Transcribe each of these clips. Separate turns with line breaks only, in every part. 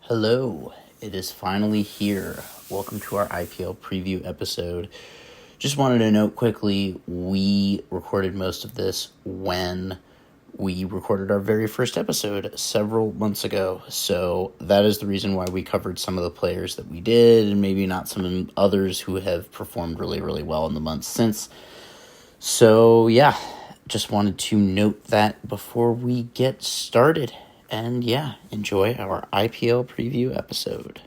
Hello, it is finally here. Welcome to our IPL preview episode. Just wanted to note quickly, we recorded most of this when we recorded our very first episode several months ago. So that is the reason why we covered some of the players that we did and maybe not some others who have performed really, really well in the months since. So yeah, just wanted to note that before we get started. And yeah, enjoy our IPL preview episode.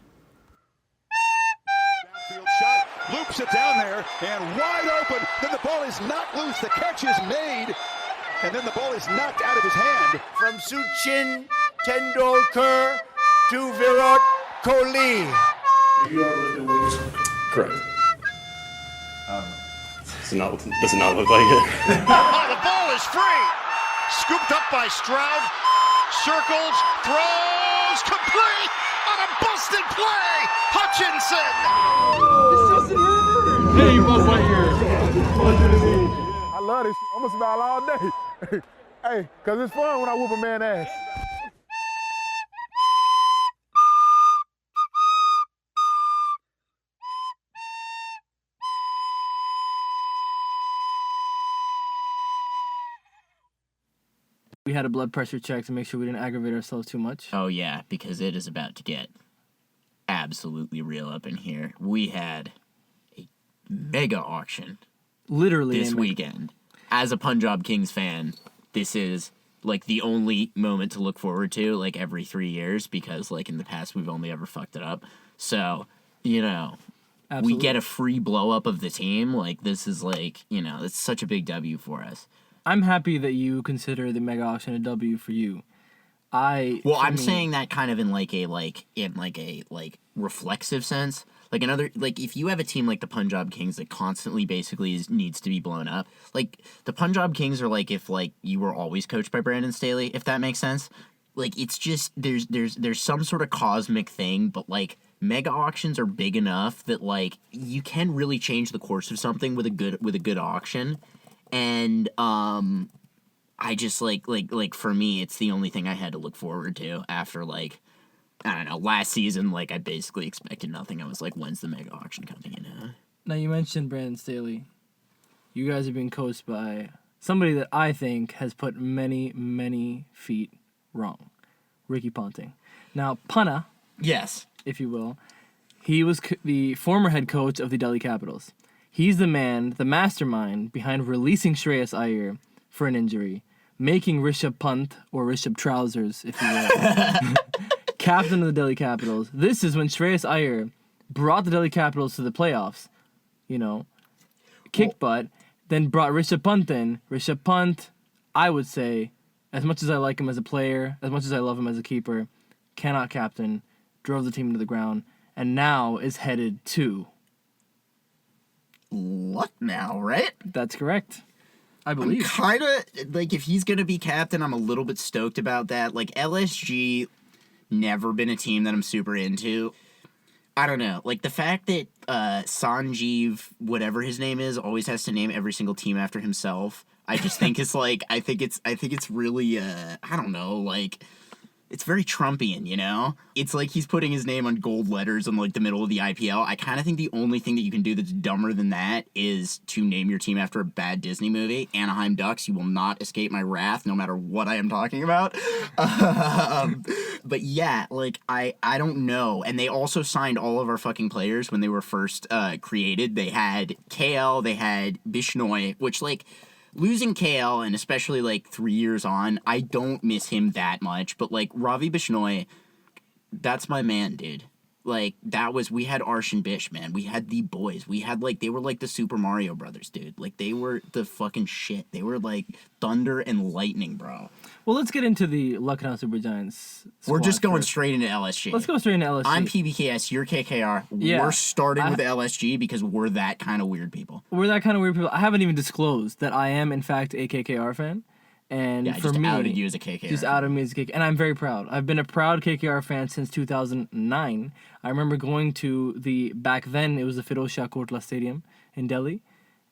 Downfield shot, loops it down there, and wide open. Then the ball is knocked loose. The catch is made, and then the ball is knocked out of his hand.
From Sachin Tendulkar to Virat Kohli.
You are with the Wings.
Correct. Does not look like it.
Oh, the ball is free. Scooped up by Stroud. Circles, throws, complete on a busted play. Hutchinson.
Hey, Buzz Lightyear.
I love this shit. I'm gonna smile all day. Hey, cause it's fun when I whoop a man ass.
We had a blood pressure check to make sure we didn't aggravate ourselves too much.
Oh yeah, because it is about to get absolutely real up in here. We had a mega auction
Literally.
this weekend. As a Punjab Kings fan, this is like the only moment to look forward to like every 3 years because like in the past we've only ever fucked it up. So,
Absolutely.
we get a free blow up of the team. Like this is like, it's such a big W for us.
I'm happy that you consider the mega auction a W for you.
I'm saying that kind of in a reflexive sense. Like if you have a team like the Punjab Kings that constantly basically needs to be blown up, like the Punjab Kings are like if like you were always coached by Brandon Staley, if that makes sense. Like it's just there's some sort of cosmic thing, but like mega auctions are big enough that like you can really change the course of something with a good auction. And I just like for me, it's the only thing I had to look forward to after like, I don't know, last season, like I basically expected nothing. I was like, when's the mega auction coming in?
Now, you mentioned Brandon Staley. You guys have been coached by somebody that I think has put many, many feet wrong. Ricky Ponting. Now, Punna,
Yes.
if you will, he was the former head coach of the Delhi Capitals. He's the man, the mastermind behind releasing Shreyas Iyer for an injury, making Rishabh Pant, or Rishabh Trousers, if you will, captain of the Delhi Capitals. This is when Shreyas Iyer brought the Delhi Capitals to the playoffs, kicked butt, then brought Rishabh Pant in. Rishabh Pant, I would say, as much as I like him as a player, as much as I love him as a keeper, cannot captain, drove the team to the ground, and now is headed to...
Luck now, right?
That's correct. I believe.
I'm kind of, like, if he's going to be captain, I'm a little bit stoked about that. Like, LSG, never been a team that I'm super into. I don't know. Like, the fact that Sanjeev, whatever his name is, always has to name every single team after himself, I just think it's, like, I think it's really, I don't know, like... It's very Trumpian, It's like he's putting his name on gold letters in, like, the middle of the IPL. I kind of think the only thing that you can do that's dumber than that is to name your team after a bad Disney movie. Anaheim Ducks, you will not escape my wrath no matter what I am talking about. But yeah, like, I don't know. And they also signed all of our fucking players when they were first created. They had KL, they had Bishnoi, which, like... Losing KL, and especially, like, 3 years on, I don't miss him that much. But, like, Ravi Bishnoi, that's my man, dude. Like, we had Arsh and Bish, man. We had the boys. We had, like, they were like the Super Mario Brothers, dude. Like, they were the fucking shit. They were, like, thunder and lightning, bro.
Well, let's get into the Lucknow Super Giants
We're just going
first.
straight into LSG.
Let's go straight into LSG.
I'm PBKS, you're KKR.
Yeah.
We're starting with LSG because we're that kind of weird people.
We're that kind of weird people. I haven't even disclosed that I am, in fact, a KKR fan. And
Yeah,
for
just
me,
outed you as a KKR.
Just outed me as a KKR. And I'm very proud. I've been a proud KKR fan since 2009. I remember going to back then, it was the Firoz Shah Kotla Stadium in Delhi.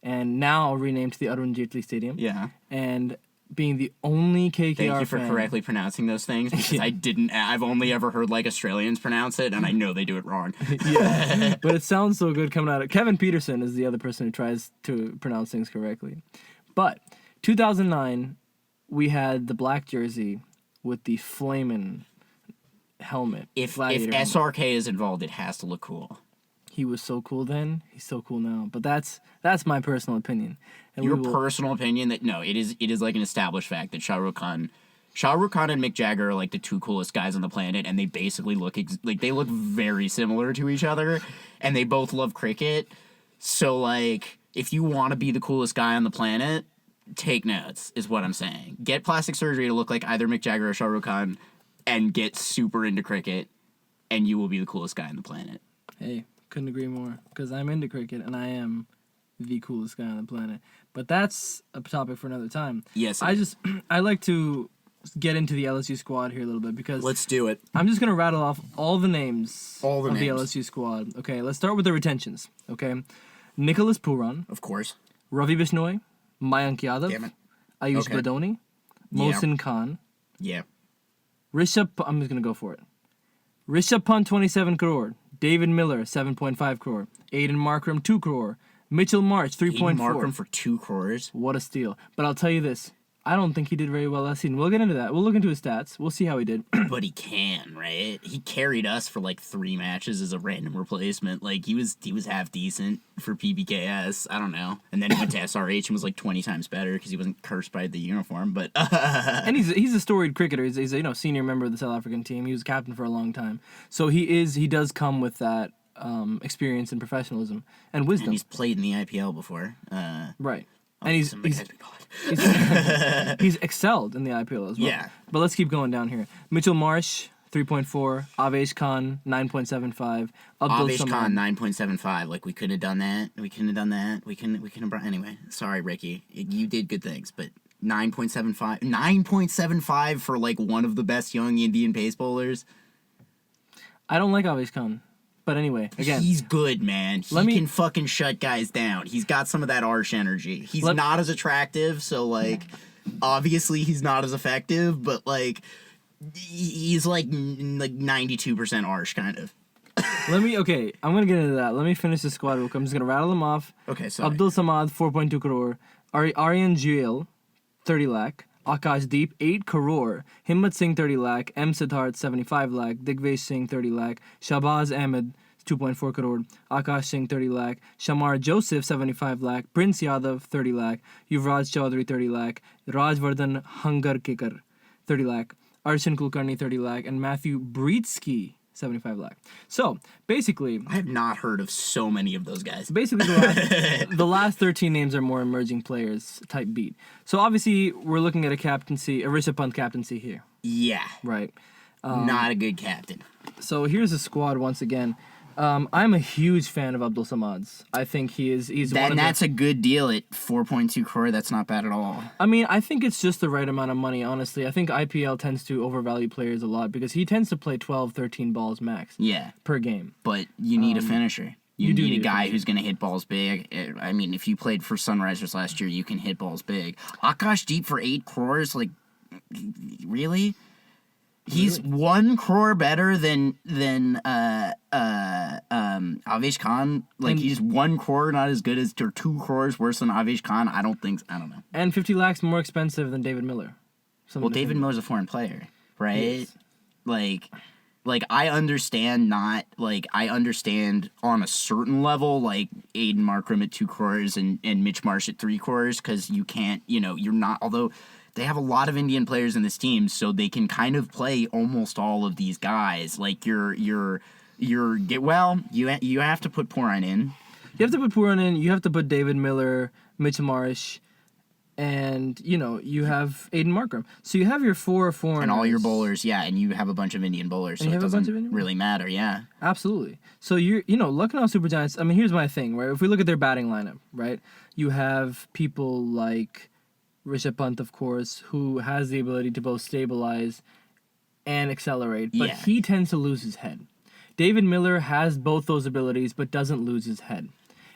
And now renamed to the Arun Jaitley Stadium.
Yeah.
And being the only KKR
Thank you for
fan.
correctly pronouncing those things because I've only ever heard like Australians pronounce it and I know they do it wrong.
Yeah, but it sounds so good coming out of Kevin Peterson is the other person who tries to pronounce things correctly. But 2009, we had the black jersey with the flamin' helmet.
If
gladiator helmet.
SRK is involved, it has to look cool.
He was so cool then, he's so cool now. But that's my personal opinion. And
Your
we will,
personal opinion that no, it is like an established fact that Shah Rukh Khan and Mick Jagger are like the two coolest guys on the planet, and they basically look they look very similar to each other, and they both love cricket. So like, if you want to be the coolest guy on the planet, take notes is what I'm saying. Get plastic surgery to look like either Mick Jagger or Shah Rukh Khan, and get super into cricket, and you will be the coolest guy on the planet.
Hey, couldn't agree more. Because I'm into cricket, and I am the coolest guy on the planet. But that's a topic for another time.
Yes,
I like to get into the LSU squad here a little bit because
let's do it.
I'm just gonna rattle off all the names
All the
of
names.
the LSU squad. Okay, let's start with the retentions. Okay, Nicholas Puran,
Of course.
Ravi Bishnoi, Mayank Yadav,
Damn it.
Ayush
Okay.
Badoni,
Yeah.
Mohsin Khan,
Yeah.
I'm just gonna go for it. Rishabh Pant 27 crore, David Miller 7.5 crore, Aiden Markram 2 crore, Mitchell March 3.4.
Markram for 2 crores.
What a steal! But I'll tell you this. I don't think he did very well last season. We'll get into that. We'll look into his stats. We'll see how he did.
But he can, right? He carried us for like 3 matches as a random replacement. Like he was half decent for PBKS. I don't know. And then he went to SRH and was like 20 times better because he wasn't cursed by the uniform. But
And he's a storied cricketer. He's a senior member of the South African team. He was captain for a long time. So he does come with that experience and professionalism and wisdom.
and he's played in the IPL before.
Right. And he's
God.
he's excelled in the IPL as well.
Yeah.
But let's keep going down here. Mitchell Marsh 3.4, Avesh Khan 9.75, Abdul
Avesh
Samad.
Khan 9.75. Like we couldn't have done that. We couldn't have brought anyway. Sorry, Ricky. You did good things, but 9.75. 9.75 for like one of the best young Indian pace bowlers.
I don't like Avesh Khan. But anyway, again,
He's good, man. He can fucking shut guys down. He's got some of that Arsh energy. He's not as attractive, so like obviously he's not as effective, but like he's like 92% Arsh kind of.
I'm going to get into that. Let me finish the squad real quick. I'm just going to rattle them off.
Okay, sorry.
Abdul Samad 4.2 crore, Aryan Juel 30 lakh, Akash Deep 8 crore, Himmat Singh 30 lakh, M Siddharth 75 lakh, Digvesh Singh 30 lakh, Shahbaz Ahmed 2.4 crore, Akash Singh 30 lakh, Shamar Joseph 75 lakh, Prince Yadav 30 lakh, Yuvraj Chaudhary 30 lakh, Rajvardhan Hangarkekar 30 lakh, Arshan Kulkarni 30 lakh, and Matthew Breedsky 75 lakh. So basically,
I have not heard of so many of those guys.
basically the last 13 names are more emerging players type beat. So obviously we're looking at a Rishabh Pant captaincy here,
Yeah.
right?
Not a good captain.
So here's the squad once again. I'm a huge fan of Abdul Samad's. I think he's one of
That's a good deal at 4.2 crore. That's not bad at all.
I mean, I think it's just the right amount of money, honestly. I think IPL tends to overvalue players a lot because he tends to play 12, 13 balls max per game.
But you need a finisher. You
do
need a
need a
guy
finisher.
who's going to hit balls big. I mean, if you played for Sunrisers last year, you can hit balls big. Akash Deep for 8 crores, like, really? He's 1 crore better than Avesh Khan. Like,
And-
he's 1 crore not as good as, or 2 crores worse than Avesh Khan. I don't know.
And 50 lakhs more expensive than David Miller.
Well, David Miller's a foreign player, right?
Yes.
Like I understand on a certain level, like Aiden Markram at 2 crores and Mitch Marsh at 3 crores, because you can't, you're not, although they have a lot of Indian players in this team, so they can kind of play almost all of these guys. Like you have to put Puran in.
You have to put Puran in. You have to put David Miller, Mitch Marsh, and you have Aiden Markram. So you have your 4 foreigners
And all your bowlers, yeah, and you have a bunch of Indian bowlers, so
And you
it
have a bunch of
doesn't
Indian
really matter, yeah.
Absolutely. So Lucknow Super Giants. I mean, here's my thing, right? If we look at their batting lineup, right, you have people like Rishabh Pant, of course, who has the ability to both stabilize and accelerate, but
Yeah.
he tends to lose his head. David Miller has both those abilities, but doesn't lose his head.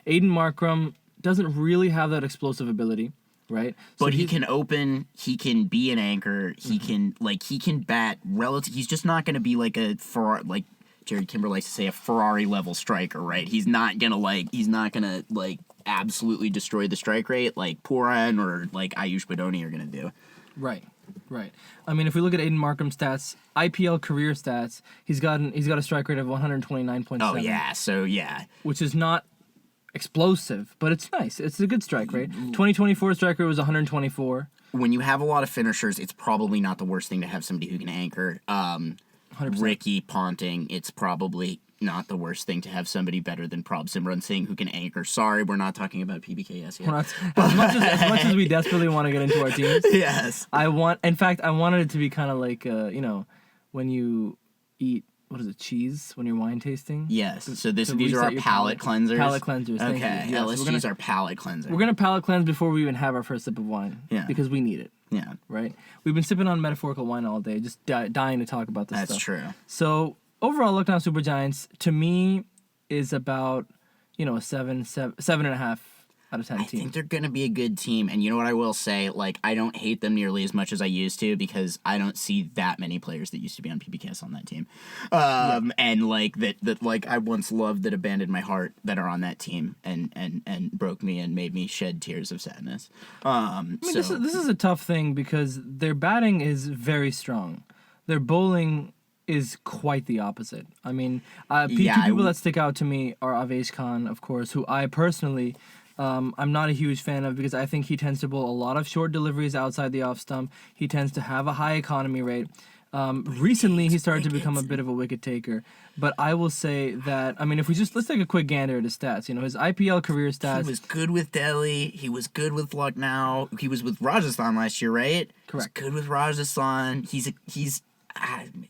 Aiden Markram doesn't really have that explosive ability. right?
But he
he's-
can open. He can be an anchor. He can bat relative. He's just not going to be like a Ferrari, like Jared Kimber likes to say, a Ferrari level striker, right? He's not gonna absolutely destroy the strike rate like Puran or like Ayush Badoni are gonna do.
Right. I mean, if we look at Aiden Markham's stats, IPL career stats, he's got a strike rate of 129.7.
Oh yeah, so yeah.
Which is not explosive, but it's nice. It's a good strike rate. 2024 strike rate was 124.
When you have a lot of finishers, it's probably not the worst thing to have somebody who can anchor.
100%.
Ricky Ponting, it's probably not the worst thing to have somebody better than Prab Simran Singh who can anchor. Sorry, we're not talking about PBKS yet.
We're not, as much as we desperately want to get into our teams.
Yes.
I wanted it to be kind of like, when you eat, what is it, cheese when you're wine tasting?
Yes. So these are
reset
our
your
palate cleansers.
Palate cleansers. Thank
Okay.
you. Yes,
LSG's our palate cleanser.
we're gonna palate cleanse before we even have our first sip of wine.
Yeah.
Because we need it.
Yeah.
Right. We've been sipping on metaphorical wine all day, just dying to talk about this stuff.
That's true.
So overall, Lucknow Super Giants to me is about a 7.5 out of 10
I
team.
think they're going to be a good team. And you know what I will say? Like, I don't hate them nearly as much as I used to because I don't see that many players that used to be on PBKS on that team. And, like, that I once loved that abandoned my heart that are on that team and broke me and made me shed tears of sadness.
This is a tough thing because their batting is very strong. Their bowling is quite the opposite. I mean, two people that stick out to me are Avesh Khan, of course, who I personally... I'm not a huge fan of because I think he tends to bowl a lot of short deliveries outside the off stump. He tends to have a high economy rate. Recently, he started to become a bit of a wicket taker. But I will say that, I mean, let's take a quick gander at his stats. His IPL career stats.
He was good with Delhi. He was good with Lucknow. He was with Rajasthan last year, right?
Correct.
He was good with Rajasthan. He's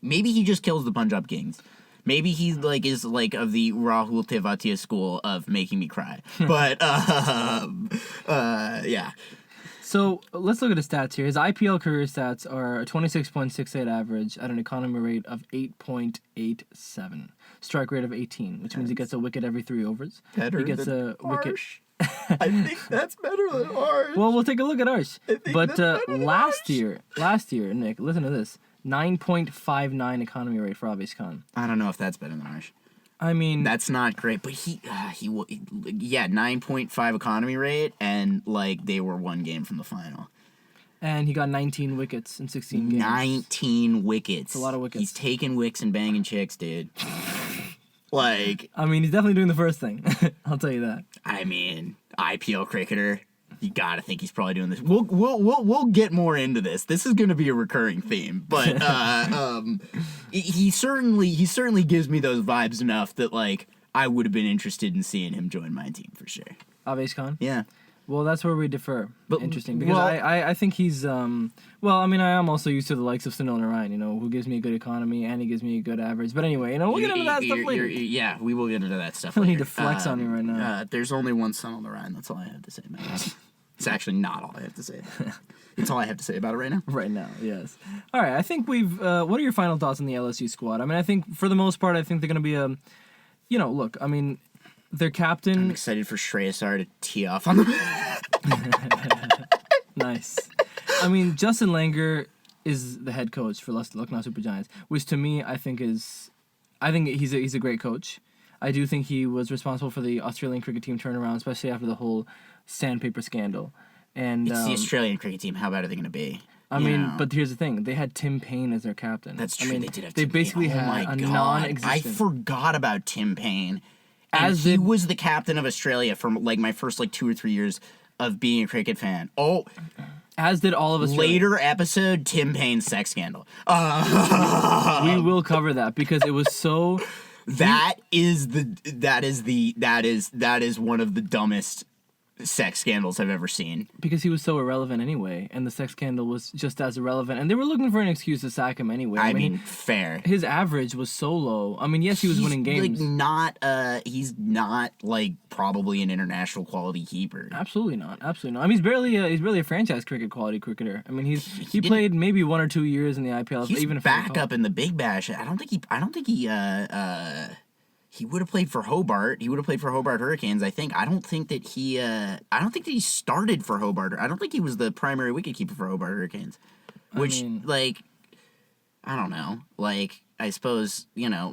maybe he just kills the Punjab Kings. Maybe he is of the Rahul Tevatia school of making me cry. But yeah.
So let's look at his stats here. His IPL career stats are a 26.68 average at an economy rate of 8.87, strike rate of 18, which means he gets a wicket every 3 overs.
Better
he gets
than
a wicket.
I think that's better than ours.
Well, we'll take a look at ours. But last year, Nick, listen to this. 9.59 economy rate for Avesh Khan.
I don't know if that's better than ours.
I mean,
that's not great, but he 9.5 economy rate, and they were 1 game from the final.
And he got 19 wickets in 16 games.
19 wickets.
It's a lot of wickets.
He's taking wicks and banging chicks, dude.
I mean, he's definitely doing the first thing. I'll tell you that.
I mean, IPL cricketer. You gotta think he's probably doing this. We'll get more into this. This is gonna be a recurring theme, but he certainly gives me those vibes enough that I would have been interested in seeing him join my team for sure.
Avesh Khan?
Yeah.
Well, that's where we differ.
But,
interesting, because I think he's I am also used to the likes of Sunil Narayan, who gives me a good economy and he gives me a good average. But anyway, we'll get into that stuff later.
Yeah, we will get into that stuff
I
later.
need to flex on you right now.
There's only one Sunil Narayan. That's all I have to say about it. It's actually not all I have to say about it. It's all I have to say about it right now.
Right now, yes. All right, I think we've... what are your final thoughts on the LSU squad? I mean, I think for the most part, I think they're going to be a... look, I mean, their captain...
I'm excited for Shreyasar to tee off on them.
Nice. I mean, Justin Langer is the head coach for Lucknow Super Giants, which to me, I think he's a great coach. I do think he was responsible for the Australian cricket team turnaround, especially after the whole sandpaper scandal. And
it's the Australian cricket team. How bad are they going to be?
I mean, but here's the thing: they had Tim Payne as their captain.
That's true.
I mean,
they did have.
They
Tim
basically
Payne.
had a
God.
non-existent.
I forgot about Tim Payne.
As
he was the captain of Australia for my first 2 or 3 years of being a cricket fan. Oh,
as did all of us.
Later episode, Tim Payne's sex scandal.
We will cover that because it was so.
That is one of the dumbest sex scandals I've ever seen.
Because he was so irrelevant anyway, and the sex scandal was just as irrelevant, and they were looking for an excuse to sack him anyway.
I mean, fair.
His average was so low. I mean, yes, he was winning games.
He's not probably an international quality keeper.
Absolutely not. Absolutely not. I mean, he's barely a franchise cricket quality cricketer. I mean, he played maybe 1 or 2 years in the IPL.
He's
even
back up in the Big Bash. I don't think He would have played for Hobart. He would have played for Hobart Hurricanes, I think. I don't think that he started for Hobart. I don't think he was the primary wicketkeeper for Hobart Hurricanes. Which, I don't know. I suppose,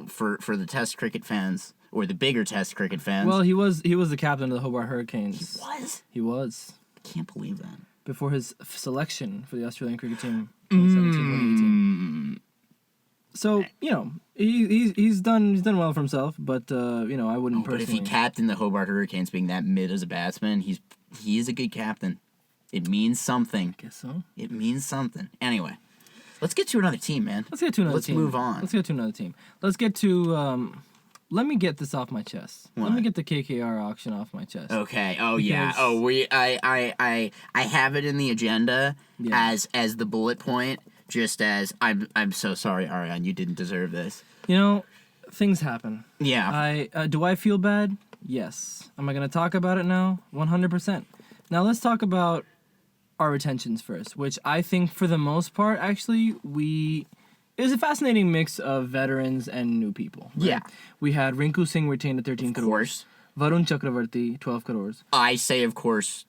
for the Test cricket fans, or the bigger Test cricket fans.
Well, he was the captain of the Hobart Hurricanes.
He was?
He was.
I can't believe that.
Before his selection for the Australian cricket team in 2017-2018. So, he's done well for himself, but I wouldn't personally.
But if he captained the Hobart Hurricanes being that mid as a batsman, he is a good captain. It means something.
Guess so.
It means something. Anyway, let's get to another team, man.
Let's get to another team.
Let's move on.
Let's get to another team. Let's get to let me get this off my chest.
What?
Let me get the KKR auction off my chest.
Okay. Oh yeah. Oh I have it in the agenda as the bullet point. Just as I'm so sorry, Ariane, you didn't deserve this.
Things happen.
Yeah.
Do I feel bad? Yes. Am I going to talk about it now? 100%. Now let's talk about our retentions first, which I think for the most part, actually, it was a fascinating mix of veterans and new people. Right?
Yeah.
We had Rinku Singh retained at 13 crores.
Of course.
Varun Chakravarti, 12 crores.
I say, of course.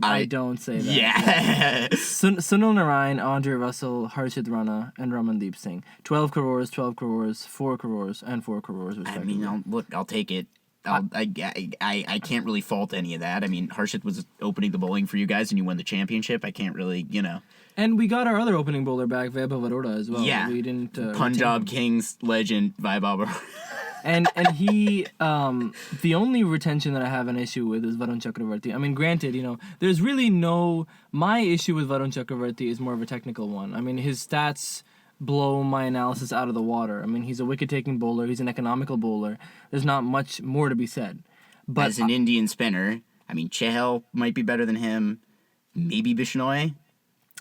I don't say that.
Yeah.
Sunil Narayan, Andre Russell, Harshit Rana, and Ramandeep Singh. 12 crores, 12 crores, 4 crores, and 4 crores, respectively.
I mean, I'll take it. I can't really fault any of that. I mean, Harshit was opening the bowling for you guys, and you won the championship. I can't really,
And we got our other opening bowler back, Vaibhav Arora, as well.
Yeah.
We didn't.
Punjab Kings legend, Vaibhav Arora.
And he, the only retention that I have an issue with is Varun Chakravarti. I mean, granted, there's really my issue with Varun Chakravarti is more of a technical one. I mean, his stats blow my analysis out of the water. I mean, he's a wicket-taking bowler. He's an economical bowler. There's not much more to be said. But
as an Indian spinner, I mean, Chahal might be better than him. Maybe Bishnoi.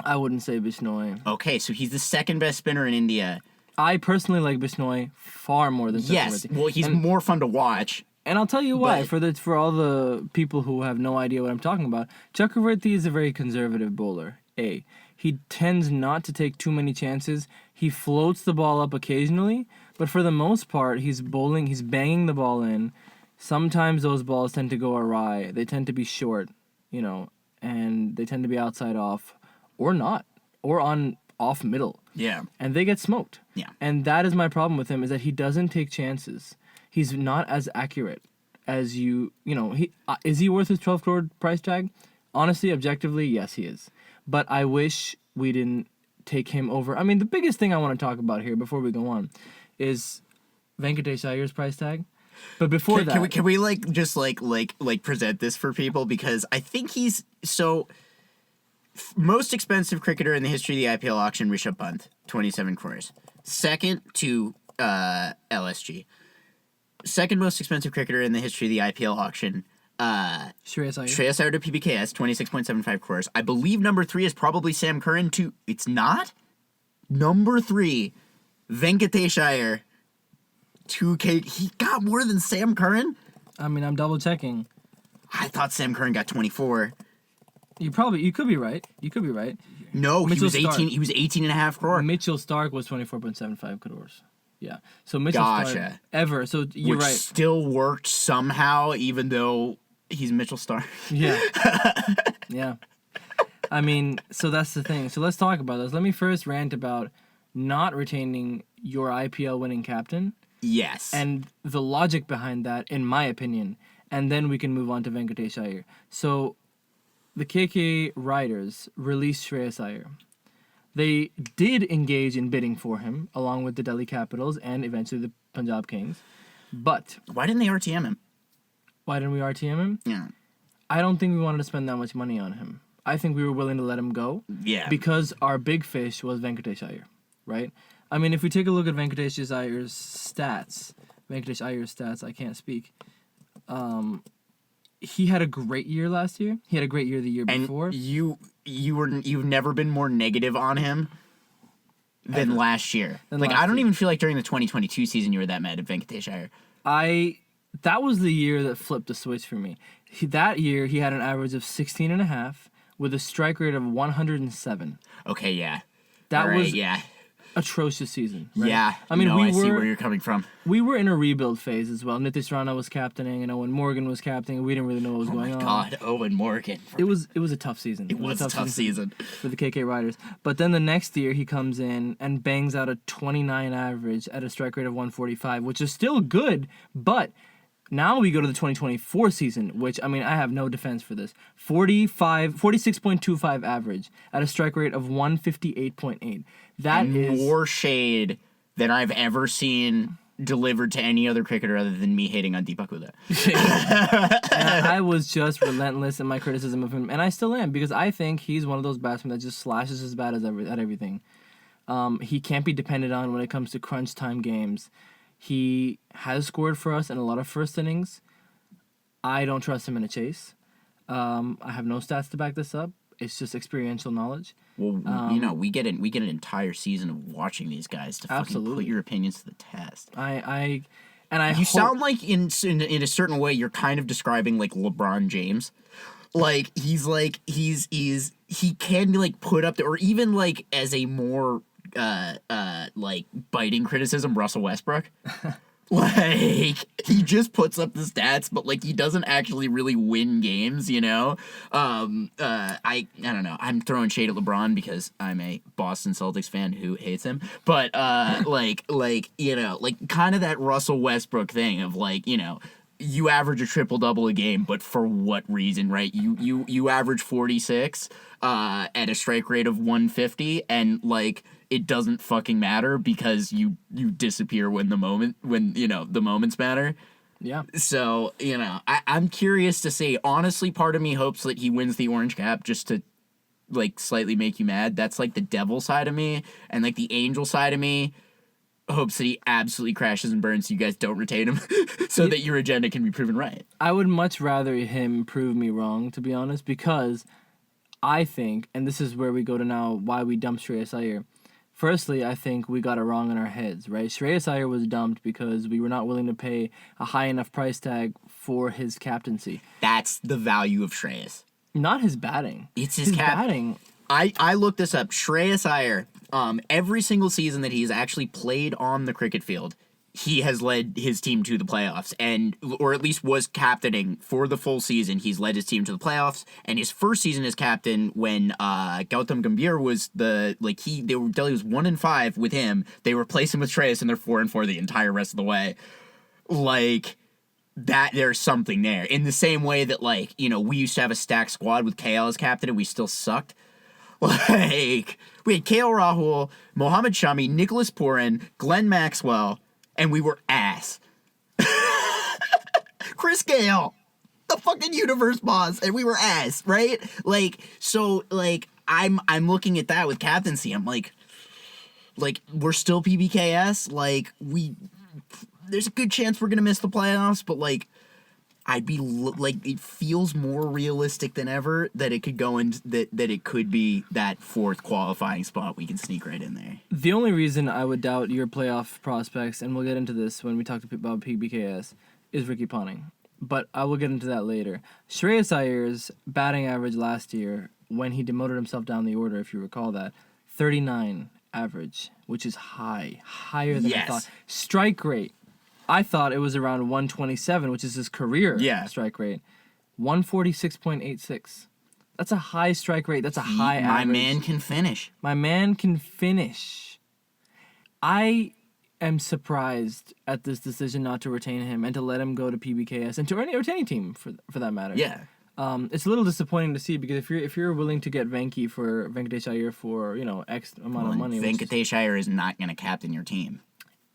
I wouldn't say Bishnoi.
Okay, so he's the second best spinner in India.
I personally like Bishnoi far more than Chakravarti.
Yes, well, he's more fun to watch.
And I'll tell you why. For all the people who have no idea what I'm talking about, Chakravarti is a very conservative bowler. He tends not to take too many chances. He floats the ball up occasionally, but for the most part, he's banging the ball in. Sometimes those balls tend to go awry. They tend to be short, and they tend to be outside off, or not, or on off middle.
Yeah.
And they get smoked.
Yeah.
And that is my problem with him, is that he doesn't take chances. He's not as accurate as is he worth his 12 crore price tag? Honestly, objectively, yes, he is. But I wish we didn't take him over. I mean, the biggest thing I want to talk about here before we go on is Venkatesh Iyer's price tag. But before that,
can we just present this for people, because I think he's most expensive cricketer in the history of the IPL auction, Rishabh Pant, 27 crores. Second to LSG. Second most expensive cricketer in the history of the IPL auction,
Shreyas
Iyer to PBKS, 26.75 crores. I believe number 3 is probably Sam Curran too. It's not? Number 3, Venkatesh Iyer, 2K. He got more than Sam Curran?
I mean, I'm double checking.
I thought Sam Curran got 24.
You could be right.
No,
Mitchell
he was 18.
Stark.
He was 18.5 crore.
Mitchell Stark was 24.75 crores. Yeah. So Mitchell Stark ever. So you're
Which
right.
Still worked somehow, even though he's Mitchell Stark.
Yeah. Yeah. I mean, so that's the thing. So let's talk about this. Let me first rant about not retaining your IPL winning captain.
Yes.
And the logic behind that, in my opinion. And then we can move on to Venkatesh Iyer. So the KK Riders released Shreyas Iyer. They did engage in bidding for him, along with the Delhi Capitals and eventually the Punjab Kings. But
why didn't they RTM him?
Why didn't we RTM him?
Yeah.
I don't think we wanted to spend that much money on him. I think we were willing to let him go.
Yeah.
Because our big fish was Venkatesh Iyer, right? I mean, if we take a look at Venkatesh Iyer's stats, I can't speak. He had a great year last year. He had a great year the year before.
And you've never been more negative on him than last year. I don't even feel like during the 2022 season you were that mad at Venkatesh Iyer.
That was the year that flipped the switch for me. That year he had an average of 16.5 with a strike rate of 107.
Okay, yeah.
That
All right,
was
yeah.
atrocious season. Right?
Yeah,
I mean,
I see where you're coming from.
We were in a rebuild phase as well. Nitish Rana was captaining, and Owen Morgan was captaining. We didn't really know what was going on.
God, Owen Morgan.
It was a tough season.
It was a tough season
for the KK Riders. But then the next year he comes in and bangs out a 29 average at a strike rate of 145, which is still good, but now we go to the 2024 season, which, I mean, I have no defense for this. 46.25 average at a strike rate of 158.8. That is
more shade than I've ever seen delivered to any other cricketer other than me hating on Deepak Hooda.
And I was just relentless in my criticism of him, and I still am, because I think he's one of those batsmen that just slashes as bad as at everything. He can't be depended on when it comes to crunch time games. He has scored for us in a lot of first innings. I don't trust him in a chase. I have no stats to back this up. It's just experiential knowledge.
Well, we get an entire season of watching these guys to fucking put your opinions to the test. You sound like in a certain way you're kind of describing like LeBron James. Like he can like put up or even like as a more like biting criticism, Russell Westbrook. Like he just puts up the stats, but like he doesn't actually really win games, you know. I don't know. I'm throwing shade at LeBron because I'm a Boston Celtics fan who hates him. But like you know, like kind of that Russell Westbrook thing of like, you know, you average a triple-double a game, but for what reason, right? You average 46 at a strike rate of 150, and like it doesn't fucking matter because you disappear when the moments matter.
Yeah.
So, you know, I'm curious to see. Honestly, part of me hopes that he wins the orange cap just to like slightly make you mad. That's like the devil side of me, and like the angel side of me hopes that he absolutely crashes and burns so you guys don't retain him so that your agenda can be proven right.
I would much rather him prove me wrong, to be honest, because I think, and this is where we go to now why we dumped Shreyas Iyer. Firstly, I think we got it wrong in our heads, right? Shreyas Iyer was dumped because we were not willing to pay a high enough price tag for his captaincy.
That's the value of Shreyas.
Not his batting.
It's his
batting.
I looked this up. Shreyas Iyer, every single season that he's actually played on the cricket field, he has led his team to the playoffs, or at least was captaining for the full season. He's led his team to the playoffs, and his first season as captain, when Gautam Gambhir was Delhi was 1-5 with him. They replaced him with Shreyas, and they're 4-4 the entire rest of the way. Like that, there's something there. In the same way that, like, you know, we used to have a stacked squad with KL as captain, and we still sucked. Like we had KL Rahul, Mohammad Shami, Nicholas Purin, Glenn Maxwell. And we were ass. Chris Gale, the fucking universe boss, and we were ass, right? Like, so, like, I'm looking at that with captaincy. I'm like, we're still PBKS. Like, there's a good chance we're gonna miss the playoffs, but like, I'd be like, it feels more realistic than ever that it could go in that it could be that fourth qualifying spot. We can sneak right in there.
The only reason I would doubt your playoff prospects, and we'll get into this when we talk about PBKS, is Ricky Ponting. But I will get into that later. Shreyas Iyer's batting average last year, when he demoted himself down the order, if you recall that, 39 average, which is higher than I thought. Strike rate, I thought it was around 127, which is his career strike rate. 146.86. That's a high strike rate. That's a high average.
My man can finish.
My man can finish. I am surprised at this decision not to retain him and to let him go to PBKS and to any team for that matter.
Yeah.
It's a little disappointing to see, because if you're willing to get Venkatesh Iyer for, you know, X amount of money.
Venkatesh Iyer is not going to captain your team.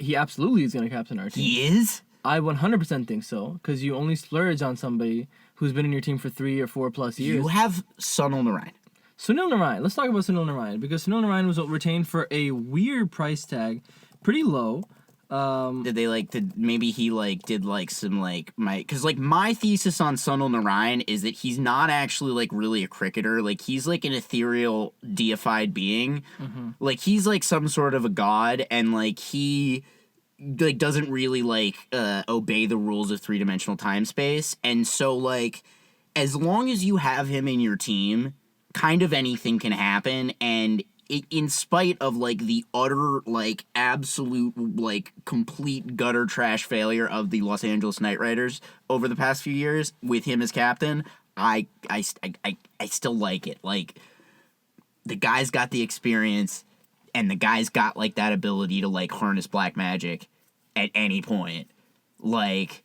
He absolutely is going to captain our team.
He is?
I 100% think so, because you only splurge on somebody who's been in your team for 3 or 4 plus years.
You have Sunil Narayan.
Sunil Narayan. Let's talk about Sunil Narayan, because Sunil Narayan was retained for a weird price tag, pretty low.
Maybe he like did like some like because like my thesis on Sunil Narayan is that he's not actually like really a cricketer. Like he's like an ethereal deified being. Mm-hmm. Like he's like some sort of a god, and like he like doesn't really like obey the rules of 3-dimensional time space. And so like as long as you have him in your team, kind of anything can happen. And in spite of like the utter like absolute like complete gutter trash failure of the Los Angeles Knight Riders over the past few years with him as captain, I still like it. Like, the guy's got the experience, and the guy's got like that ability to like harness black magic at any point. Like,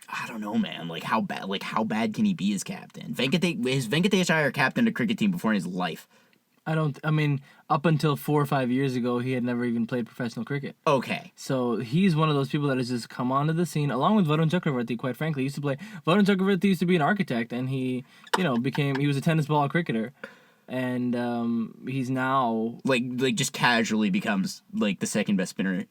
I don't know, man. Like, how bad can he be as captain? Venkatesh Iyer captained a cricket team before in his life.
I mean, up until 4 or 5 years ago, he had never even played professional cricket.
Okay.
So he's one of those people that has just come onto the scene, along with Varun Chakravarti, quite frankly. Varun Chakravarti used to be an architect, and he was a tennis ball cricketer. And he's now...
Like just casually becomes, like, the second best spinner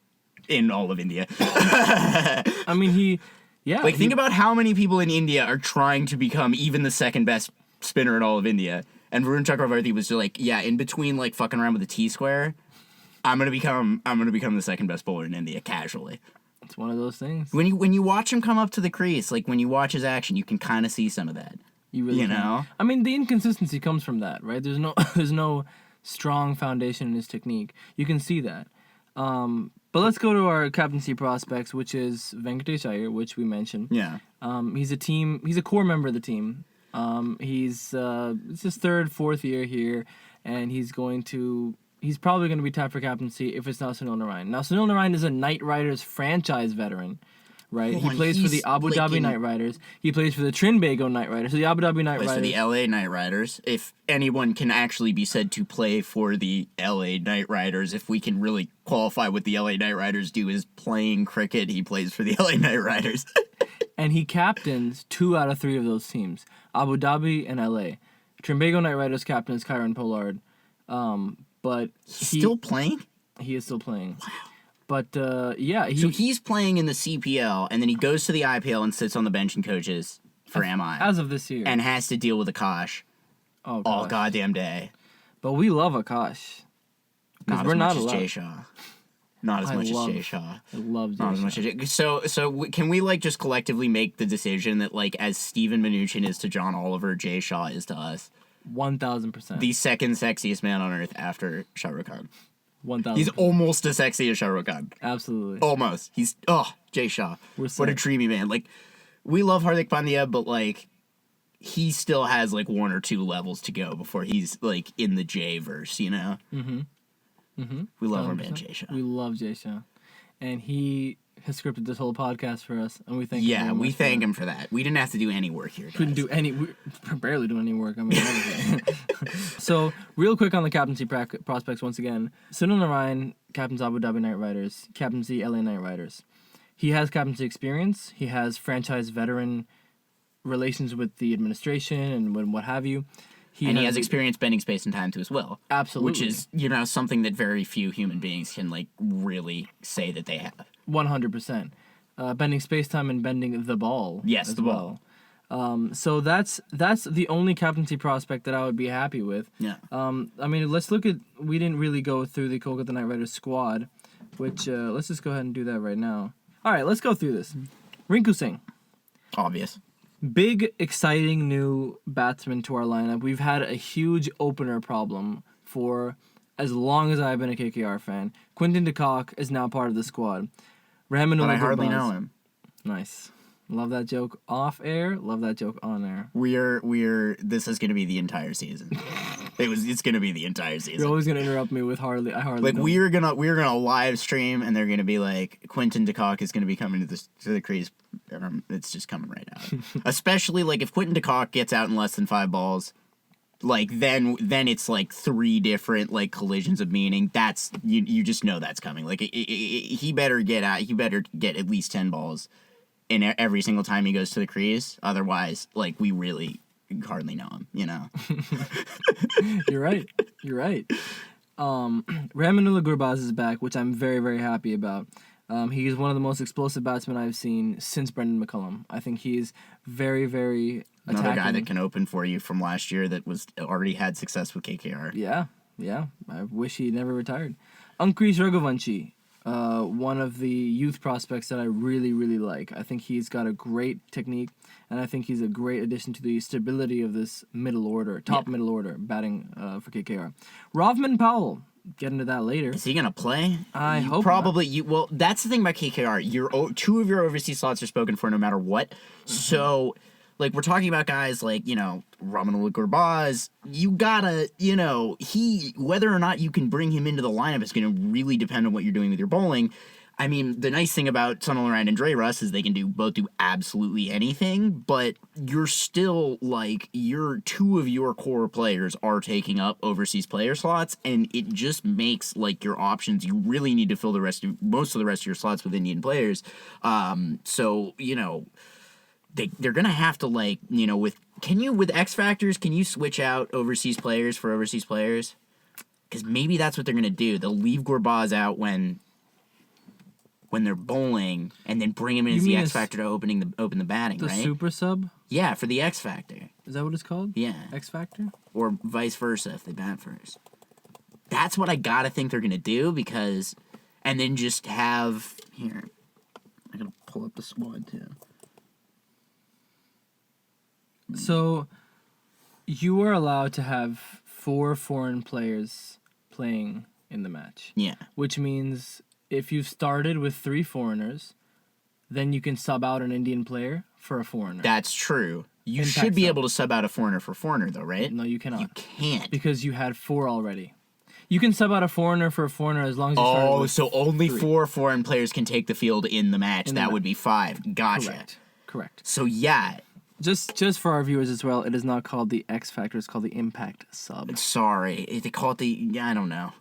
in all of India.
I mean, think
about how many people in India are trying to become even the second best spinner in all of India. And Varun Chakravarti was just like, yeah, in between like fucking around with the T-square, I'm gonna become the second best bowler in India casually.
It's one of those things.
When you watch him come up to the crease, like when you watch his action, you can kind of see some of that.
You really know. I mean, the inconsistency comes from that, right? There's no strong foundation in his technique. You can see that. But let's go to our captaincy prospects, which is Venkatesh Iyer, which we mentioned.
Yeah.
He's a core member of the team. It's his third, fourth year here, and he's probably going to be tapped for captaincy if it's not Sunil Narayan. Now, Sunil Narayan is a Knight Riders franchise veteran, right? He plays for the Abu Dhabi Knight Riders. He plays for the Trinbago Knight Riders. So the Abu Dhabi Knight Riders.
For the LA Knight Riders. If anyone can actually be said to play for the LA Knight Riders, if we can really qualify what the LA Knight Riders do as playing cricket, he plays for the LA Knight Riders.
And he captains 2 out of 3 of those teams, Abu Dhabi and LA. Trinbago Knight Riders captain is Kyron Pollard. But
he's still playing?
He is still playing.
Wow.
But,
so he's playing in the CPL, and then he goes to the IPL and sits on the bench and coaches for MI.
As of this year.
And has to deal with Akash all goddamn day.
But we love Akash.
Not as much as Jay Shaw. Not as much as Jay Shaw.
I love Jay Shaw.
Not as much as Jay. So can we like just collectively make the decision that like as Steven Mnuchin is to John Oliver, Jay Shaw is to us?
1,000%.
The second sexiest man on earth after Shah Rukh Khan.
1,000%.
He's almost as sexy as Shah Rukh Khan.
Absolutely.
Almost. Jay Shaw. What a dreamy man. Like, we love Hardik Pandya, but like, he still has like 1 or 2 levels to go before he's like in the Jay verse, you know? We love our man Jay Shaw.
We love Jay Shaw. And he has scripted this whole podcast for us, and we thank him.
Yeah, we thank him for that. We didn't have to do any work here, guys.
We barely do any work. I mean, so, real quick on the captaincy prospects once again. Sunil Narayan captains Abu Dhabi Knight Riders, captaincy LA Knight Riders. He has captaincy experience. He has franchise veteran relations with the administration and what have you.
He has experience bending space and time too as well.
Absolutely.
Which is, something that very few human beings can, like, really say that they have.
100%. Bending space-time and bending the ball.
Yes,
as
the ball.
So that's the only captaincy prospect that I would be happy with.
Yeah.
I mean, let's look at... We didn't really go through the Kolkata Knight Riders squad, which let's just go ahead and do that right now. All right, let's go through this. Rinku Singh.
Obvious.
Big, exciting new batsman to our lineup. We've had a huge opener problem for as long as I've been a KKR fan. Quinton de Kock is now part of the squad. Rahmanullah
But I hardly know him.
Nice. Love that joke off air. Love that joke on air.
This is going to be the entire season. It's going to be the entire season.
You're always going to interrupt me with hardly.
Like know. we're gonna live stream, and they're going to be like, Quinton de Kock is going to be coming to the crease. It's just coming right out. Especially like if Quinton de Kock gets out in less than 5 balls, like then it's like 3 different like collisions of meaning. That's you just know that's coming. Like he better get out. He better get at least 10 balls in every single time he goes to the crease. Otherwise, like we really hardly know him. You know.
You're right. Rahmanullah Gurbaz is back, which I'm very, very happy about. He's one of the most explosive batsmen I've seen since Brendan McCullum. I think he's very, very attacking.
Another guy that can open for you from last year that was already had success with KKR.
Yeah. I wish he never retired. Ankush Raghuvanshi. one of the youth prospects that I really, really like. I think he's got a great technique, and I think he's a great addition to the stability of this middle order, middle order, batting for KKR. Rovman Powell, get into that later.
Is he gonna play?
I
You
hope
probably not. Well, that's the thing about KKR. Two of your overseas slots are spoken for no matter what.
Mm-hmm.
So, like, we're talking about guys like, Romelu Gurbaz. You gotta, whether or not you can bring him into the lineup is gonna really depend on what you're doing with your bowling. I mean, the nice thing about Sunil Ryan and Dre Russ is they can do absolutely anything, but you're still, two of your core players are taking up overseas player slots, and it just makes, your options, you really need to fill most of the rest of your slots with Indian players. So, they're gonna have to, with X Factors, can you switch out overseas players for overseas players? Because maybe that's what they're gonna do. They'll leave Gurbaz out when they're bowling, and then bring him in as the X Factor to open the batting,
The
right?
super sub?
Yeah, for the X Factor.
Is that what it's called?
Yeah.
X Factor?
Or vice versa if they bat first. That's what I gotta think they're gonna do, and then just have, here, I gotta pull up the squad too.
So, you are allowed to have 4 foreign players playing in the match.
Yeah.
Which means if you've started with 3 foreigners, then you can sub out an Indian player for a foreigner.
That's true. You
Impact
should be
sub.
able to sub out a foreigner for foreigner, though, right?
No, you cannot.
You can't.
Because you had 4 already. You can sub out a foreigner for a foreigner as long as you started with
So only
3.
4 foreign players can take the field in the match.
In the
That
match.
would be 5. Gotcha.
Correct.
So yeah,
Just for our viewers as well, it is not called the X Factor, it's called the Impact Sub.
sorry. They call it I don't know.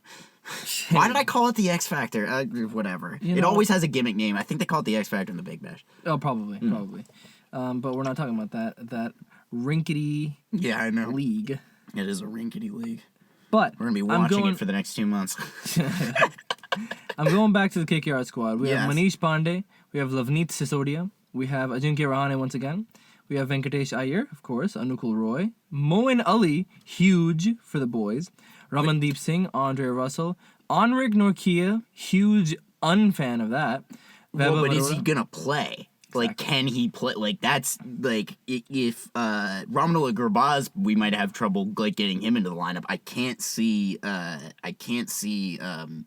Why did I call it the X Factor? Whatever. It always has a gimmick name. I think they call it the X Factor in the Big Bash.
Oh, probably. But we're not talking about that rinkety
Yeah, I know.
league.
It is a rinkety league.
But
We're gonna be watching it for the next 2 months.
I'm going back to the KKR squad. We have
Yes.
Manish Pandey, we have Lavneet Sisodia, we have Ajinkya Rahane once again, we have Venkatesh Iyer, of course, Anukul Roy, Moeen Ali, huge for the boys, Ramandeep Singh, Andre Russell, Anrik Norkia, huge unfan of that.
Well, but is he
Arora.
gonna play? Like, can he play? Like, that's like if Romelu Gurbaz, we might have trouble getting him into the lineup. I can't see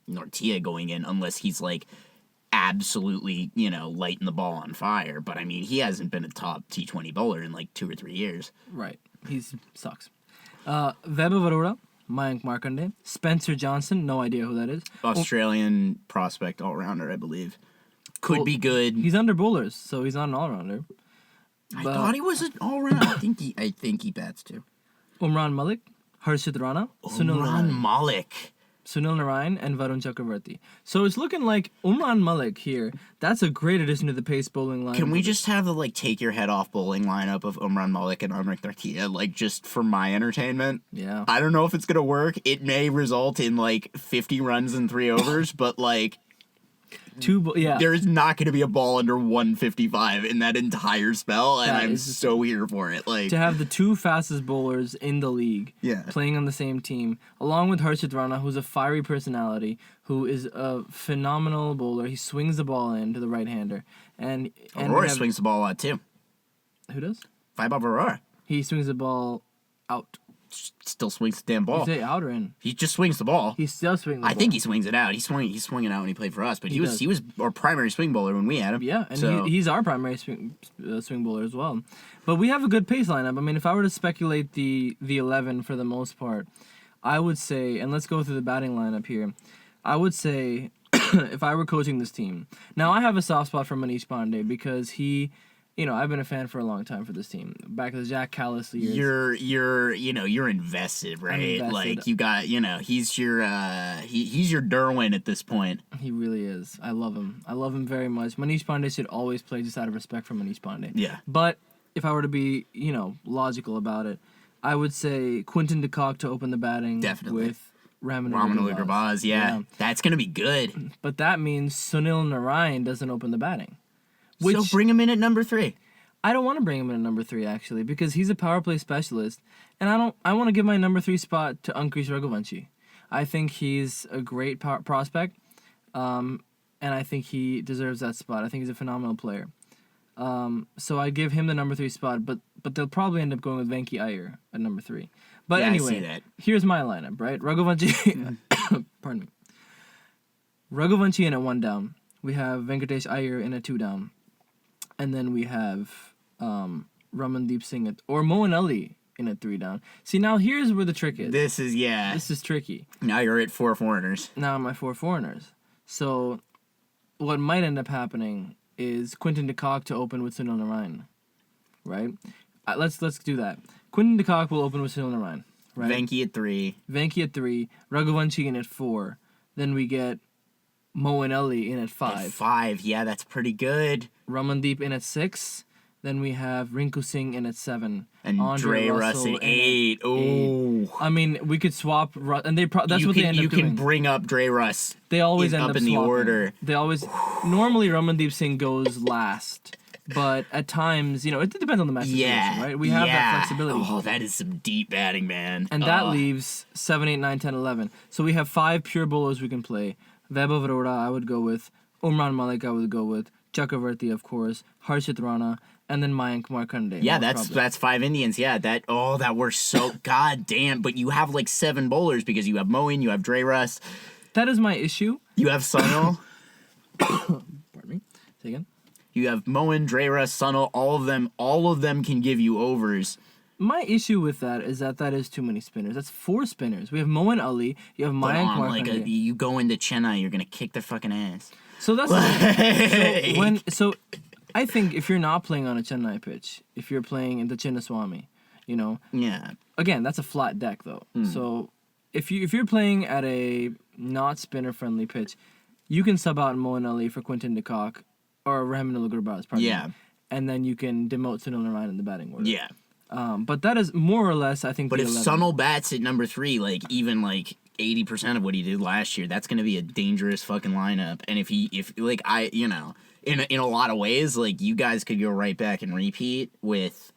Nortia going in unless he's absolutely lighting the ball on fire. But I mean, he hasn't been a top T20 bowler in 2 or 3 years.
Right, he sucks. Vaibhav Arora, Mayank Markande, Spencer Johnson, no idea who that is.
Australian prospect all rounder, I believe. Could be good.
He's under bowlers, so he's not an all-rounder.
I thought he was an all round. I think he bats too.
Umran Malik, Harshit Rana,
Umran Malik.
Sunil Narayan, and Varun Chakravarti. So it's looking like Umran Malik here. That's a great addition to the pace bowling line.
Can we just have the take your head off bowling lineup of Umran Malik and Amrik Nortia, just for my entertainment?
Yeah.
I don't know if it's gonna work. It may result in 50 runs in 3 overs, but there is not going to be a ball under 155 in that entire spell, and I'm so here for it.
To have the 2 fastest bowlers in the league playing on the same team, along with Harshit Rana, who's a fiery personality, who is a phenomenal bowler. He swings the ball in to the right-hander. And
Aurora swings the ball a lot, too.
Who does?
Vaibhav Aurora.
He swings the ball out.
Still swings the damn ball.
Is it out or in?
He just swings the ball.
He still swings the ball.
I think he swings it out. He swung it out when he played for us, but he was our primary swing bowler when we had him.
Yeah, and he's our primary swing bowler as well. But we have a good pace lineup. I mean, if I were to speculate the 11 for the most part, I would say, and let's go through the batting lineup here. I would say, if I were coaching this team, now I have a soft spot for Manish Pandey because he. I've been a fan for a long time for this team. Back in the Jack Callis years.
You're invested, right? You got, he's your Derwin at this point.
He really is. I love him. I love him very much. Manish Pandey should always play just out of respect for Manish Pandey.
Yeah.
But if I were to be, logical about it, I would say Quinton de Kock to open the batting.
Definitely.
With Ramon
Gurbaz, yeah. That's gonna be good.
But that means Sunil Narayan doesn't open the batting.
So bring him in at number 3.
I don't want to bring him in at number 3 actually because he's a power play specialist, and I want to give my number 3 spot to Ankush Raghuvanshi. I think he's a great prospect. and I think he deserves that spot. I think he's a phenomenal player. So I give him the number 3 spot, but they'll probably end up going with Venki Iyer at number 3. But
Yeah, I
anyway,
see that.
here's my lineup, right? Raghuvanshi, pardon me. Raghuvanshi in at 1 down. We have Venkatesh Iyer in at 2 down, and then we have Ramandeep Singh or Moeen Ali in at 3 down. See, now here's where the trick is.
This is
Tricky.
Now you're at 4 foreigners.
Now my 4 foreigners. So what might end up happening is Quinton de Kock to open with Sunil Narayan, right? Let's do that. Quinton de Kock will open with Sunil Narayan, right?
Venki at 3.
Venki at 3, Raghuvanshi in at 4. Then we get Moeen Ali in at 5.
At 5, yeah, that's pretty good.
Ramandeep in at 6. Then we have Rinku Singh in at 7.
And
Andre
Dre Russ
Russell
at 8. Oh.
I mean, we could swap, and that's what they end up
You
doing.
can bring up Dre Russ.
They always end
up
up
in the
swapping.
order.
They always normally Ramandeep Singh goes last, but at times, it depends on the match situation,
Yeah.
right? We have that
yeah.
flexibility.
Oh, that is some deep batting, man.
And that leaves 7, 8, 9, 10, 11. So we have 5 pure bowlers we can play. Vaibhav Arora, I would go with. Umran Malik, I would go with. Chakravarti, of course. Harshit Rana, and then Mayank Markande.
Yeah,
most
that's 5 Indians. Yeah, that works so goddamn. But you have like 7 bowlers because you have Moeen, you have Dre Russ,
That is my issue.
you have Sunil,
Pardon me. Say again.
you have Moeen, Dre Russ, Sunil. All of them can give you overs.
My issue with that is that is too many spinners. That's 4 spinners. We have Moeen Ali. You have
But
Mayank
on
Markande.
you go into Chennai, you're gonna kick their fucking ass.
So that's so I think if you're not playing on a Chennai pitch, if you're playing in the Chinnaswamy,
Yeah.
again, that's a flat deck though. So if you're playing at a not spinner friendly pitch, you can sub out Moeen Ali for Quinton de Kock or Rahmanullah Gurbaz, pardon
Yeah.
me. And then you can demote Sunil Narayan in the batting order.
Yeah.
But that is more or less, I think.
But
the
if
11.
Sunil bats at number 3, like even like 80% of what he did last year, that's gonna be a dangerous fucking lineup. And if in a lot of ways, like you guys could go right back and repeat with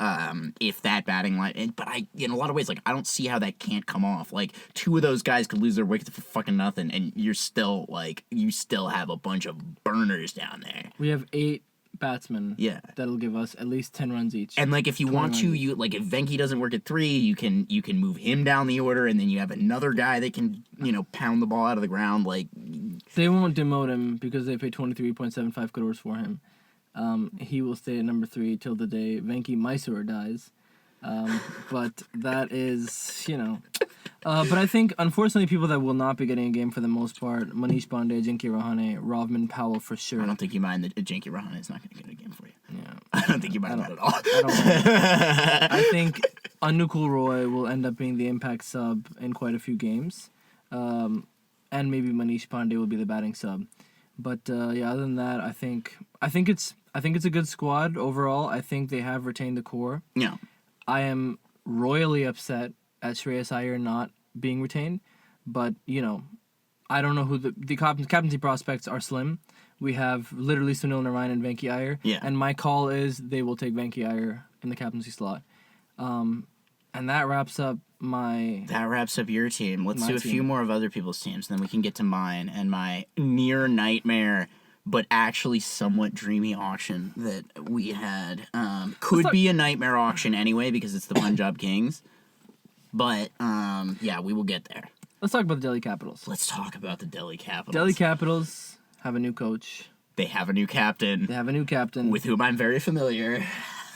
if that batting line. But in a lot of ways, like I don't see how that can't come off. Like 2 of those guys could lose their wickets for fucking nothing, and you still have a bunch of burners down there.
We have 8 batsmen.
Yeah.
That'll give us at least 10 runs each.
And like if you want to,
21.
you like if Venki doesn't work at 3, you can move him down the order, and then you have another guy that can pound the ball out of the ground. Like
They won't demote him because they pay 23.75 crores for him. He will stay at number 3 till the day Venki Mysore dies. But that is, but I think, unfortunately, people that will not be getting a game for the most part, Manish Pandey, Jinky Rahane, Rovman Powell for sure.
I don't think you mind that Jinky Rahane is not going to get a game for you.
Yeah.
I don't think you mind that at all.
I don't know. I think Anukul Roy will end up being the impact sub in quite a few games. And maybe Manish Pandey will be the batting sub. But yeah, other than that, I think it's a good squad overall. I think they have retained the core.
Yeah.
I am royally upset at Shreyas Iyer not being retained, but I don't know who the captaincy prospects are slim. We have literally Sunil Narayan and Venki Iyer,
Yeah.
and my call is they will take Venki Iyer in the captaincy slot. And that wraps up
your team. Let's
My
do a
team.
few more of other people's teams, then we can get to mine and my near nightmare, but actually somewhat dreamy auction that we had. Could be a nightmare auction anyway because it's the Punjab Kings. But yeah, we will get there.
Let's talk about the Delhi Capitals.
Let's talk about the Delhi Capitals.
Delhi Capitals have a new coach.
They have a new captain
They have a new captain.
with whom I'm very familiar.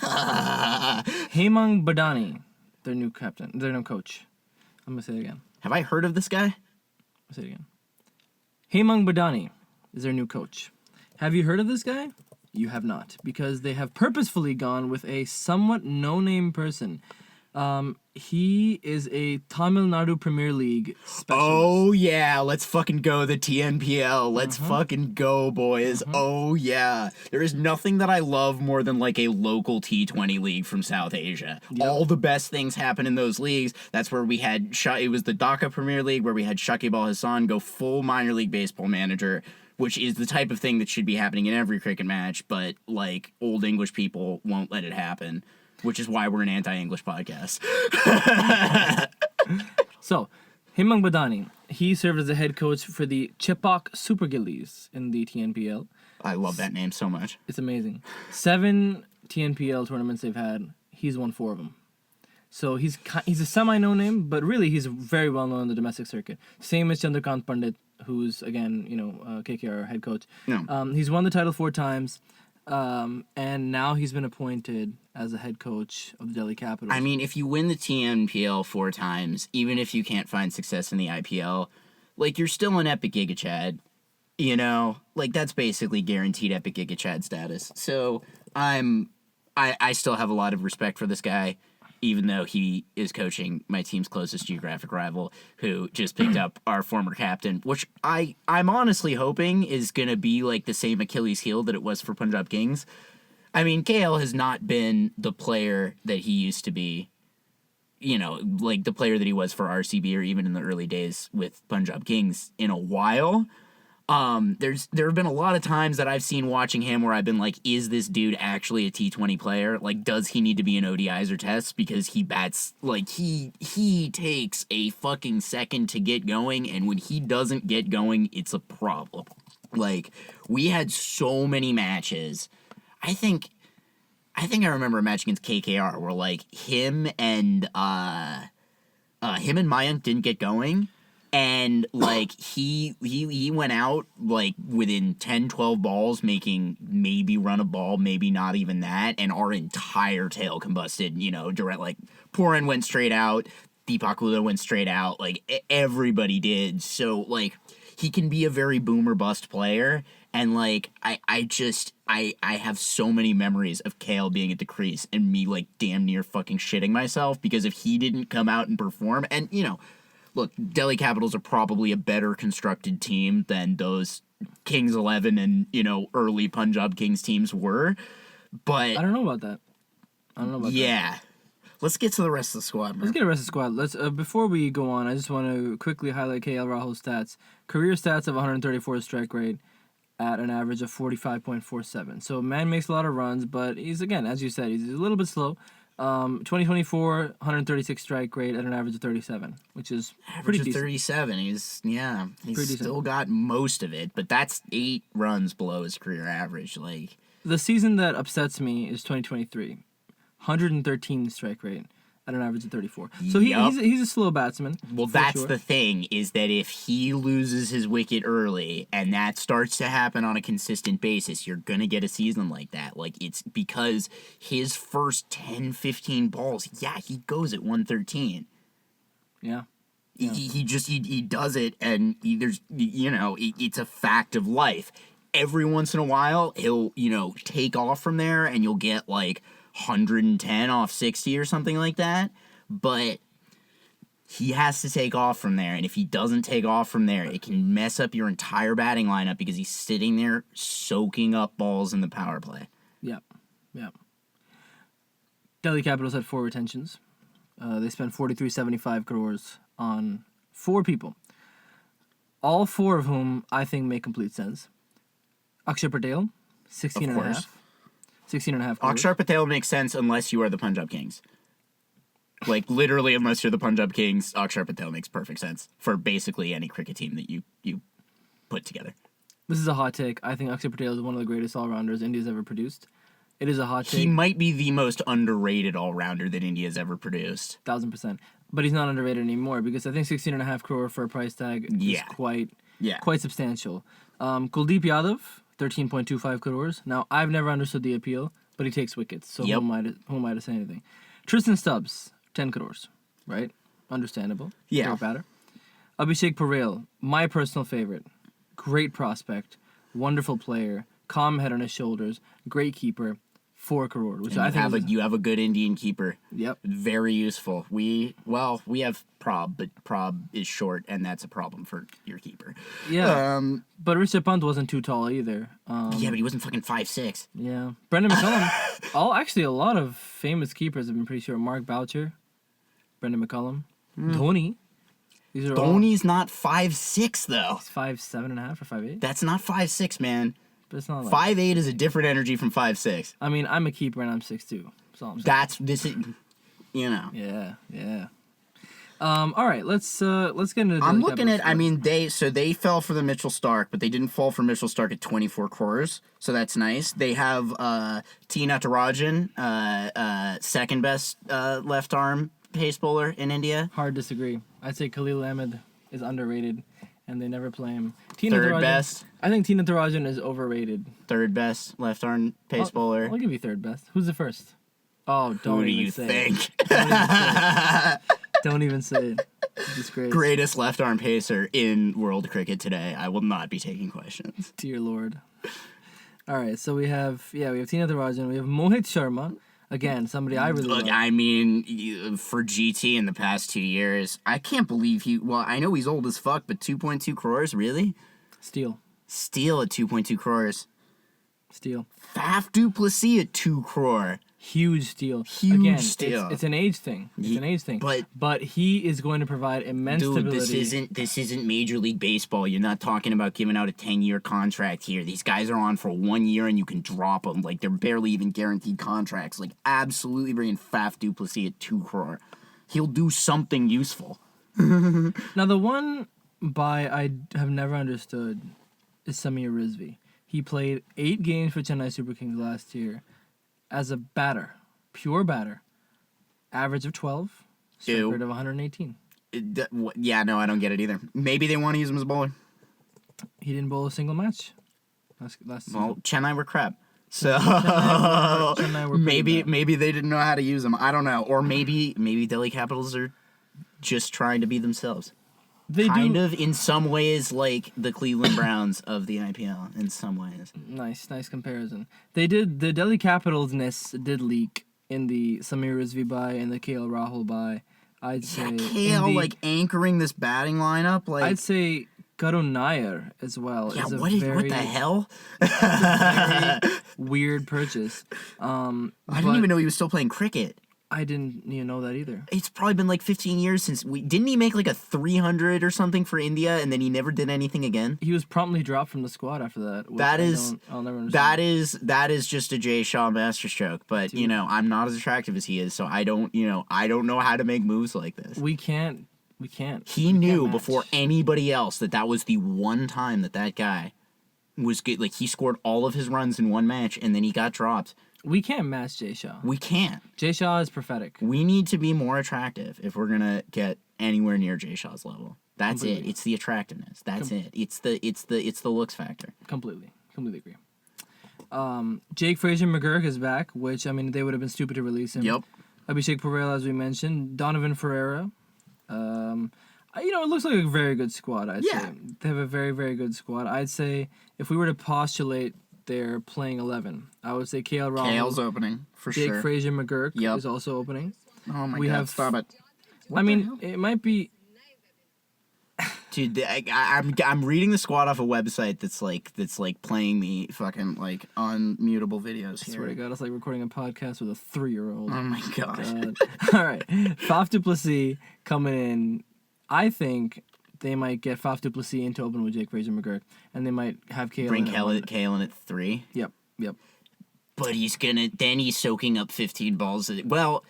Hemang Badani, their new captain, their new coach. I'm gonna say it again.
Have I heard of this guy?
I'll say it again. Hemang Badani is their new coach. Have you heard of this guy? You have not, because they have purposefully gone with a somewhat no-name person. He is a Tamil Nadu Premier League specialist.
Oh yeah, let's fucking go the TNPL. Let's fucking go, boys. Oh yeah. There is nothing that I love more than like a local T20 league from South Asia. All the best things happen in those leagues. That's where we had it was the Dhaka Premier League where we had Shakib Al Hassan go full minor league baseball manager, which is the type of thing that should be happening in every cricket match, but like old English people won't let it happen. Which is why we're an anti-English podcast.
So, Hemang Badani, He served as a head coach for the Chepauk Super Gillies in the TNPL.
I love that name so much.
It's amazing. 7 TNPL tournaments they've had. He's won 4 of them. So he's a semi-known name, but really he's very well known in the domestic circuit. Same as Chandrakant Pandit, who's again, KKR head coach.
No.
He's won the title 4 times, and now he's been appointed as the head coach of the Delhi Capitals.
I mean, if you win the TNPL 4 times, even if you can't find success in the IPL, like, you're still an Epic Giga Chad. Like, that's basically guaranteed Epic Giga Chad status. So I still have a lot of respect for this guy, even though he is coaching my team's closest geographic rival, who just picked up our former captain, which I'm honestly hoping is going to be like the same Achilles heel that it was for Punjab Kings. I mean, KL has not been the player that he used to be, like the player that he was for RCB or even in the early days with Punjab Kings in a while. There have been a lot of times that I've seen watching him where I've been like, is this dude actually a T20 player? Like, does he need to be in ODIs or tests? Because he bats, like, he takes a fucking second to get going, and when he doesn't get going, it's a problem. Like, we had so many matches. I think I remember a match against KKR where, like, him and Mayank didn't get going. And, like, he went out, like, within 10, 12 balls, making maybe run a ball, maybe not even that, and our entire tail combusted, direct, like, Purin went straight out, Deepak Lula went straight out, like, everybody did. So, like, he can be a very boom or bust player, and, like, I have so many memories of Kale being at the crease and me, like, damn near fucking shitting myself, because if he didn't come out and perform, and, look, Delhi Capitals are probably a better constructed team than those Kings 11 and, early Punjab Kings teams were. But
I don't know about that.
Yeah. Let's get to the rest of the squad, man.
Let's get the rest of the squad. Let's before we go on, I just want to quickly highlight KL Rahul's stats. Career stats of 134 strike rate at an average of 45.47. So man makes a lot of runs, but he's, again, as you said, he's a little bit slow. 2024, 136 strike rate at an average of 37, which is pretty decent.
37. He's
Pretty
still got most of it, but that's 8 runs below his career average. Like,
the season that upsets me is 2023, 113 strike rate at an average of 34. So he's a slow batsman.
Well, that's the thing, is that if he loses his wicket early and that starts to happen on a consistent basis, you're going to get a season like that. Like, it's because his first 10, 15 balls, he goes at 113.
Yeah.
He does it, and it's a fact of life. Every once in a while, he'll, take off from there, and you'll get, like, 110 off 60 or something like that, but he has to take off from there, and if he doesn't take off from there, it can mess up your entire batting lineup because he's sitting there soaking up balls in the power play.
Yep. Delhi Capitals had 4 retentions. They spent 43.75 crores on 4 people, all 4 of whom I think make complete sense. Akshay Patel, 16.5. 16.5 crores.
Akshar Patel makes sense unless you are the Punjab Kings. Like, literally, unless you're the Punjab Kings, Akshar Patel makes perfect sense for basically any cricket team that you put together.
This is a hot take. I think Akshay Patel is one of the greatest all-rounders India's ever produced. It is a hot take.
He might be the most underrated all-rounder that India's ever produced.
1,000%. But he's not underrated anymore because I think 16.5 crore for a price tag is quite substantial. Kuldeep Yadav, 13.25 crores. Now, I've never understood the appeal, but he takes wickets, so who am I to say anything? Tristan Stubbs, 10 crores, right? Understandable.
Yeah.
Great batter. Abhishek Patel, my personal favorite. Great prospect, wonderful player, calm head on his shoulders, great keeper, 4 crore, which I think
you have a good Indian keeper.
Yep.
Very useful. We have Prob, but Prob is short, and that's a problem for your keeper.
Yeah. But Rishabh Pant wasn't too tall either.
But he wasn't fucking 5'6".
Yeah. Brendan McCullum. Actually, a lot of famous keepers have been pretty short. Mark Boucher, Brendan McCullum, Dhoni. These are
Dhoni's not 5'6", though.
He's 5'7.5" or 5'8".
That's not 5'6", man.
But it's not like
5'8" is a different energy from 5'6".
I mean, I'm a keeper and I'm 6'2". That's all I'm saying.
That's this is,
Yeah. All right, let's get into. The
I'm
Delhi
looking
Capitals
at. I
squad.
mean, they fell for the Mitchell Stark, but they didn't fall for Mitchell Stark at 24 crores, so that's nice. They have T. Natarajan, second best left arm pace bowler in India.
Hard disagree. I'd say Khalil Ahmed is underrated, and they never play him.
Third best.
I think Tina Tarajan is overrated.
Third best left arm pace bowler.
I'll give you third best. Who's the first? Oh, don't
Who do
even
you
say
think?
It. Don't even say it. Disgrace.
Greatest left arm pacer in world cricket today. I will not be taking questions.
Dear Lord. All right, so we have Tina Tarajan. We have Mohit Sharma. Again, somebody I really
Look,
like.
I mean, for GT in the past 2 years, I can't believe well, I know he's old as fuck, but 2.2 crores, really?
Steal.
Steal at 2.2 crores.
Steal.
Faf du Plessis at 2 crore.
Huge steal.
Huge
Again,
steal.
It's an age thing. It's an age thing.
But
he is going to provide immense
dude,
stability.
this isn't Major League Baseball. You're not talking about giving out a 10-year contract here. These guys are on for 1 year and you can drop them. Like, they're barely even guaranteed contracts. Like, absolutely bringing Faf du Plessis at 2 crore. He'll do something useful.
Now, the one buy I have never understood is Samir Rizvi. He played 8 games for Chennai Super Kings last year as a batter, pure batter. Average of 12, strike
Ew.
rate of 118.
Yeah, no, I don't get it either. Maybe they want to use him as a bowler.
He didn't bowl a single match. Last season.
Well, Chennai were crap. So
Chennai were pretty bad.
maybe they didn't know how to use him. I don't know. Or maybe Delhi Capitals are just trying to be themselves.
They
kind
do.
of in some ways like the Cleveland Browns of the IPL in some ways.
Nice comparison. They did, the Delhi Capitals-ness did leak in the Samir Rizvi buy and the KL Rahul buy. I'd say
Kale like anchoring this batting lineup, like
I'd say Karun Nair as well.
yeah,
is a
what the hell?
very weird purchase.
I didn't even know he was still playing cricket.
I didn't even know that either.
It's probably been like 15 years since didn't he make like a 300 or something for India and then he never did anything again?
He was promptly dropped from the squad after that. I'll never understand.
That is just a Jay Shaw masterstroke, but
Dude.
you know, I'm not as attractive as he is, so I don't know how to make moves like this.
We can't.
He knew before anybody else that was the one time that guy was good. Like, he scored all of his runs in one match and then he got dropped.
We can't match Jay Shaw.
We can't.
Jay Shaw is prophetic.
We need to be more attractive if we're gonna get anywhere near Jay Shaw's level. That's
Completely.
it. It's the attractiveness. That's it. It's the looks factor.
Completely agree. Jake Frazier McGurk is back, which, I mean, they would have been stupid to release him.
Yep.
Abhishek Porel, as we mentioned. Donovan Ferreira. It looks like a very good squad, I'd say. They have a very, very good squad. I'd say if we were to postulate their playing 11, I would say KL Rahul.
Kale's opening, for
Jake
sure.
Frazier McGurk
Yep.
is also opening.
Oh my
We
god,
have-
stop it.
It might be...
Dude, I'm reading the squad off a website that's like playing me fucking like unmutable videos
I swear to
here.
God, it's like recording a podcast with a 3-year-old.
Oh my god.
All right. Faf du Plessis coming in. I think they might get Faf du Plessis into open with Jake Frazier McGurk, and they might have Kale.
Bring Kale in at 3.
Yep.
But he's soaking up 15 balls. Well,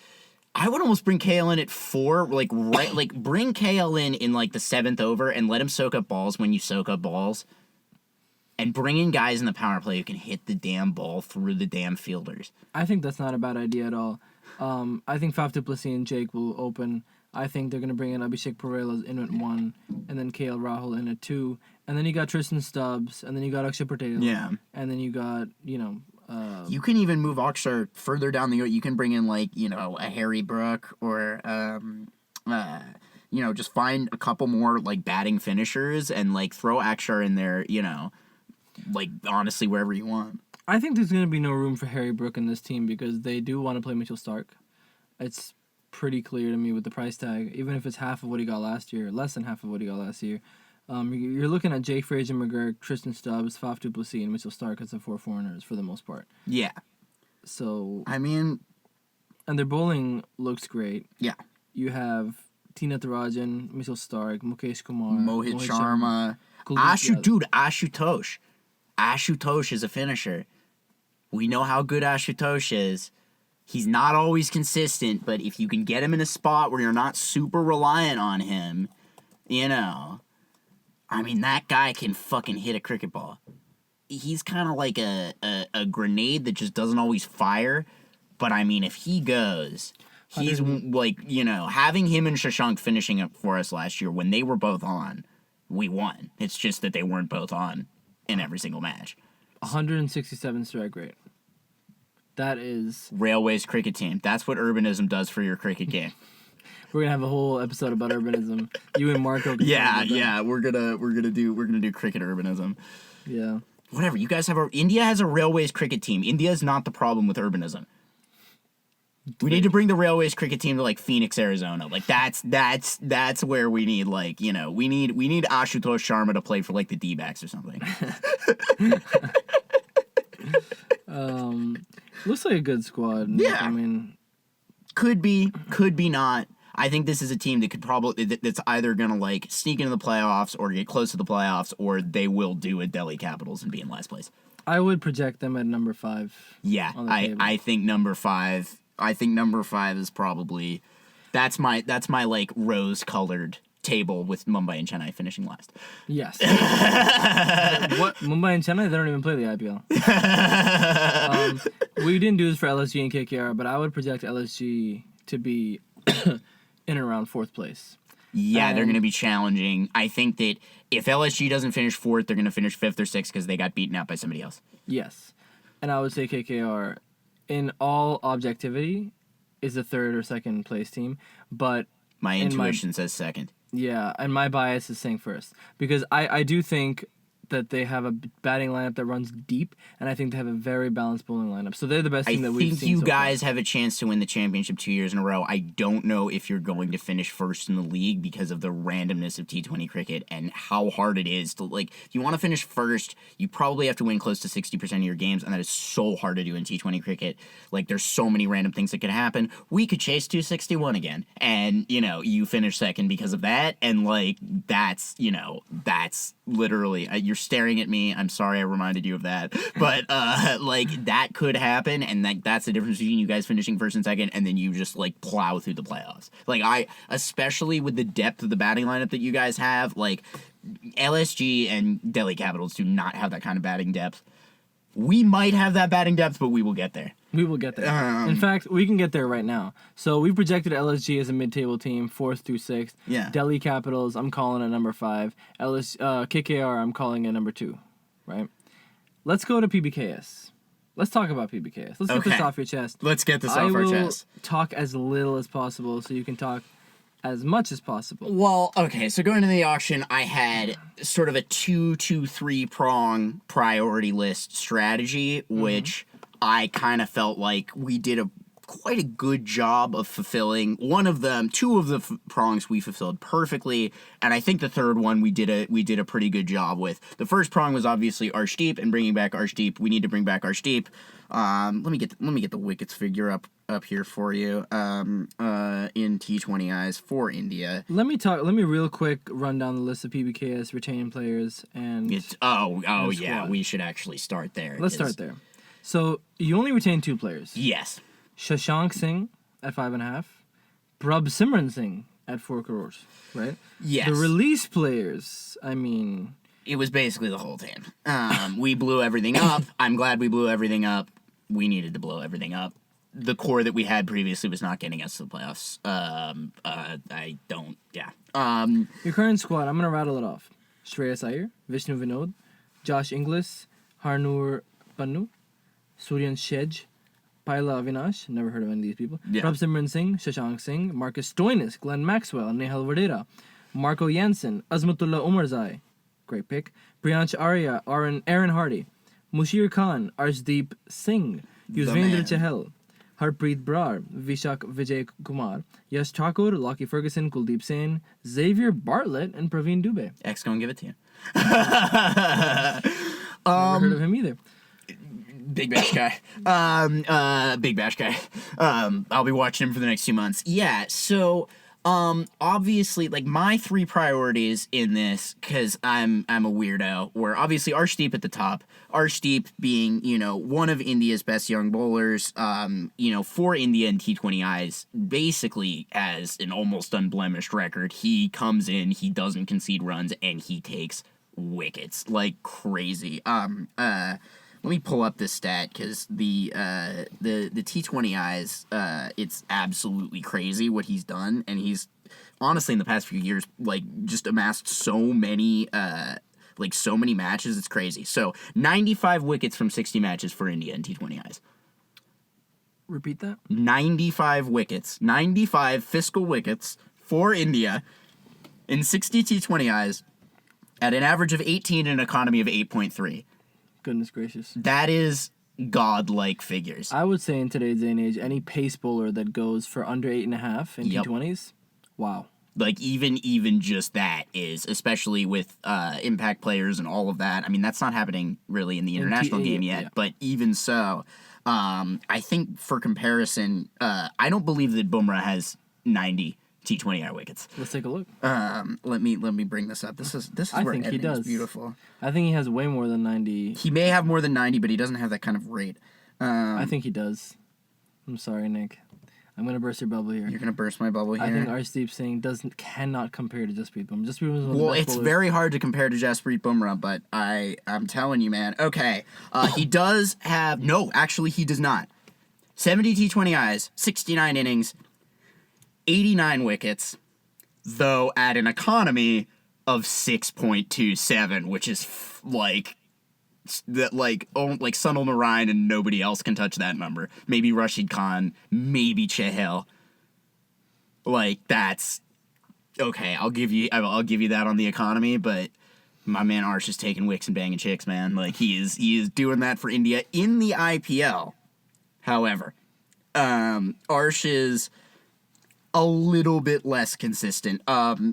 I would almost bring Kale in at 4, bring Kale in like the 7th over and let him soak up balls when you soak up balls. And bring in guys in the power play who can hit the damn ball through the damn fielders.
I think that's not a bad idea at all. I think Faf du Plessis and Jake will open. I think they're going to bring in Abhishek Porel in at 1, and then KL Rahul in at 2. And then you got Tristan Stubbs, and then you got Akshay Patel.
Yeah.
And then you got,
You can even move Akshay further down the. You can bring in a Harry Brook or just find a couple more like batting finishers and like throw Akshay in there. Honestly wherever you want.
I think there's going to be no room for Harry Brook in this team because they do want to play Mitchell Stark. It's pretty clear to me with the price tag, even if it's half of what he got last year, less than half of what he got last year. You're looking at Jake Frazier McGurk, Tristan Stubbs, Faf du Plessis, and Mitchell Stark as the 4 foreigners for the most part.
Yeah.
So,
I mean,
and their bowling looks great.
yeah.
You have Tina Tarajan, Mitchell Stark, Mukesh Kumar,
Mohit Sharma.
Kuldeep Yadav.
Ashutosh is a finisher. We know how good Ashutosh is. He's not always consistent, but if you can get him in a spot where you're not super reliant on him, that guy can fucking hit a cricket ball. He's kind of like a grenade that just doesn't always fire, but if he goes, he's having him and Shashank finishing up for us last year when they were both on, we won. It's just that they weren't both on in every single match.
167 strike rate. That is
Railways cricket team. That's what urbanism does for your cricket game.
We're gonna have a whole episode about urbanism. You and Marco.
Yeah. We're gonna do cricket urbanism.
Yeah.
Whatever. You guys India has a Railways cricket team. India is not the problem with urbanism. We need to bring the Railways cricket team to Phoenix, Arizona. That's where we need we need Ashutosh Sharma to play for the D-backs or something.
Looks like a good squad.
Yeah. Could be not. I think this is a team that could that's either gonna sneak into the playoffs or get close to the playoffs, or they will do a Delhi Capitals and be in last place.
I would project them at number 5.
Yeah, I think number 5. I think number 5 is probably that's my rose-colored table with Mumbai and Chennai finishing last.
Yes. What Mumbai and Chennai? They don't even play the IPL. We didn't do this for LSG and KKR, but I would project LSG to be in and around 4th place.
Yeah, they're going to be challenging. I think that if LSG doesn't finish 4th, they're going to finish 5th or 6th because they got beaten out by somebody else.
Yes. And I would say KKR, in all objectivity, is the 3rd or 2nd place team. But
my intuition says 2nd.
Yeah, and my bias is saying 1st. Because I do think that they have a batting lineup that runs deep, and I think they have a very balanced bowling lineup. So they're the best team that we've seen.
I think you guys have a chance to win the championship 2 years in a row. I don't know if you're going to finish 1st in the league because of the randomness of T20 cricket and how hard it is to, if you want to finish 1st, you probably have to win close to 60% of your games, and that is so hard to do in T20 cricket. There's so many random things that could happen. We could chase 261 again, and, you finish 2nd because of that, and, that's literally, you're staring at me. I'm sorry I reminded you of that. But, that could happen, and that's the difference between you guys finishing 1st and 2nd, and then you just, plow through the playoffs. Especially with the depth of the batting lineup that you guys have, LSG and Delhi Capitals do not have that kind of batting depth. We might have that batting depth, but we will get there.
We will get there. In fact, we can get there right now. So we projected LSG as a mid-table team, 4th through 6th.
Yeah.
Delhi Capitals, I'm calling at number 5. KKR, I'm calling at number 2. Right? Let's go to PBKS. Let's talk about PBKS. Let's get this off your chest.
Let's get this off our chest.
I will talk as little as possible so you can talk as much as possible.
Well, okay, so going to the auction, I had sort of a 2-3 prong priority list strategy, which I kind of felt like we did quite a good job of fulfilling. One of them, 2 of the prongs we fulfilled perfectly, and I think the 3rd one we did a pretty good job with. The first prong was obviously Arshdeep and bringing back Arshdeep. We need to bring back Arshdeep. Let me get the wickets figure up here for you. In T20 eyes for India.
Let me real quick run down the list of PBKS retaining players and
yeah, we should actually start there.
Let's start there. So you only retain 2 players.
Yes.
Shashank Singh at 5.5, Prabh Simran Singh at 4 crores, right?
Yes.
The release players,
it was basically the whole team. We blew everything up. I'm glad we blew everything up. We needed to blow everything up. The core that we had previously was not getting us to the playoffs.
Your current squad, I'm going to rattle it off. Shreyas Iyer, Vishnu Vinod, Josh Inglis, Harnoor Pannu, Suryan Shedge, Paila Avinash, never heard of any of these people.
Yeah.
Prabh Simran Singh, Shashank Singh, Marcus Stoinis, Glenn Maxwell, Nehal Vadera, Marco Jansen, Azmatullah Umarzai, great pick, Priyansh Arya, Aaron Hardy, Mushir Khan, Arshdeep Singh, Yuzvendra Chahal, Harpreet Brar, Vishak Vijay Kumar, Yash Thakur, Lockie Ferguson, Kuldeep Sen, Xavier Bartlett, and Praveen Dubey.
X gonna give it to you.
Never heard of him either.
Big Bash guy. Big Bash guy. I'll be watching him for the next 2 months. Yeah, so Obviously, like, my 3 priorities in this, because I'm a weirdo, were obviously Arshdeep at the top. Arshdeep being, one of India's best young bowlers, for India and T20Is, basically has an almost unblemished record. He comes in, he doesn't concede runs, and he takes wickets like crazy. Let me pull up this stat, because the T20Is, it's absolutely crazy what he's done, and he's honestly in the past few years like just amassed so many matches. It's crazy. So 95 wickets from 60 matches for India in T20Is.
Repeat that.
95 wickets, 95 fiscal wickets for India in 60 T20Is at an average of 18 and an economy of 8.3.
Goodness gracious.
That is godlike figures.
I would say in today's day and age, any pace bowler that goes for under 8.5 in
Yep.
T20s, wow.
Like, even just that is, especially with impact players and all of that. I mean, that's not happening really in the international game yet,
yeah.
but even so, I think for comparison, I don't believe that Bumrah has 90 T20I wickets.
Let's take a look.
Let me bring this up. This is
I
where
think he
editing is
does.
beautiful.
I think he has way more than 90.
He may have more than 90, but he doesn't have that kind of rate.
I think he does. I'm sorry, Nick. I'm gonna burst your bubble here.
You're gonna burst my bubble here.
I think Arshdeep Singh cannot compare to Jasprit Bumrah. Jasprit Bumrah is one of the
Well,
best
it's
bowlers.
very hard to compare to Jasprit Bumrah, but I'm telling you, man. Okay, he does have actually he does not. 70 T20Is, 69 innings, 89 wickets, though at an economy of 6.27, which is like Sunil Narayan and nobody else can touch that number. Maybe Rashid Khan, maybe Chahal. Like, that's okay. I'll give you that on the economy, but my man Arsh is taking wicks and banging chicks, man. Like, he is doing that for India in the IPL. However, Arsh is a little bit less consistent.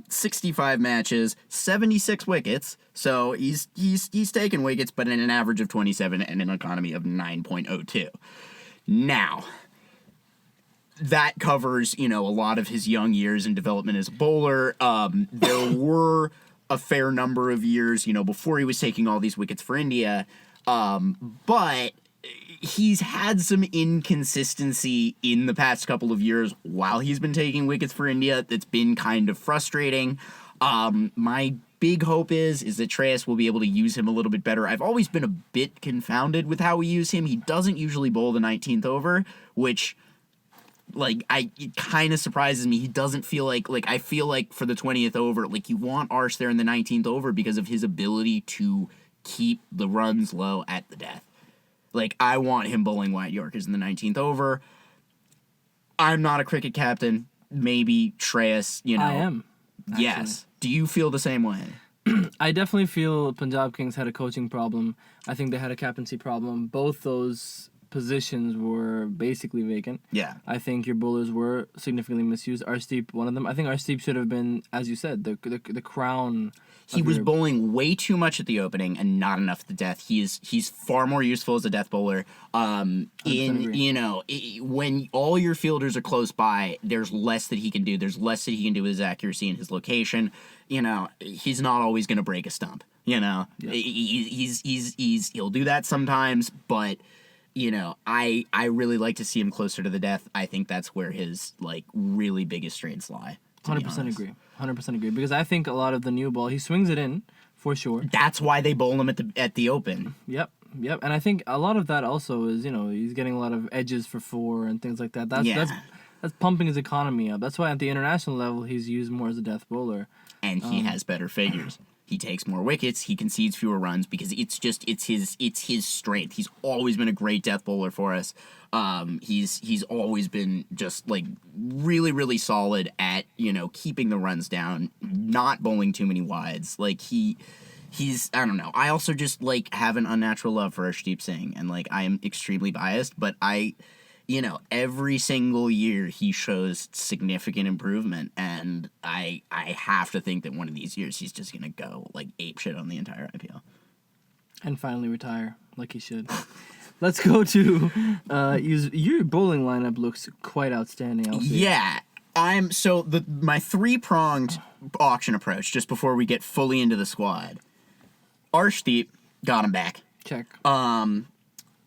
65 matches, 76 wickets. So he's taking wickets, but in an average of 27 and an economy of 9.02. Now, that covers, a lot of his young years and development as a bowler. There were a fair number of years, before he was taking all these wickets for India. But he's had some inconsistency in the past couple of years while he's been taking wickets for India that's been kind of frustrating. My big hope is that Shreyas will be able to use him a little bit better. I've always been a bit confounded with how we use him. He doesn't usually bowl the 19th over, which, it kind of surprises me. He doesn't feel like I feel like for the 20th over, you want Arsh there in the 19th over because of his ability to keep the runs low at the death. I want him bowling wide Yorkers in the 19th over. I'm not a cricket captain. Maybe Shreyas,
I am. Actually.
Yes. Do you feel the same way?
I definitely feel Punjab Kings had a coaching problem. I think they had a captaincy problem. Both those positions were basically vacant.
Yeah.
I think your bowlers were significantly misused. Arshdeep, one of them. I think Arshdeep should have been, as you said, the crown.
He was bowling way too much at the opening and not enough at the death. He's far more useful as a death bowler. When all your fielders are close by, there's less that he can do. There's less that he can do with his accuracy and his location. He's not always going to break a stump.
Yeah.
He'll do that sometimes, but I really like to see him closer to the death. I think that's where his really biggest strengths lie.
100% agree. 100% agree. Because I think a lot of the new ball, he swings it in, for sure.
That's why they bowl him at the open.
Yep. And I think a lot of that also is, he's getting a lot of edges for 4 and things like that. That's pumping his economy up. That's why at the international level, he's used more as a death bowler.
And he has better figures. He takes more wickets. He concedes fewer runs because it's his strength. He's always been a great death bowler for us. He's always been just really, really solid at keeping the runs down, not bowling too many wides. He's I don't know. I also just have an unnatural love for Arshdeep Singh, and I am extremely biased, but every single year he shows significant improvement, and I have to think that one of these years he's just gonna go apeshit on the entire IPL.
And finally retire, like he should. Let's go to your bowling lineup looks quite outstanding. I'll say.
Yeah. my 3-pronged auction approach, just before we get fully into the squad. Arshdeep, got him back.
Check.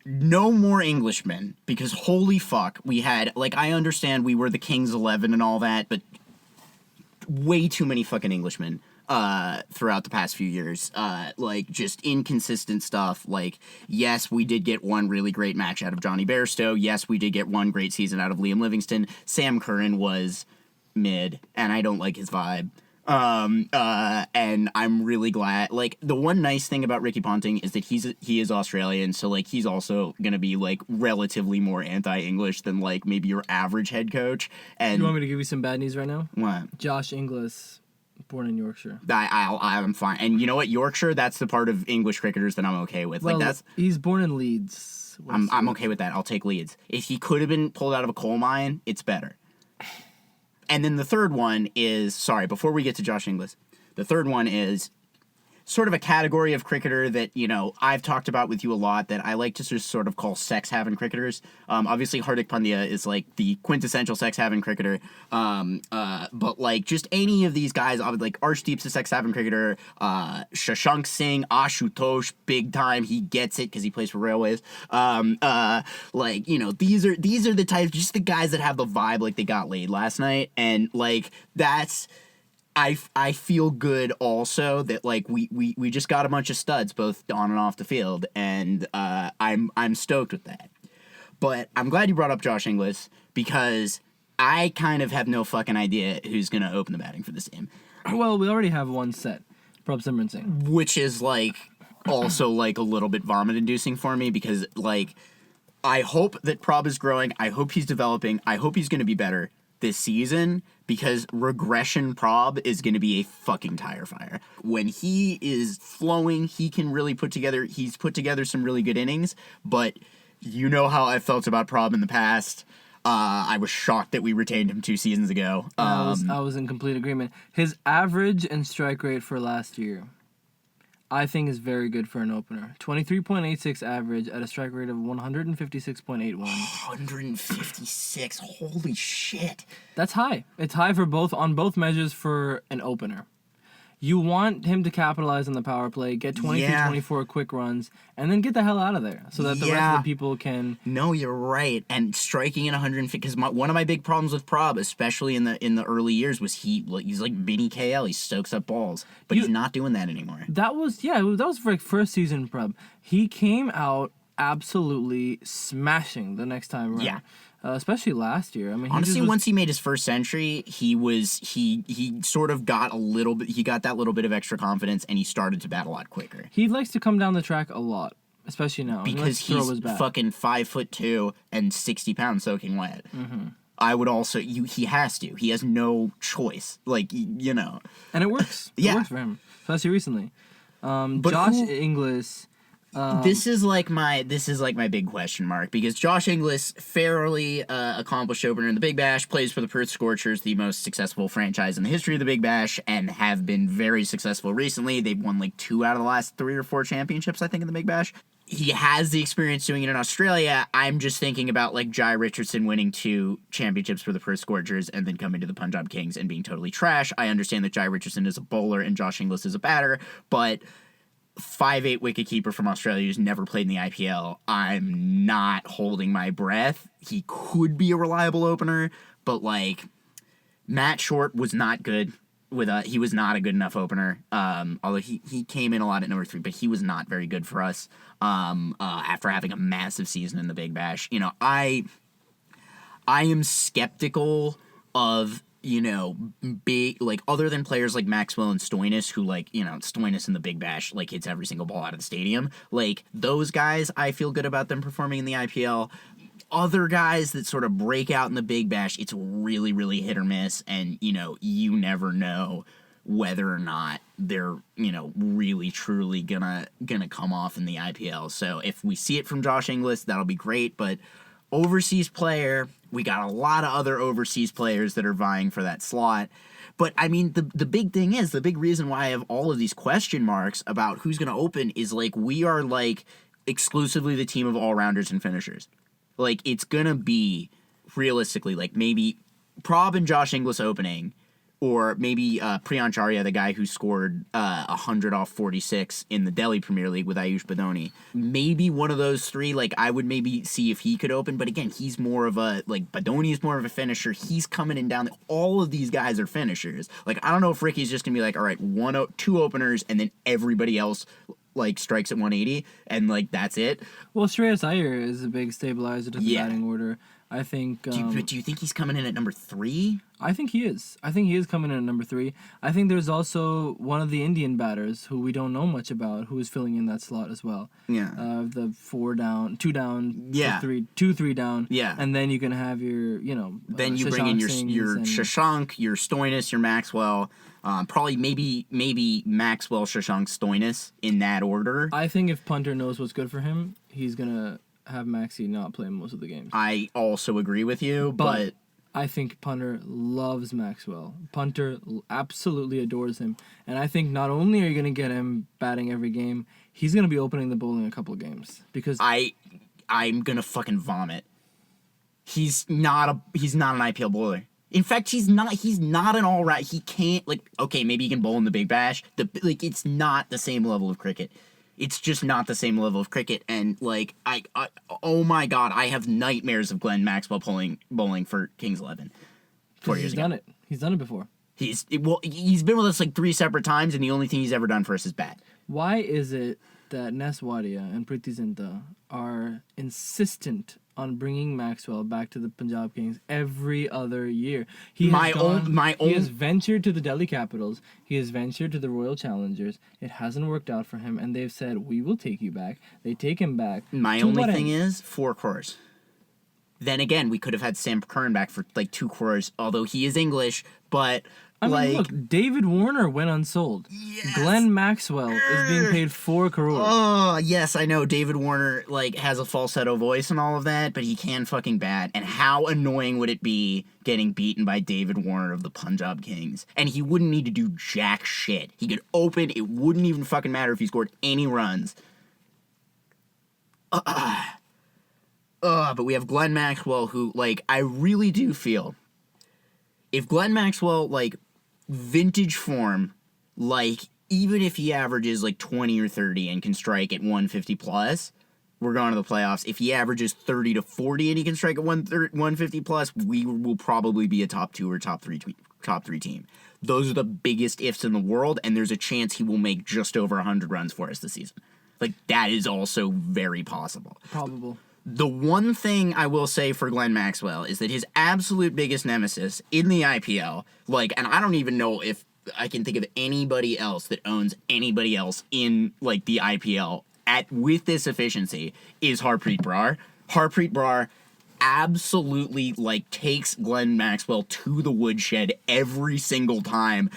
No more Englishmen, because holy fuck, we had, like, I understand we were the Kings 11 and all that, but way too many fucking Englishmen throughout the past few years. Like, just inconsistent stuff. Like, yes, we did get one really great match out of Johnny Bairstow. Yes, we did get one great season out of Liam Livingston. Sam Curran was mid, and I don't like his vibe. And I'm really glad. Like, the one nice thing about Ricky Ponting is that he is Australian, so like he's also gonna be like relatively more anti-English than like maybe your average head coach. And
You want me to give you some bad news right now?
what?
Josh Inglis, born in Yorkshire.
I'm fine. And you know what? Yorkshire, that's the part of English cricketers that I'm okay with.
Well,
Like that's
he's born in Leeds.
I'm okay with that. I'll take Leeds. If he could have been pulled out of a coal mine, it's better. And then the third one is, sorry, before we get to Josh Inglis, the third one is sort of a category of cricketer that, you know, I've talked about with you a lot that I like to just sort of call sex-having cricketers. Obviously, Hardik Pandya is like the quintessential sex-having cricketer. But like just any of these guys, like Arshdeep's a sex-having cricketer. Shashank Singh, Ashutosh, big time. He gets it because he plays for Railways. Like, you know, these are the types, just the guys that have the vibe like they got laid last night. And like that's... I feel good also that like we just got a bunch of studs both on and off the field, and I'm stoked with that. But I'm glad you brought up Josh Inglis because I kind of have no fucking idea who's gonna open the batting for this team.
Well, we already have one set. Prabh Singh.
Which is like also like a little bit vomit inducing for me because like I hope that Prabh is growing, I hope he's developing, I hope he's gonna be better this season because regression Prabh is going to be a fucking tire fire. When he is flowing, he's put together some really good innings, but you know how I felt about Prabh in the past. I was shocked that we retained him 2 seasons ago.
I was in complete agreement. His average and strike rate for last year, I think, is very good for an opener. 23.86 average at a strike rate of 156.81.
156. Holy shit.
That's high. It's high on both measures for an opener. You want him to capitalize on the power play, get 24 quick runs, and then get the hell out of there so that the rest of the people can...
No, you're right. And striking at 150, because one of my big problems with Prabh, especially in the early years, was he's like mini KL. He stokes up balls, but he's not doing that anymore.
That was for like first season Prabh. He came out absolutely smashing the next time around.
Yeah.
Especially last year. I mean,
honestly, once he made his first century, he sort of got that little bit of extra confidence, and he started to bat a lot quicker.
He likes to come down the track a lot, especially now
because he's fucking 5'2" and 60 pounds soaking wet. Mm-hmm. I would also he has to. He has no choice. Like you know,
and it works.
Yeah,
it works for him, especially recently. Josh Inglis.
This is like my big question mark because Josh Inglis, fairly accomplished opener in the Big Bash, plays for the Perth Scorchers, the most successful franchise in the history of the Big Bash, and have been very successful recently. They've won like 2 out of the last 3 or 4 championships, I think, in the Big Bash. He has the experience doing it in Australia. I'm just thinking about like Jai Richardson winning 2 championships for the Perth Scorchers and then coming to the Punjab Kings and being totally trash. I understand that Jai Richardson is a bowler and Josh Inglis is a batter, but 5'8" wicketkeeper from Australia who's never played in the IPL, I'm not holding my breath. He could be a reliable opener, but like Matt Short was not good he was not a good enough opener. Although he came in a lot at number 3, but he was not very good for us. After having a massive season in the Big Bash, you know, I am skeptical of, you know, big, like, other than players like Maxwell and Stoinis, who, like, you know, Stoinis in the Big Bash, like, hits every single ball out of the stadium. Like, those guys, I feel good about them performing in the IPL. Other guys that sort of break out in the Big Bash, it's really, really hit or miss, and, you know, you never know whether or not they're, you know, really, truly gonna come off in the IPL. So if we see it from Josh Inglis, that'll be great, but overseas player, we got a lot of other overseas players that are vying for that slot. But, I mean, the big thing is, the big reason why I have all of these question marks about who's going to open is, like, we are, like, exclusively the team of all-rounders and finishers. Like, it's going to be, realistically, like, maybe Prob and Josh Inglis opening, or maybe Priyansh Arya, the guy who scored 100 off 46 in the Delhi Premier League with Ayush Badoni. Maybe one of those three, like, I would maybe see if he could open. But again, he's more of a, like, Badoni is more of a finisher. He's coming in down. All of these guys are finishers. Like, I don't know if Ricky's just going to be like, all right, two openers, and then everybody else, like, strikes at 180, and, like, that's it.
Well, Shreyas Iyer is a big stabilizer to the batting order. I think.
Do you think he's coming in at number 3?
I think he is. I think he is coming in at number 3. I think there's also one of the Indian batters who we don't know much about who is filling in that slot as well.
Yeah.
The 4 down, 2 down,
Yeah.
3 down.
Yeah.
And then you can have your,
Then you bring in your Shashank, your Stoinis, your Maxwell. Probably maybe Maxwell, Shashank, Stoinis in that order.
I think if Punter knows what's good for him, he's gonna have Maxey not play most of the games.
I also agree with you, but
I think Punter loves Maxwell. Punter absolutely adores him, and I think not only are you gonna get him batting every game, he's gonna be opening the bowling a couple of games because
I'm gonna fucking vomit. He's not an IPL bowler. In fact, he's not an all right. He can't, like, okay, maybe he can bowl in the Big Bash. It's not the same level of cricket. It's just not the same level of cricket. And, like, I oh my God, I have nightmares of Glenn Maxwell bowling for Kings 11 4 years ago.
He's done it. He's done it before.
He's been with us like 3 separate times, and the only thing he's ever done for us is bat.
Why is it that Nes Wadia and Preeti Zinta are insistent on bringing Maxwell back to the Punjab Kings every other year? He has ventured to the Delhi Capitals. He has ventured to the Royal Challengers. It hasn't worked out for him, and they've said, we will take you back. They take him back.
My only thing is 4 crores. Then again, we could have had Sam Curran back for like 2 crores, although he is English, but
I mean, look, David Warner went unsold. Yes. Glenn Maxwell is being paid 4 crores.
Oh, yes, I know. David Warner, like, has a falsetto voice and all of that, but he can fucking bat. And how annoying would it be getting beaten by David Warner of the Punjab Kings? And he wouldn't need to do jack shit. He could open. It wouldn't even fucking matter if he scored any runs. But we have Glenn Maxwell who, like, I really do feel if Glenn Maxwell, like, vintage form, like, even if he averages like 20 or 30 and can strike at 150 plus, we're going to the playoffs. If he averages 30 to 40 and he can strike at 150 plus, we will probably be a top 2 or top 3 team. Those are the biggest ifs in the world, and there's a chance he will make just over 100 runs for us this season. Like, that is also very possible.
Probable.
The one thing I will say for Glenn Maxwell is that his absolute biggest nemesis in the IPL, like, and I don't even know if I can think of anybody else that owns anybody else in, like, the IPL with this efficiency, is Harpreet Brar. Harpreet Brar absolutely, like, takes Glenn Maxwell to the woodshed every single time.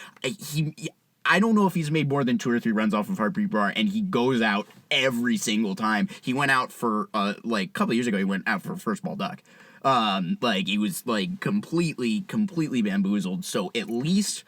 I don't know if he's made more than 2 or 3 runs off of Harpreet Brar, and he goes out every single time. He went out for, like, a couple of years ago, he went out for first ball duck. Like, he was, like, completely bamboozled. So at least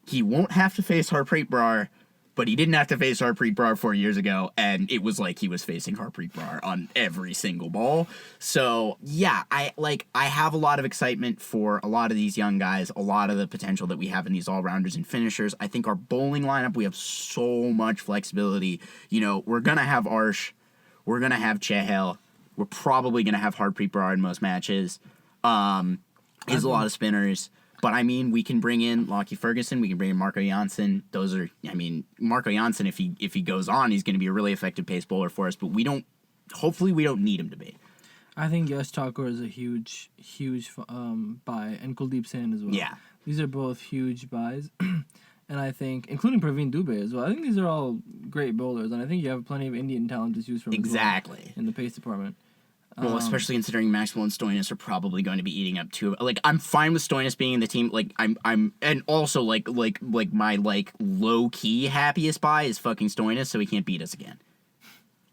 he won't have to face Harpreet Brar, but he didn't have to face Harpreet Brar 4 years ago, and it was like he was facing Harpreet Brar on every single ball. So, yeah, I have a lot of excitement for a lot of these young guys, a lot of the potential that we have in these all-rounders and finishers. I think our bowling lineup, we have so much flexibility. You know, we're going to have Arsh, we're going to have Chahal, we're probably going to have Harpreet Brar in most matches. There's a lot of spinners. But, I mean, we can bring in Lockie Ferguson. We can bring in Marco Janssen. Marco Janssen, if he goes on, he's going to be a really effective pace bowler for us. But hopefully we don't need him to be.
I think Yash Thakur is a huge buy, and Kuldeep Sen as well. Yeah. These are both huge buys. And I think, including Praveen Dubey as well, I think these are all great bowlers. And I think you have plenty of Indian talent to choose from
exactly
as well in the pace department.
Well, especially considering Maxwell and Stoinis are probably going to be eating up too. Like, I'm fine with Stoinis being in the team. Like, I'm, and also like my like low key happiest buy is fucking Stoinis, so he can't beat us again.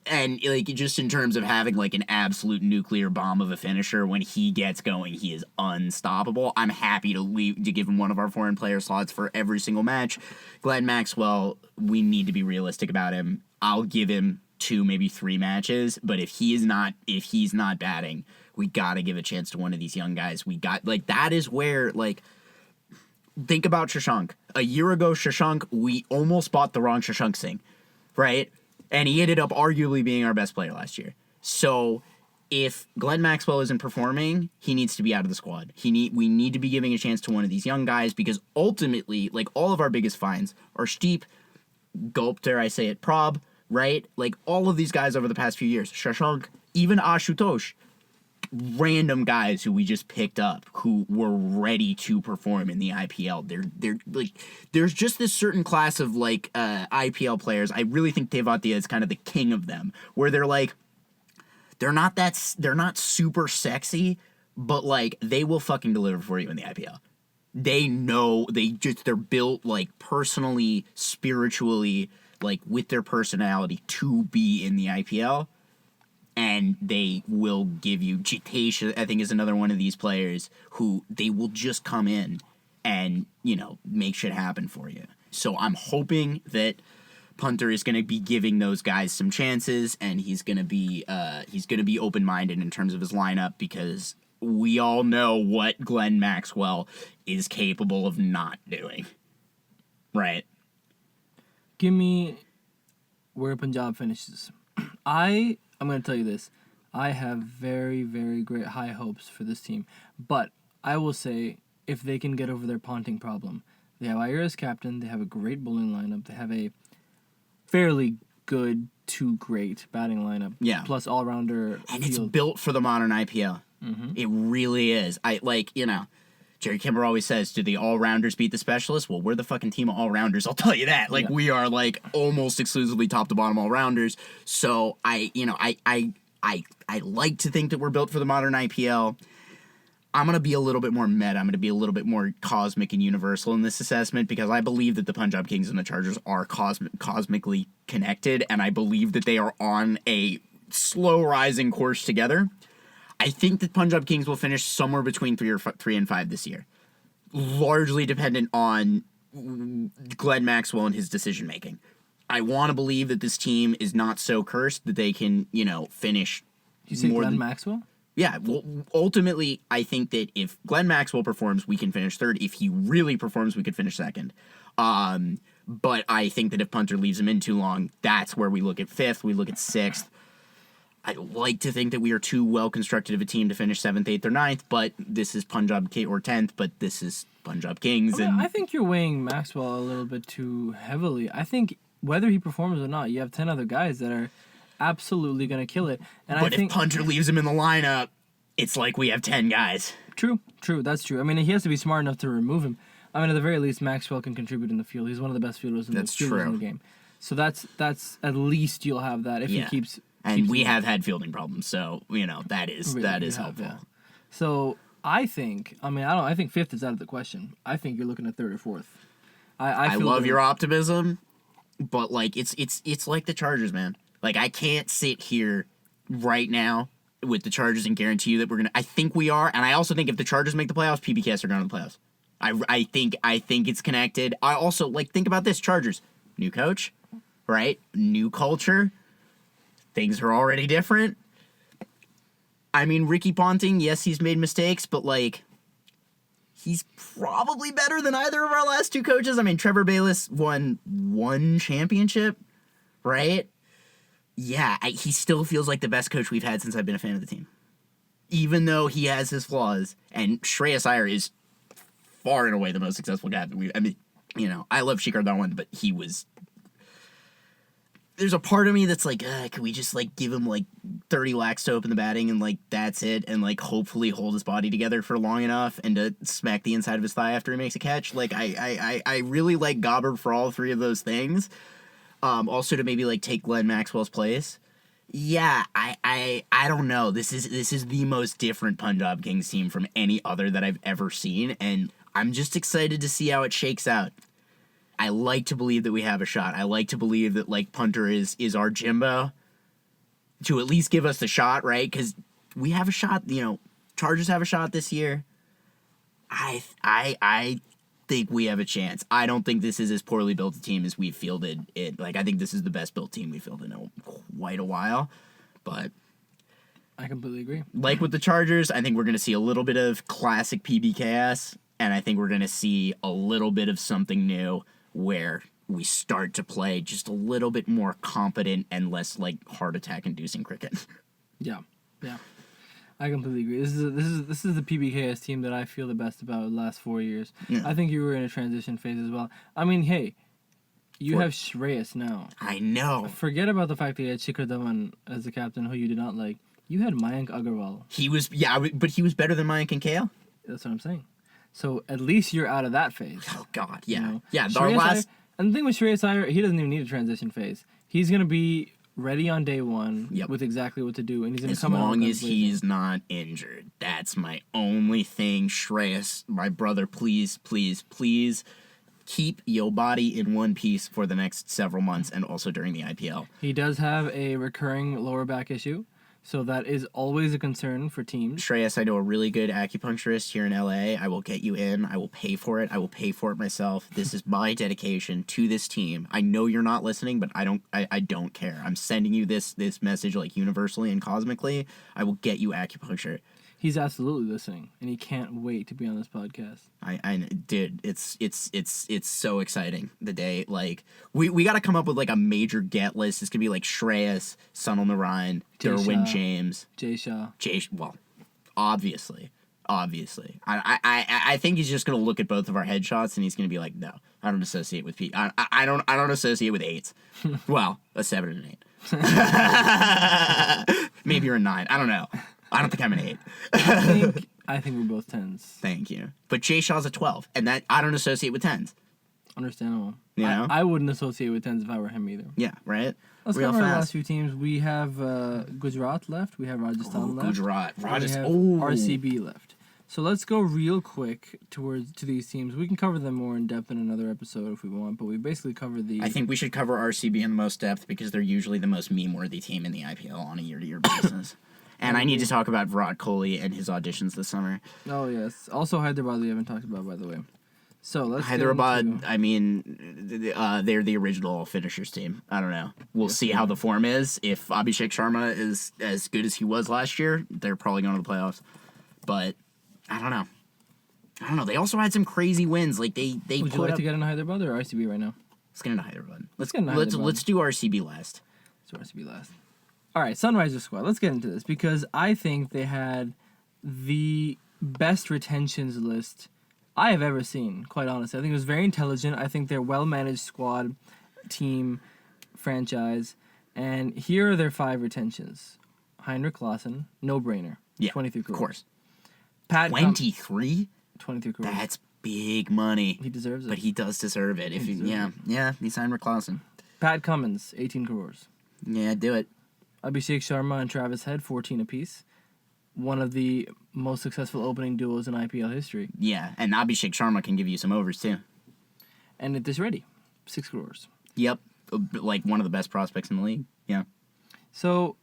And like, just in terms of having like an absolute nuclear bomb of a finisher, when he gets going, he is unstoppable. I'm happy to give him one of our foreign player slots for every single match. Glenn Maxwell, we need to be realistic about him. I'll give him 2, maybe 3 matches. But if he's not batting, we got to give a chance to one of these young guys. That is where, think about Shashank. A year ago, Shashank, we almost bought the wrong Shashank Singh, right? And he ended up arguably being our best player last year. So if Glenn Maxwell isn't performing, he needs to be out of the squad. We need to be giving a chance to one of these young guys, because ultimately, all of our biggest finds are Steep, Gulp, dare I say it, Prob, right? All of these guys over the past few years, Shashank, even Ashutosh, random guys who we just picked up who were ready to perform in the IPL. There's just this certain class of IPL players. I really think Tevatia is kind of the king of them, where they're not super sexy, but they will fucking deliver for you in the IPL. They know they're built personally, spiritually, with their personality to be in the IPL. And they will give you Jitesh, I think, is another one of these players who they will just come in and, make shit happen for you. So I'm hoping that Punter is going to be giving those guys some chances, and he's going to be open-minded in terms of his lineup, because we all know what Glenn Maxwell is capable of not doing. Right?
Give me where Punjab finishes. I'm going to tell you this. I have very, very great high hopes for this team. But I will say, if they can get over their Ponting problem, they have Iyer as captain, they have a great bowling lineup, they have a fairly good to great batting lineup.
Yeah.
Plus all-rounder
And
field.
it's built for the modern IPL. Mm-hmm. It really is. Jerry Kimber always says, do the all-rounders beat the specialists? Well, we're the fucking team of all-rounders, I'll tell you that. We are, almost exclusively top-to-bottom all-rounders. So, I like to think that we're built for the modern IPL. I'm going to be a little bit more meta. I'm going to be a little bit more cosmic and universal in this assessment, because I believe that the Punjab Kings and the Chargers are cosmically connected, and I believe that they are on a slow-rising course together. I think that Punjab Kings will finish somewhere between 3 and 5 this year, largely dependent on Glenn Maxwell and his decision making. I want to believe that this team is not so cursed that they can, finish.
You say Glenn Maxwell?
Yeah. Well, ultimately, I think that if Glenn Maxwell performs, we can finish 3rd. If he really performs, we could finish 2nd. But I think that if Punter leaves him in too long, that's where we look at 5th. We look at 6th. I like to think that we are too well-constructed of a team to finish 7th, 8th, or 9th, but this is Punjab or 10th, but this is Punjab Kings.
I think you're weighing Maxwell a little bit too heavily. I think whether he performs or not, you have 10 other guys that are absolutely going to kill it.
But if Punter leaves him in the lineup, it's like we have 10 guys.
True, that's true. I mean, he has to be smart enough to remove him. I mean, at the very least, Maxwell can contribute in the field. He's one of the best fielders in the game. So that's at least you'll have that if he keeps.
And we have had fielding problems, so that is helpful. Yeah.
So I think 5th is out of the question. I think you're looking at 3rd or 4th. I
love your optimism, but it's like the Chargers, man. I can't sit here right now with the Chargers and guarantee you that we're gonna. I think we are, and I also think if the Chargers make the playoffs, PBKs are going to the playoffs. I think it's connected. I also think about this: Chargers, new coach, right? New culture. Things are already different. I mean, Ricky Ponting, yes, he's made mistakes, but he's probably better than either of our last 2 coaches. I mean, Trevor Bayliss won 1 championship, right? Yeah, he still feels like the best coach we've had since I've been a fan of the team. Even though he has his flaws, and Shreyas Iyer is far and away the most successful guy that I love Shikhar Dhawan, but he was. There's a part of me that's can we just give him 30 lakhs to open the batting and that's it, and hopefully hold his body together for long enough and to smack the inside of his thigh after he makes a catch. I really like Gobber for all 3 of those things. Also to maybe take Glenn Maxwell's place. Yeah, I don't know. This is the most different Punjab Kings team from any other that I've ever seen, and I'm just excited to see how it shakes out. I like to believe that we have a shot. I like to believe that Punter is our Jimbo to at least give us the shot, right? Because we have a shot. Chargers have a shot this year. I think we have a chance. I don't think this is as poorly built a team as we've fielded it. Like, I think this is the best built team we've fielded in quite a while. But
I completely agree.
like with the Chargers, I think we're going to see a little bit of classic PB chaos, and I think we're going to see a little bit of something new where we start to play just a little bit more competent and less like heart attack inducing cricket.
Yeah. I completely agree. This is the PBKS team that I feel the best about the last 4 years.
Yeah.
I think you were in a transition phase as well. I mean, hey, you have Shreyas now.
I know.
Forget about the fact that you had Shikhar Dhawan as the captain, who you did not like. You had Mayank Agarwal.
He was, but he was better than Mayank and Kale.
That's what I'm saying. So at least you're out of that phase.
Oh God, yeah,
You know?
yeah. Our
Shreyas
last,
and the thing with Shreyas Iyer, he doesn't even need a transition phase. He's gonna be ready on day one with exactly what to do, and he's gonna
as
come
long
out
as he's not injured. That's my only thing. Shreyas, my brother, please keep your body in one piece for the next several months, and also during the IPL.
He does have a recurring lower back issue, so that is always a concern for teams.
Shreyas, I know a really good acupuncturist here in LA. I will get you in. I will pay for it. I will pay for it myself. This is my dedication to this team. I know you're not listening, but I don't care. I'm sending you this message like universally and cosmically. I will get you acupuncture.
He's absolutely listening, and he can't wait to be on this podcast.
Dude, it's so exciting. The day, like, we got to come up with like a major get list. It's gonna be like Shreyas, Sunil Narayan, Derwin James,
Jay Shah.
Well, obviously. I think he's just gonna look at both of our headshots and he's gonna be like, no, I don't associate with I don't associate with 8s. Well, a 7 and an 8. Maybe you're a 9. I don't know. I don't think I'm an 8.
I think we're both 10s.
Thank you. But Jay Shaw's a 12, and that I don't associate with 10s.
Understandable.
You know?
I wouldn't associate with 10s if I were him either.
Yeah, right?
Let's
Real
cover our
fast.
last few teams. We have Gujarat left. We have Rajasthan left.
Gujarat.
And we have
Ooh.
RCB left. So let's go real quick to these teams. We can cover them more in depth in another episode if we want, but we basically covered the...
I think we should cover RCB in the most depth because they're usually the most meme-worthy team in the IPL on a year-to-year basis. And I need to talk about Virat Kohli and his auditions this summer.
Oh, yes. Also Hyderabad we haven't talked about, by the way. So let's
Hyderabad, I mean, they're the original finishers team. I don't know. We'll see how the form is. If Abhishek Sharma is as good as he was last year, they're probably going to the playoffs. But I don't know. They also had some crazy wins. Like they
Would you like to get into Hyderabad or RCB right now?
Let's get into Hyderabad.
Let's get into Hyderabad.
Let's do RCB last.
Let's do RCB last. All right, Sunriser squad. Let's get into this because I think they had the best retentions list I have ever seen, quite honestly. I think it was very intelligent. I think they're well-managed squad, team, franchise. And here are their 5 retentions. Heinrich Klaassen, no-brainer.
Yeah,
23 crores.
Of course.
Pat
23?
23 crores.
That's big money.
He deserves it.
But he does deserve it. If he's Heinrich Klaassen.
Pat Cummins, 18 crores.
Yeah, do it.
Abhishek Sharma and Travis Head, 14 apiece. One of the most successful opening duos in IPL history.
Yeah, and Abhishek Sharma can give you some overs too.
And it is ready, 6 crores.
Yep, like one of the best prospects in the league. Yeah.
So,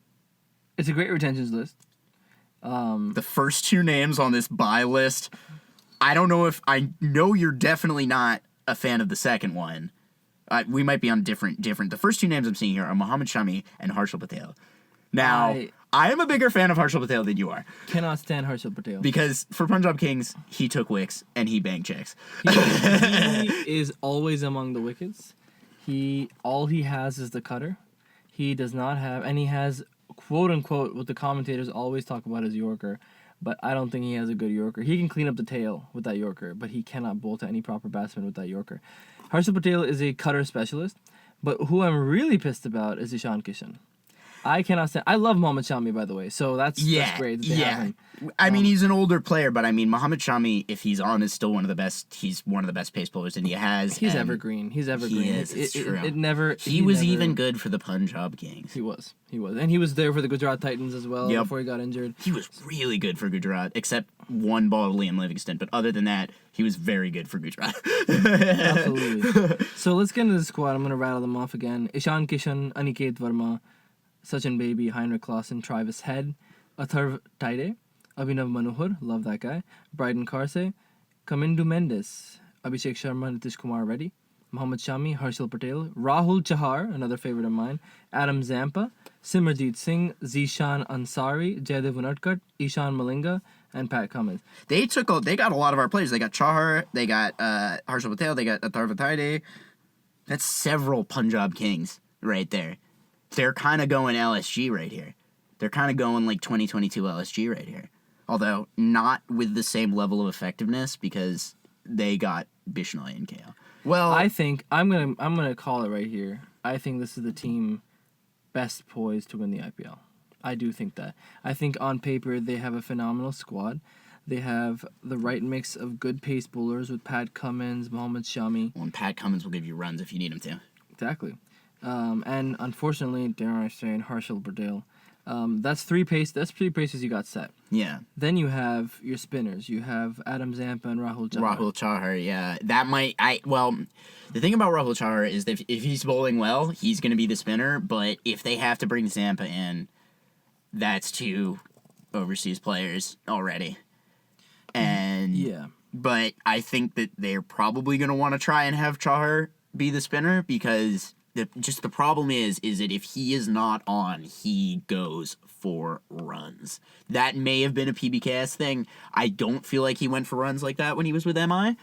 it's a great retentions list.
The first 2 names on this buy list, I don't know if I know you're definitely not a fan of the second one. We might be on different. The first 2 names I'm seeing here are Mohammad Shami and Harshal Patel. Now, I am a bigger fan of Harshal Patel than you are.
Cannot stand Harshal Patel.
Because for Punjab Kings, he took wicks and he banged checks.
He is always among the wickets. All he has is the cutter. He does not have, and he has, quote unquote, what the commentators always talk about as Yorker, but I don't think he has a good Yorker. He can clean up the tail with that Yorker, but he cannot bowl to any proper batsman with that Yorker. Harshal Patel is a cutter specialist, but who I'm really pissed about is Ishan Kishan. I cannot stand. I love Mohammad Shami, by the way, so that's great that they have him.
I mean, he's an older player, but I mean, Mohammad Shami, if he's on, is still one of the best. He's one of the best pace bowlers India has.
He's evergreen. He is.
It's true.
It never.
He was even good for the Punjab Kings.
He was, and he was there for the Gujarat Titans as well before he got injured.
He was really good for Gujarat, except one ball of Liam Livingston. But other than that, he was very good for Gujarat.
Absolutely. So let's get into the squad. I'm going to rattle them off again. Ishan Kishan, Aniket Verma, Sachin Baby, Heinrich Klaassen, Travis Head, Atharv Taide, Abhinav Manohar, love that guy, Bryden Karsey, Kamindu Mendes, Abhishek Sharma, Nitish Kumar Reddy, Mohammad Shami, Harshal Patel, Rahul Chahar, another favorite of mine, Adam Zampa, Simranjeet Singh, Zishan Ansari, Jaydev Unadkat, Ishan Malinga, and Pat Cummins.
They got a lot of our players. They got Chahar, they got Harshal Patel, they got Atar Vataide. That's several Punjab Kings right there. They're kind of going LSG right here. They're kind of going like 2022 LSG right here. Although not with the same level of effectiveness because they got Bishnoi and KO. Well,
I think I'm gonna call it right here. I think this is the team best poised to win the IPL. I do think that. I think on paper they have a phenomenal squad. They have the right mix of good pace bowlers with Pat Cummins, Mohammad Shami.
well, and Pat Cummins will give you runs if you need him to.
Exactly. And unfortunately, dare I say, Harshal Patel. That's three paces you got set.
Yeah.
Then you have your spinners. You have Adam Zampa and Rahul Chahar.
Rahul Chahar, yeah. The thing about Rahul Chahar is that if he's bowling well, he's going to be the spinner, but if they have to bring Zampa in, that's two overseas players already. And
Yeah.
But I think that they're probably going to want to try and have Chahar be the spinner because the problem is that if he is not on, he goes for runs. That may have been a PBKS thing. I don't feel like he went for runs like that when he was with MI.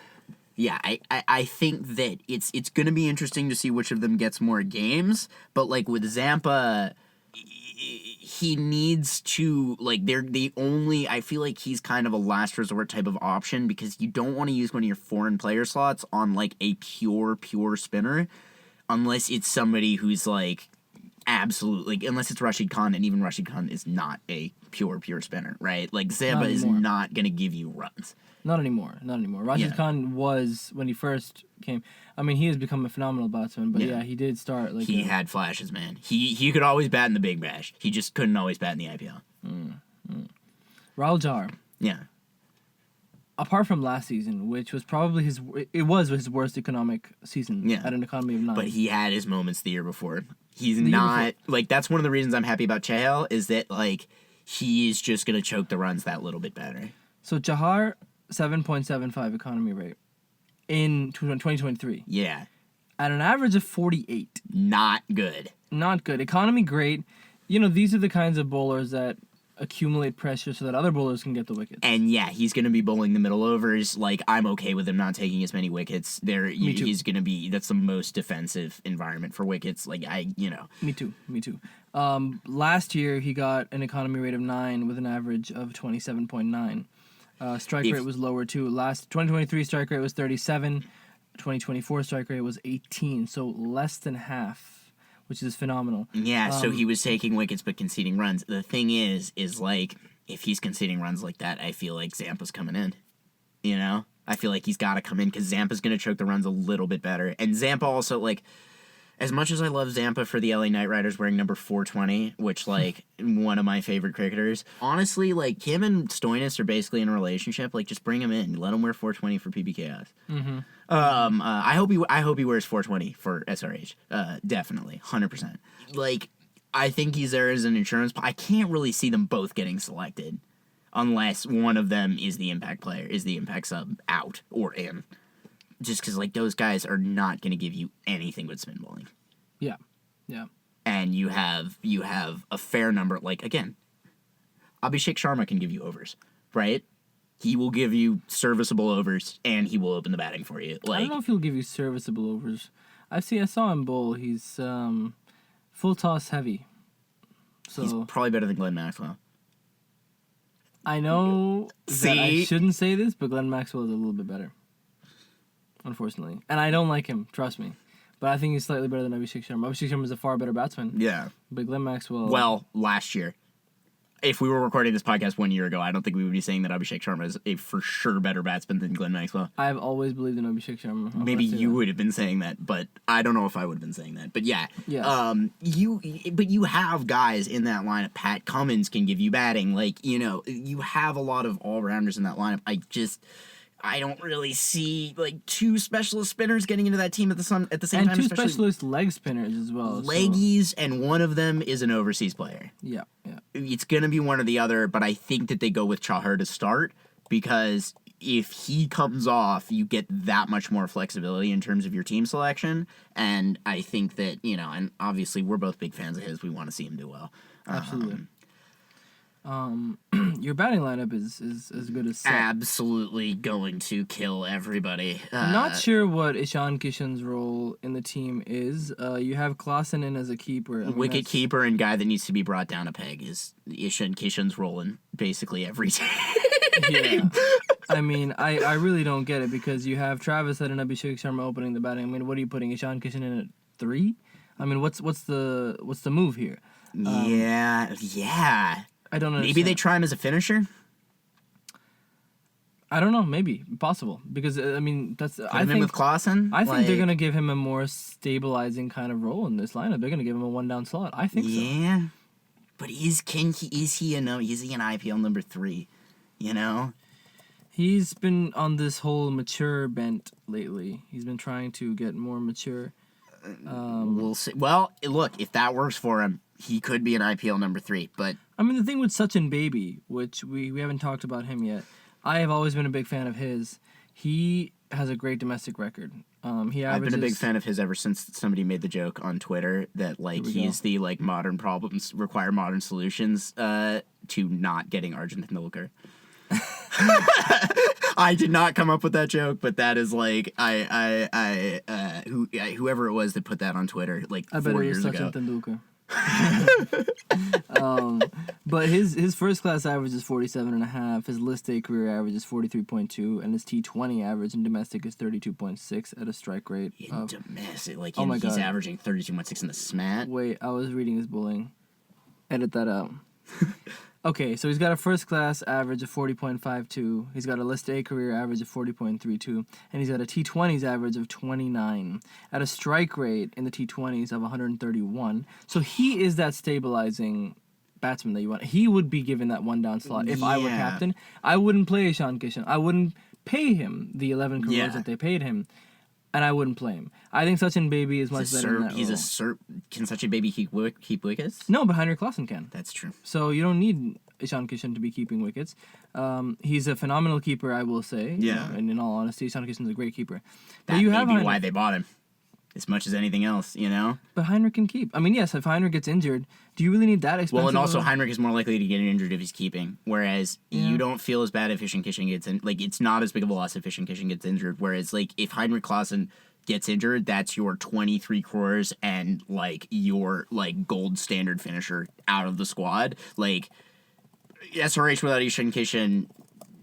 Yeah, I think that it's going to be interesting to see which of them gets more games. But like with Zampa, he needs to, like, I feel like he's kind of a last resort type of option because you don't want to use one of your foreign player slots on like a pure spinner unless it's somebody who's like absolutely, unless it's Rashid Khan, and even Rashid Khan is not a pure spinner, right? Like Zampa is not going to give you runs.
Not anymore. Rashid Khan was, when he first came, I mean, he has become a phenomenal batsman, but yeah he did start like...
He had flashes, man. He could always bat in the Big Bash. He just couldn't always bat in the IPL.
Rahul Chahar.
Yeah.
Apart from last season, which was probably his worst economic season at an economy of 9.
But he had his moments the year before. He's not... Like, that's one of the reasons I'm happy about Chahal is that, like, he's just going to choke the runs that little bit better.
So Chahar, 7.75 economy rate in 2023.
Yeah.
At an average of 48.
Not good.
Not good. Economy great. You know, these are the kinds of bowlers that accumulate pressure so that other bowlers can get the wickets.
And yeah, he's going to be bowling the middle overs. Like, I'm okay with him not taking as many wickets. He's going to be, that's the most defensive environment for wickets. Like, Me
too. Last year, he got an economy rate of 9 with an average of 27.9. Strike rate was lower too. Last 2023 strike rate was 37. 2024 strike rate was 18. So less than half, which is phenomenal.
Yeah, so he was taking wickets but conceding runs. The thing is like, if he's conceding runs like that, I feel like Zampa's coming in. You know? I feel like he's got to come in because Zampa's going to choke the runs a little bit better. And Zampa also, like, as much as I love Zampa for the LA Knight Riders wearing number 420, which, like, one of my favorite cricketers, honestly, like, him and Stoinis are basically in a relationship. Like, just bring him in. Let him wear 420 for PBKS.
Mm-hmm.
I hope he wears 420 for SRH. Definitely. 100%. Like, I think he's there as an insurance... I can't really see them both getting selected unless one of them is the impact player, is the impact sub out or in. Just because, like, those guys are not going to give you anything but spin bowling.
Yeah.
And you have a fair number. Like, again, Abhishek Sharma can give you overs, right? He will give you serviceable overs, and he will open the batting for you. Like,
I don't know if he'll give you serviceable overs. I saw him bowl. He's full toss heavy. So
he's probably better than Glenn Maxwell.
I know that I shouldn't say this, but Glenn Maxwell is a little bit better. Unfortunately. And I don't like him, trust me. But I think he's slightly better than Abhishek Sharma. Abhishek Sharma is a far better batsman.
Yeah.
But Glenn Maxwell...
Well, last year. If we were recording this podcast 1 year ago, I don't think we would be saying that Abhishek Sharma is a for sure better batsman than Glenn Maxwell.
I've always believed in Abhishek Sharma.
Maybe you would have been saying that, but I don't know if I would have been saying that. But yeah. You have guys in that lineup. Pat Cummins can give you batting. Like, you know, you have a lot of all-rounders in that lineup. I don't really see, like, two specialist spinners getting into that team at the same time.
And two specialist leg spinners as well.
Leggies, and one of them is an overseas player.
Yeah.
It's going to be one or the other, but I think that they go with Chahar to start because if he comes off, you get that much more flexibility in terms of your team selection. And I think that, and obviously we're both big fans of his. We want to see him do well.
Absolutely. Your batting lineup is as good as set.
Absolutely going to kill everybody.
Not sure what Ishan Kishan's role in the team is. You have Klaassen in as a keeper.
Wicket keeper and guy that needs to be brought down a peg is Ishan Kishan's role in basically every team.
Yeah. I mean, I really don't get it because you have Travis Head and Abhishek Sharma opening the batting. I mean, what are you putting Ishan Kishan in at 3? I mean, what's the move here?
Yeah.
I don't understand.
Maybe they try him as a finisher.
I don't know. Maybe possible because I mean that's.
Put him in with Klaassen.
I think they're gonna give him a more stabilizing kind of role in this lineup. They're gonna give him a 1-down slot. I think so.
Yeah, but is he an IPL number 3?
He's been on this whole mature bent lately. He's been trying to get more mature.
We'll see. Well, look, if that works for him, he could be an IPL number 3. But
I mean, the thing with Sachin Baby, which we haven't talked about him yet, I have always been a big fan of his. He has a great domestic record. I've
been a big fan of his ever since somebody made the joke on Twitter that he's the modern problems require modern solutions to not getting Arjun Tendulkar. I did not come up with that joke, but that is whoever it was that put that on Twitter 4 years ago.
Tendulkar. But his first class average is 47.5. His list A career average is 43.2, and his T20 average in domestic is 32.6 at a strike rate.
In domestic,
my
he's
God.
averaging 32.6 in the SMAT.
Wait, I was reading his bullying. Edit that out. Okay, so he's got a first class average of 40.52. He's got a list A career average of 40.32, and he's got a T20s average of 29 at a strike rate in the T20s of 131. So he is that stabilizing batsman that you want. He would be given that 1-down slot if I were captain. I wouldn't play Ishan Kishan. I wouldn't pay him the 11 crores that they paid him, and I wouldn't play him. I think Sachin Baby is much better than that role.
Can Sachin Baby keep wickets?
No, but Heinrich Klaassen can.
That's true.
So you don't need Ishan Kishan to be keeping wickets. He's a phenomenal keeper, I will say.
Yeah.
And in all honesty, Ishan Kishan's a great keeper.
That may be why they bought him, as much as anything else, But
Heinrich can keep. I mean, yes, if Heinrich gets injured, do you really need that expensive?
Well, and also Heinrich is more likely to get injured if he's keeping, whereas you don't feel as bad if Ishan Kishan gets in. It's not as big of a loss if Ishan Kishan gets injured, whereas, if Heinrich Klaassen gets injured, that's your 23 crores and, your, gold standard finisher out of the squad. SRH without Ishan Kishan,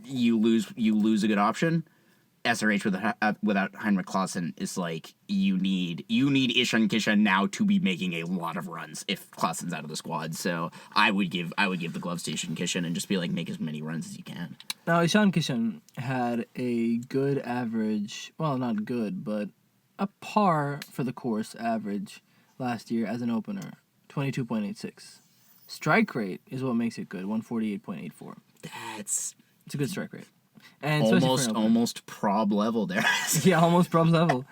you lose a good option. SRH without Heinrich Klaassen is you need Ishan Kishan now to be making a lot of runs if Klaassen's out of the squad. So I would give the gloves to Ishan Kishan and just be make as many runs as you can.
Now Ishan Kishan had a good average, well, not good, but a par for the course average last year as an opener, 22.86. Strike rate is what makes it good, 148.84.
It's
a good strike rate. And
almost prob level there.
Yeah, almost prob level.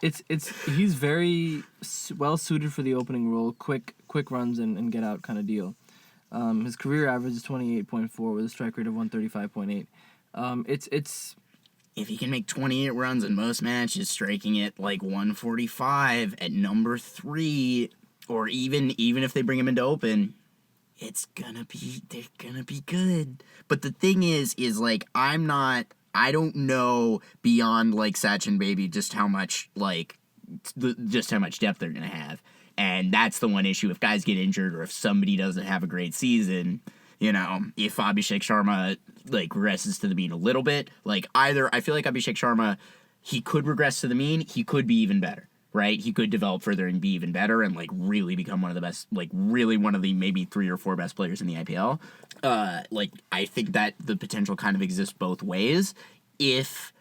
He's very well suited for the opening role, quick runs and get out kind of deal. His career average is 28.4 with a strike rate of 135.8. It's
if he can make 28 runs in most matches, striking it 145 at number 3, or even if they bring him into open, they're gonna be good. But the thing is I don't know beyond Sachin Baby just how much depth they're gonna have, and that's the one issue. If guys get injured or if somebody doesn't have a great season, if Abhishek Sharma regresses to the mean a little bit, either I feel like Abhishek Sharma, he could regress to the mean, he could be even better. Right, he could develop further and be even better and really become one of the best, really one of the maybe 3 or 4 best players in the IPL. I think that the potential kind of exists both ways. If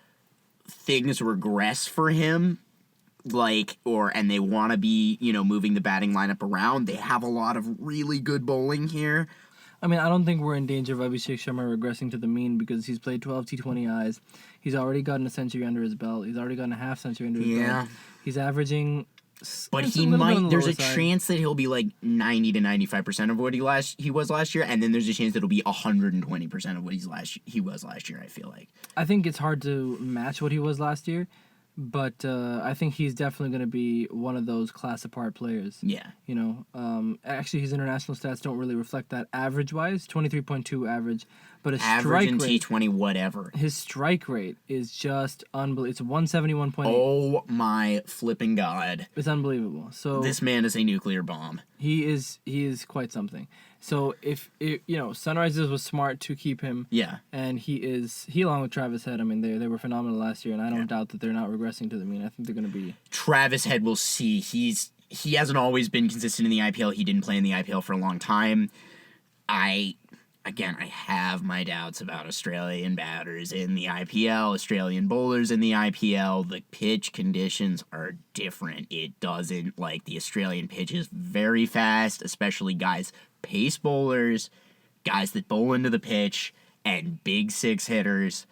things regress for him, and they want to be, moving the batting lineup around, they have a lot of really good bowling here.
I mean, I don't think we're in danger of Abhishek Sharma regressing to the mean because he's played 12 T20Is. He's already gotten a century under his belt. He's already gotten a half century under his belt. He's averaging
But
It's a
he
little bit on
might.
the
There's
lower
a
side.
chance that he'll be like 90 to 95% of what he was last year, and then there's a chance that he'll be 120% of what he was last year. I feel like.
I think it's hard to match what he was last year, but I think he's definitely going to be one of those class apart players.
Yeah.
You know, actually, his international stats don't really reflect that average-wise. 23.2 average, but his
Average
strike
in
rate.
T20, whatever.
His strike rate is just unbelievable. It's 171.8.
Oh my flipping god!
It's unbelievable. So
This man is a nuclear bomb.
he is quite something. So if Sunrisers was smart to keep him.
Yeah.
And he along with Travis Head. I mean, they were phenomenal last year, and I don't doubt that they're not regressing to the mean. I think they're going to be.
Travis Head, we'll see. He hasn't always been consistent in the IPL. He didn't play in the IPL for a long time. I have my doubts about Australian batters in the IPL, Australian bowlers in the IPL. The pitch conditions are different. It doesn't, like, the Australian pitch is very fast, especially guys, pace bowlers, guys that bowl into the pitch, and big six hitters.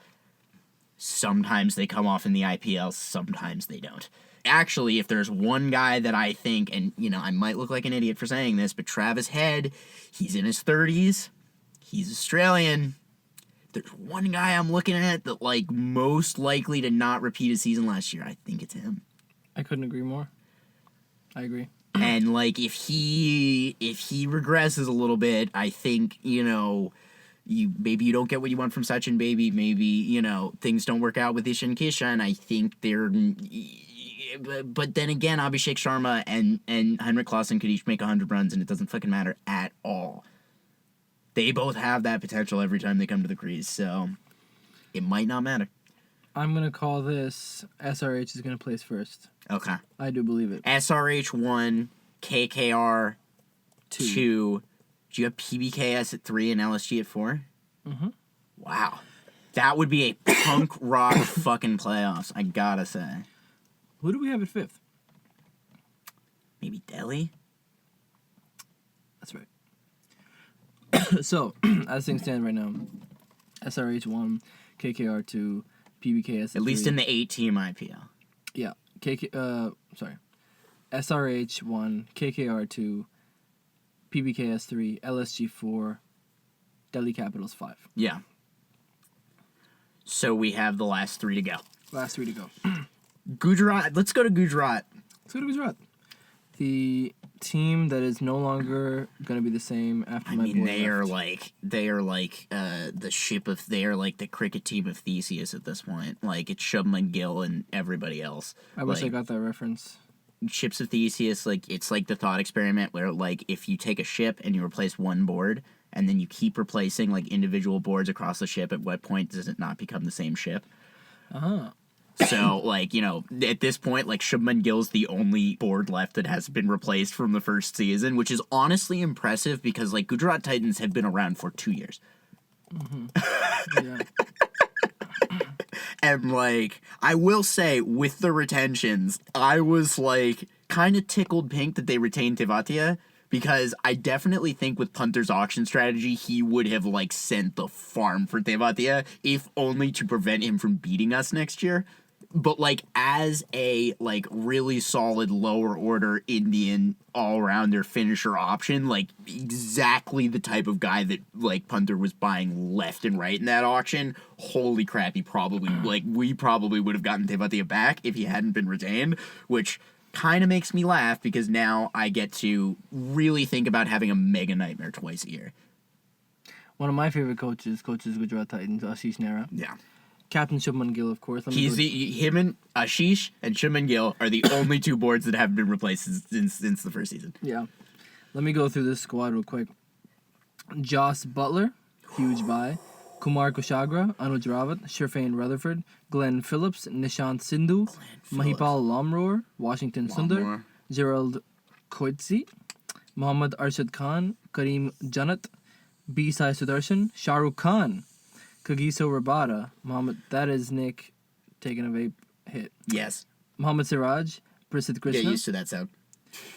Sometimes they come off in the IPL, sometimes they don't. Actually, if there's one guy that I think, and, I might look like an idiot for saying this, but Travis Head, he's in his 30s. He's Australian. There's one guy I'm looking at that, like, most likely to not repeat his season last year. I think it's him.
I couldn't agree more. I agree.
And, like, if he regresses a little bit, I think, maybe you don't get what you want from Sachin, maybe, things don't work out with Ishan Kishan. I think they're... But then again, Abhishek Sharma and Henrik Clausen could each make 100 runs, and it doesn't fucking matter at all. They both have that potential every time they come to the crease, so it might not matter.
I'm going to call this SRH is going to place first.
Okay.
I do believe it.
SRH 1, KKR 2. Do you have PBKS at 3 and LSG at 4?
Mm-hmm.
Wow. That would be a punk rock fucking playoffs, I gotta say.
Who do we have at 5th?
Maybe Delhi?
That's right. So, as things stand right now, SRH 1, KKR 2, PBKS at 3.
At least in the 8-team IPL.
Yeah. SRH 1, KKR 2, PBKS 3, LSG 4, Delhi Capitals 5.
Yeah. So we have the last 3 to go.
Last 3 to go.
Gujarat. Let's go to Gujarat.
Let's go to Gujarat. The team that is no longer going to be the same after my boy
they are
left.
like the cricket team of Theseus at this point. Like, it's Shubman Gill and everybody else.
I wish I got that reference.
Ships of Theseus, like, it's like the thought experiment where, like, if you take a ship and you replace one board and then you keep replacing, like, individual boards across the ship, at what point does it not become the same ship?
Uh-huh.
So, like, at this point, like, Shubman Gill's the only board left that has been replaced from the first season, which is honestly impressive because, like, Gujarat Titans have been around for 2 years.
Mm-hmm. Yeah.
And, like, I will say, with the retentions, I was, like, kind of tickled pink that they retained Tevatia, because I definitely think with Punter's auction strategy, he would have, like, sent the farm for Tevatia, if only to prevent him from beating us next year. But, like, as a, like, really solid lower order Indian all-rounder finisher option, like, exactly the type of guy that, like, Punter was buying left and right in that auction. Holy crap, we probably would have gotten Tevatia back if he hadn't been retained, which kind of makes me laugh because now I get to really think about having a mega nightmare twice a year.
One of my favorite coaches Gujarat Titans, Ashish Nehra.
Yeah.
Captain Shubman Gill, of course.
Him and Ashish and Shubman Gill are the only 2 boards that haven't been replaced since the first season.
Yeah. Let me go through this squad real quick. Joss Butler, huge buy. Kumar Kushagra, Anuj Rawat, Shirfane Rutherford, Glenn Phillips, Nishant Sindhu, Mahipal Lamror, Washington Sundar, Gerald Koitzi, Muhammad Arshad Khan, Kareem Janat, B. Sai Sudarshan, Shahrukh Khan, Kagiso Rabada, Muhammad, that is Nick taking a vape hit.
Yes.
Muhammad Siraj, Prasidh Krishna.
Get used to that sound.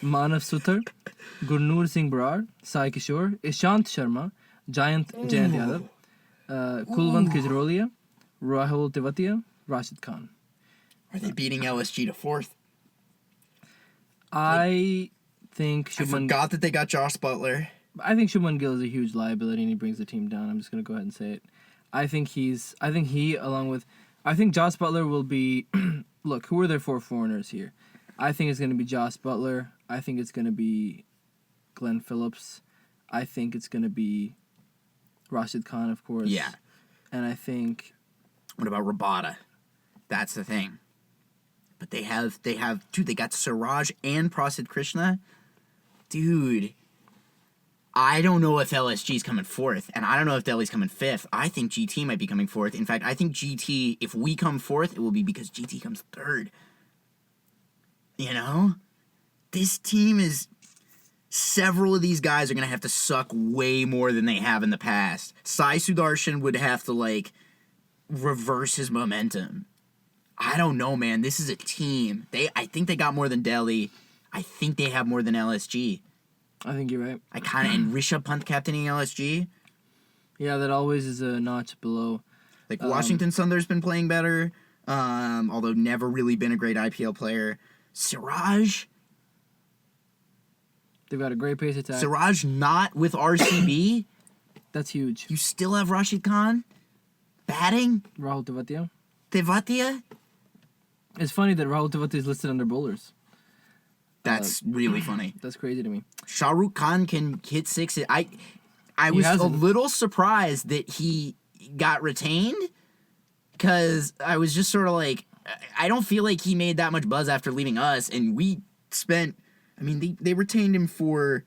Manav Sutar, Gurnoor Singh Brar, Sai Kishore, Ishant Sharma, Jayant Yadav, Kulwant Kajrolia, Rahul Tevatia, Rashid Khan.
Are they beating LSG to 4th?
I think
I
Shubman.
forgot that they got Josh Butler.
I think Shubman Gill is a huge liability, and he brings the team down. I'm just gonna go ahead and say it. I think he, along with, I think Josh Butler will be. Look, who are their 4 foreigners here? I think it's gonna be Josh Butler. I think it's gonna be Glenn Phillips. I think it's gonna be Rashid Khan, of course.
Yeah.
And I think.
What about Rabada? That's the thing. But they got Siraj and Prasid Krishna. Dude, I don't know if LSG's coming 4th, and I don't know if Delhi's coming 5th. I think GT might be coming 4th. In fact, I think GT, if we come 4th, it will be because GT comes 3rd. You know? This team is... Several of these guys are going to have to suck way more than they have in the past. Sai Sudarshan would have to, reverse his momentum. I don't know, man. This is a team. I think they got more than Delhi. I think they have more than LSG.
I think you're right.
And Rishabh Pant captaining LSG.
Yeah, that always is a notch below.
Washington Sunday's been playing better, although never really been a great IPL player. Siraj.
They've got a great pace attack.
Siraj not with RCB.
That's huge.
You still have Rashid Khan batting.
Rahul Tewatia.
Tewatia.
It's funny that Rahul Tewatia is listed under bowlers.
That's really funny.
That's crazy to me.
Shah Rukh Khan can hit 6. I was a little surprised that he got retained because I was just sort of like, I don't feel like he made that much buzz after leaving us, and we spent. I mean, they retained him for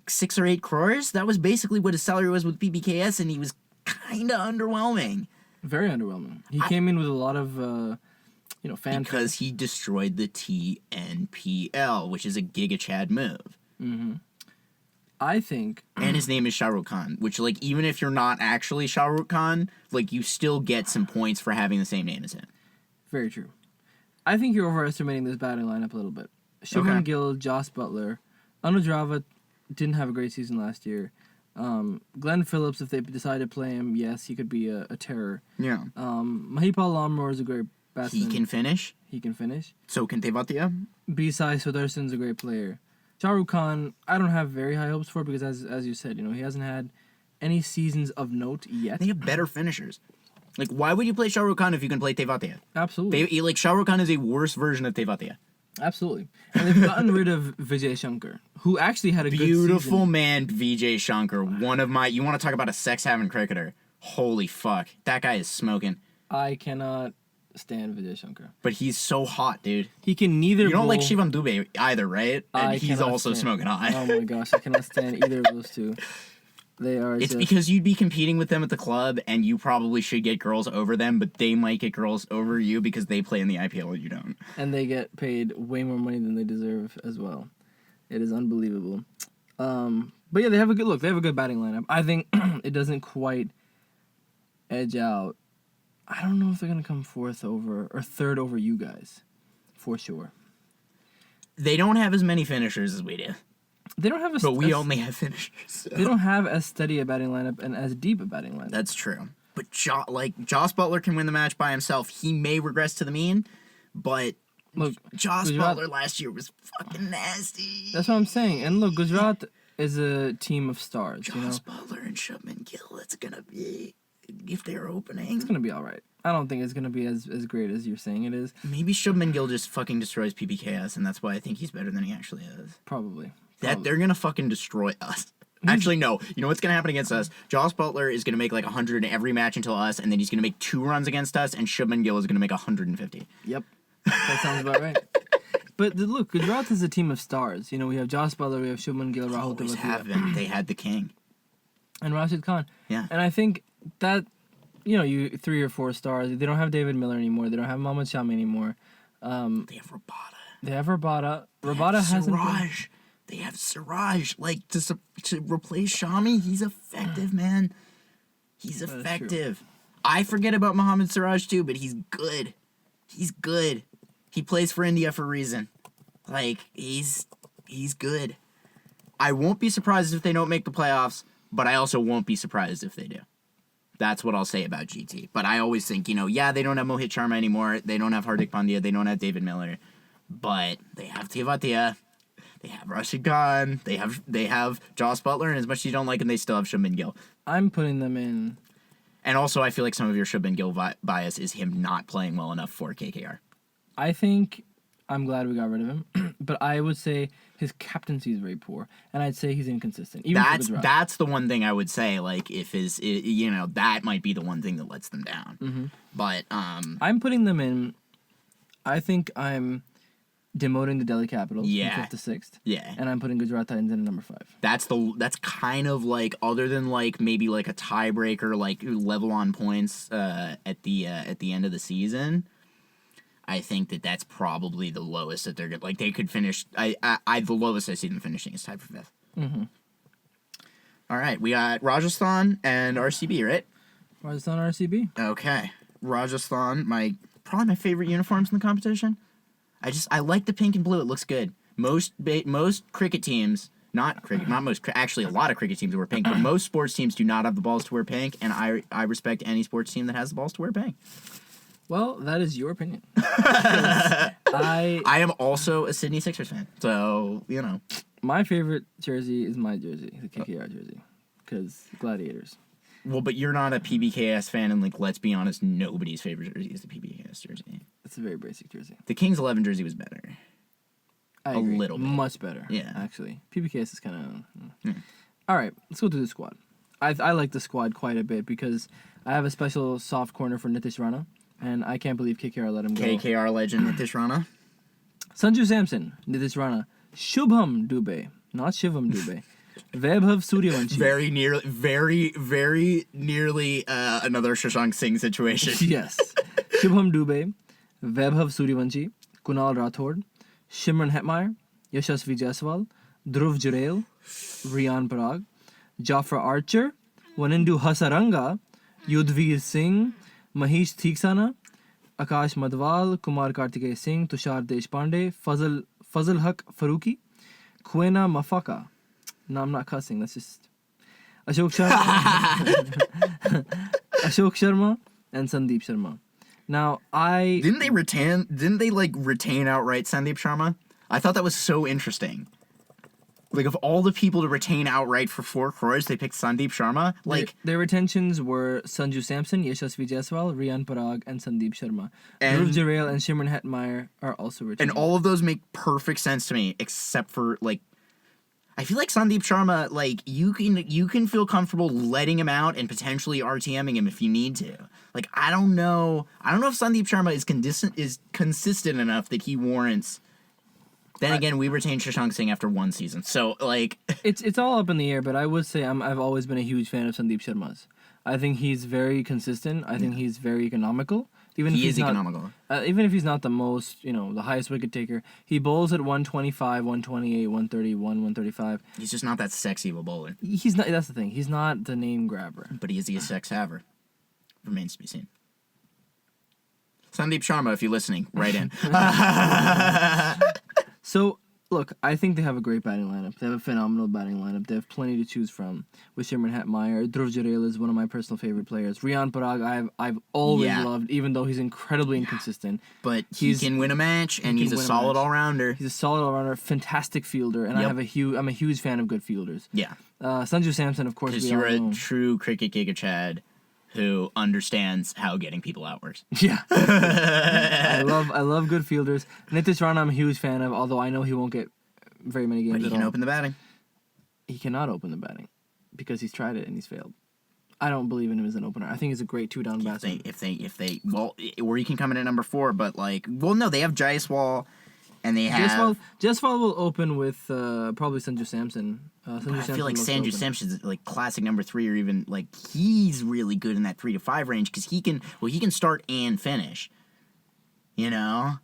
6 or 8 crores. That was basically what his salary was with PBKS, and he was kind of underwhelming.
Very underwhelming. He came in with a lot of, fanfare.
Because he destroyed the TNPL, which is a Giga Chad move.
Mm-hmm. I think...
And his name is Shah Rukh Khan, which, even if you're not actually Shah Rukh Khan, you still get some points for having the same name as him.
Very true. I think you're overestimating this batting lineup a little bit. Shubman Gill, Josh Butler. Anuj Rawat didn't have a great season last year. Glenn Phillips, if they decide to play him, yes, he could be a terror.
Yeah.
Mahipal Lamror is a great batsman.
He can finish. So can Tewatia.
B-Sai Sudarshan's a great player. Shah Rukh Khan, I don't have very high hopes for because, as you said, he hasn't had any seasons of note yet.
They have better finishers. Why would you play Shah Rukh Khan if you can play Tewatia?
Absolutely.
Shah Rukh Khan is a worse version of Tewatia.
Absolutely. And they've gotten rid of Vijay Shankar, who actually had a
beautiful
good season.
man, Vijay Shankar. One of my... You want to talk about a sex-having cricketer. Holy fuck. That guy is smoking.
I cannot stand Vijay Shankar.
But he's so hot, dude.
He can neither
You don't
bowl,
like Shivam Dubey either, right? And he's also
stand.
smoking hot.
Oh my gosh, I cannot stand either of those two. They are
It's because you'd be competing with them at the club, and you probably should get girls over them, but they might get girls over you because they play in the IPL and you don't.
And they get paid way more money than they deserve as well. It is unbelievable. But yeah, they have a good look. They have a good batting lineup. I think it doesn't quite edge out. I don't know if they're going to come 3rd over you guys, for sure.
They don't have as many finishers as we do.
They don't have
But we only have finishers. So.
They don't have as steady a batting lineup and as deep a batting lineup.
That's true. But Josh Butler can win the match by himself. He may regress to the mean, but
look,
Josh Butler last year was fucking nasty.
That's what I'm saying. And look, Gujarat is a team of stars.
Josh Butler and Shubman Gill, it's going to be, if they're opening.
It's going to be all right. I don't think it's going to be as great as you're saying it is.
Maybe Shubman Gill just fucking destroys PBKS, and that's why I think he's better than he actually is.
Probably.
That they're gonna fucking destroy us. Actually, no. You know what's gonna happen against us? Josh Butler is gonna make 100 in every match until us, and then he's gonna make 2 runs against us, and Shubman Gill is gonna make 150.
Yep, that sounds about right. But look, Gujarat is a team of stars. We have Josh Butler, we have Shubman Gill, Rahul
Always
Tewatia.
have been. They had the king.
And Rashid Khan.
Yeah.
And I think that, you 3 or 4 stars. They don't have David Miller anymore. They don't have Mohammad Shami anymore.
They have Rabada.
Rabada hasn't.
Siraj. They have Siraj. To replace Shami, he's effective, man. He's effective. I forget about Mohammad Siraj too, but he's good. He's good. He plays for India for a reason. He's good. I won't be surprised if they don't make the playoffs, but I also won't be surprised if they do. That's what I'll say about GT. But I always think, they don't have Mohit Sharma anymore. They don't have Hardik Pandya. They don't have David Miller. but they have Tevatia, they have Rashid Khan, they have Joss Butler, and as much as you don't like him, they still have Shubman Gill.
I'm putting them in.
And also, I feel like some of your Shubman Gill bias is him not playing well enough for KKR.
I think I'm glad we got rid of him, but I would say his captaincy is very poor, and I'd say he's inconsistent. Even
That's the one thing I would say. Like, if that might be the one thing that lets them down.
Mm-hmm.
But
I'm putting them in. I think I'm demoting the Delhi Capitals from 5th to 6th.
Yeah.
And I'm putting Gujarat Titans in at number 5.
That's kind of like, other than like maybe like a tiebreaker, like level on points at the end of the season. I think that's probably the lowest that they're good. Like, they could finish. The lowest I see them finishing is tied for 5th.
Mm-hmm.
All right, we got Rajasthan and RCB, right?
Rajasthan RCB.
Okay, Rajasthan, probably my favorite uniforms in the competition. I like the pink and blue. It looks good. Most cricket teams, actually a lot of cricket teams wear pink, but most sports teams do not have the balls to wear pink, and I respect any sports team that has the balls to wear pink.
Well, that is your opinion. I
am also a Sydney Sixers fan, so, you know.
My favorite jersey is my jersey, the KKR jersey, because Gladiators.
Well, but you're not a PBKS fan, and, like, let's be honest, nobody's favorite jersey is the PBKS jersey.
It's a very basic jersey.
The Kings 11 jersey was better.
I agree.
A little bit.
Much better.
Yeah.
Actually. PBKS is kind of... All right, let's go through the squad. I like the squad quite a bit because I have a special soft corner for Nitish Rana, and I can't believe KKR let him go.
KKR legend Nitish Rana.
Sanju Samson, Nitish Rana. Shubham Dubey, not Shivam Dubey. Vaibhav Suryavanshi.
Very nearly another Shashank Singh situation.
Yes. Shubham Dubey, Vaibhav Suryavanshi, Kunal Rathod, Shimran Hetmeyer, Yashasvi Jaiswal, Dhruv Jurel, Riyan Parag, Jafra Archer, Wanindu Hasaranga, Yudhvir Singh, Mahesh Theeksana, Akash Madhwal, Kumar Kartikeya Singh, Tushar Deshpande, Fazal Haq Faruqi, Quena Mafaka. No, I'm not cussing. That's just Ashok Sharma and Sandeep Sharma. Now,
didn't they retain outright Sandeep Sharma? I thought that was so interesting. Like, of all the people to retain outright for 4 crores, they picked Sandeep Sharma. Like,
their retentions were Sanju Samson, Yashasvi Jaiswal, Riyan Parag, and Sandeep Sharma. Dhruv Jurel and Shimran Hetmeyer are also retained.
And all of those make perfect sense to me, except for, like, I feel like Sandeep Sharma, like, you can feel comfortable letting him out and potentially RTMing him if you need to. Like, I don't know if Sandeep Sharma is consistent enough that he warrants. Then again, we retained Shashank Singh after 1 season, so, like...
It's all up in the air, but I would say I've always been a huge fan of Sandeep Sharma's. I think he's very consistent. I think he's very economical. Even if he's economical. Even if he's not the most, the highest wicket taker, he bowls at 125, 128, 131, 135.
He's just not that sexy of a bowler.
He's not. That's the thing. He's not the name grabber.
But is he a sex haver? Remains to be seen. Sandeep Sharma, if you're listening, write in.
So, look, I think they have a great batting lineup. They have a phenomenal batting lineup. They have plenty to choose from. With Shimran Hetmeyer, Dhruv Jurel is one of my personal favorite players. Riyan Parag, I've always loved, even though he's incredibly inconsistent.
But he can win a match, and he's a solid all-rounder.
He's a solid all-rounder, fantastic fielder, and I'm a huge fan of good fielders.
Yeah.
Sanju Samson, of course,
because you're a true cricket giga Chad who understands how getting people out works.
Yeah. I love good fielders. Nitish Rana I'm a huge fan of, although I know he won't get very many games.
But he can open the batting.
He cannot open the batting because he's tried it and he's failed. I don't believe in him as an opener. I think he's a great 2-down batsman.
Or he can come in at number 4, but no, they have Jaiswal and they have...
Jaiswal will open with probably Sanju Samson.
I feel like Sanju Samson's like classic number 3, or even like he's really good in that 3 to 5 range because he can start and finish. Yeah.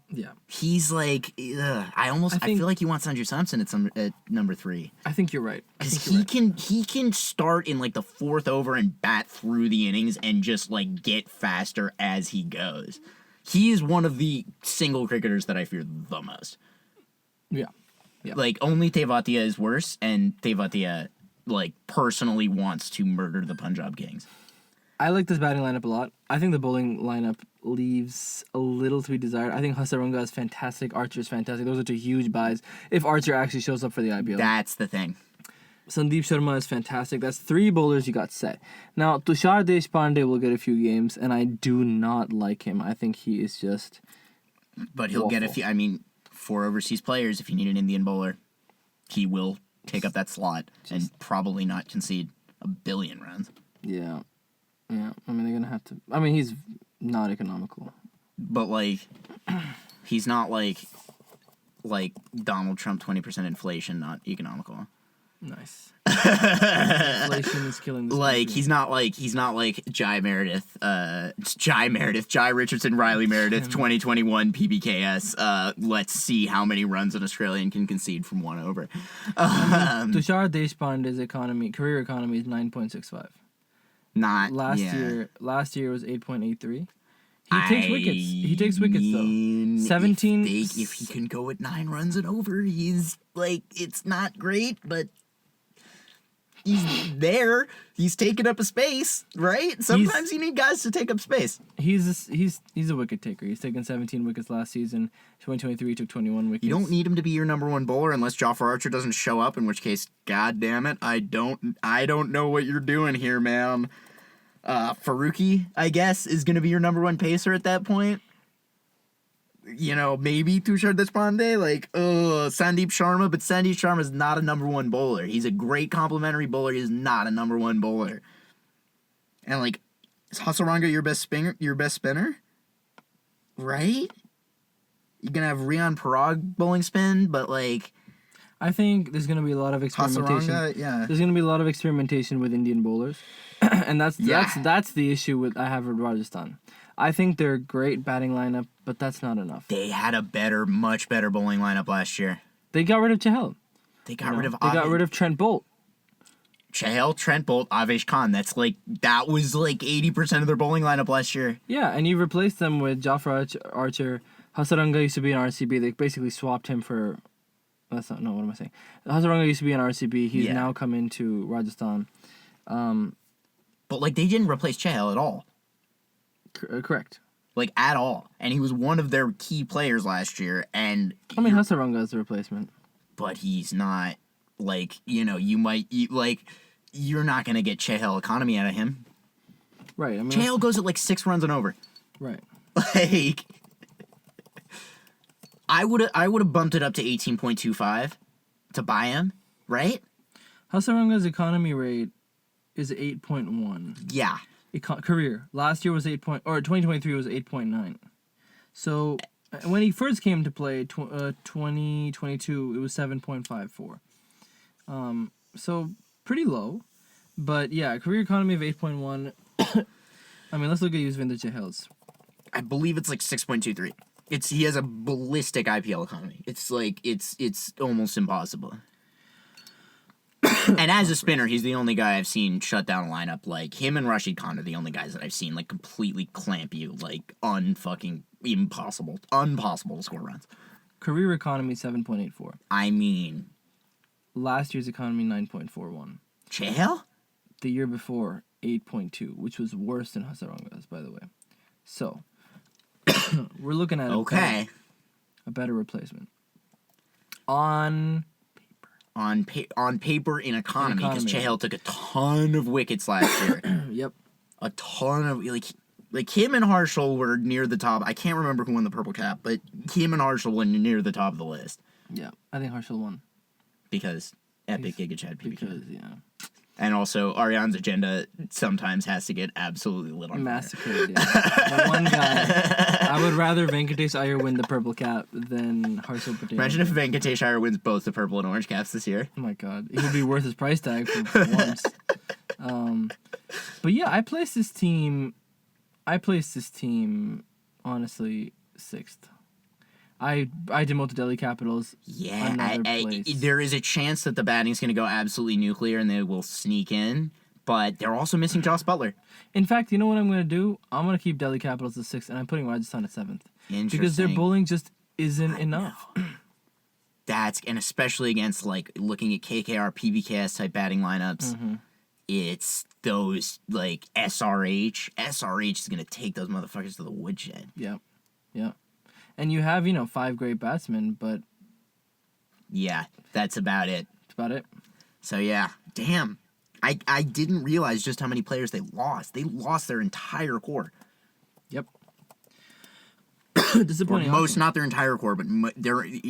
He's like I feel like you want Sanju Samson at number 3.
I think you're right.
Because he can start in like the 4th over and bat through the innings and just like get faster as he goes. He is one of the single cricketers that I fear the most.
Yeah.
Like, only Tevatia is worse, and Tevatia, like, personally wants to murder the Punjab Kings.
I like this batting lineup a lot. I think the bowling lineup leaves a little to be desired. I think Hasarunga is fantastic. Archer is fantastic. Those are two huge buys if Archer actually shows up for the IPL.
That's the thing.
Sandeep Sharma is fantastic. That's 3 bowlers you got set. Now, Tushar Deshpande will get a few games, and I do not like him. I think he is just...
But he'll get a few. I mean, 4 overseas players. If you need an Indian bowler, he will take up that slot and probably not concede a billion runs.
Yeah. Yeah. I mean, they're going to have to... I mean, he's not economical.
But, like, he's not like Donald Trump 20% inflation, not economical.
Nice. Inflation is killing this
Like
country.
he's not like Jai Richardson, Riley Meredith, 2021 PBKS. Let's see how many runs an Australian can concede from 1 over.
Tushar Deshpande's career economy is 9.65.
Not
Last year was 8.83. He takes wickets though. 17.
If he can go at 9 runs and over, he's like, it's not great, but he's there. He's taking up a space, right? Sometimes you need guys to take up space.
He's a wicket taker. He's taken 17 wickets last season. 2023 he took 21 wickets.
You don't need him to be your number 1 bowler unless Jofra Archer doesn't show up, in which case, god damn it, I don't know what you're doing here, man. Faruqi, I guess, is going to be your number 1 pacer at that point. You know, maybe Tushar Deshpande, Sandeep Sharma, but Sandeep Sharma is not a number 1 bowler. He's a great complementary bowler. He's not a number 1 bowler. And, like, is Hasaranga your best spinner? Right? You're going to have Rian Parag bowling spin, but, like...
I think there's going to be a lot of experimentation.
Hasaranga, yeah.
There's going to be a lot of experimentation with Indian bowlers. And that's the issue I have with Rajasthan. I think they're a great batting lineup, but that's not enough.
They had a much better bowling lineup last year.
They got rid of Chahal.
They got rid of
Trent Bolt.
Chahal, Trent Bolt, Avesh Khan. That was 80% of their bowling lineup last year.
Yeah, and you replaced them with Jofra Archer. Hasaranga used to be an RCB. They basically swapped him for... what am I saying? Hasaranga used to be an RCB. He's now come into Rajasthan.
But, they didn't replace Chahal at all.
Correct.
At all. And he was one of their key players last year, and...
I mean, Hasaranga is the replacement.
But he's not, you might... you're not going to get Chahal economy out of him.
Right. I mean,
Chahal goes at, 6 runs and over.
Right.
I would have bumped it up to 18.25 to buy him, right?
Hasaranga's economy rate is 8.1.
Yeah.
Career. Last year was 2023 was 8.9. So when he first came to play, 2022, it was 7.54. So pretty low. But yeah, career economy of 8.1. I mean, let's look at Yuzvendra Chahal's.
I believe it's 6.23. He has a ballistic IPL economy. It's almost impossible. And as a spinner, he's the only guy I've seen shut down a lineup. Him and Rashid Khan are the only guys that I've seen completely clamp you, unfucking impossible to score runs.
Career economy 7.84.
I mean,
last year's economy 9.41.
Chahal?
The year before 8.2, which was worse than Hasaranga's, by the way. So we're looking at a better replacement on
paper in economy, because Chahal took a ton of wickets last year.
Yep.
A ton of him and Harshal were near the top. I can't remember who won the purple cap, but him and Harshal were near the top of the list.
Yeah, I think Harshal won
because Epic Giga Chad PBK.
Because
And also, Ariane's agenda sometimes has to get absolutely lit on
massacred. Yeah. The one guy. I would rather Venkatesh Iyer win the purple cap than Harshal Patel.
Imagine if Venkatesh Iyer wins both the purple and orange caps this year.
Oh my god, it would be worth his price tag for once. But yeah, I placed this team honestly 6th. I demote the Delhi Capitals.
Yeah, there is a chance that the batting's going to go absolutely nuclear and they will sneak in, but they're also missing Joss Butler.
In fact, you know what I'm going to do? I'm going to keep Delhi Capitals at 6th, and I'm putting Rajasthan at 7th.
Interesting.
Because their bowling just isn't enough.
And especially against looking at KKR, PBKS type batting lineups.
Mm-hmm.
it's those, like, SRH. SRH is going to take those motherfuckers to the woodshed.
Yeah. And you have, 5 great batsmen, but
Yeah, that's about it.
that's about it.
So, yeah, damn. I didn't realize just how many players they lost. They lost their entire core.
Yep.
Or
Disappointing.
most, not their entire core, but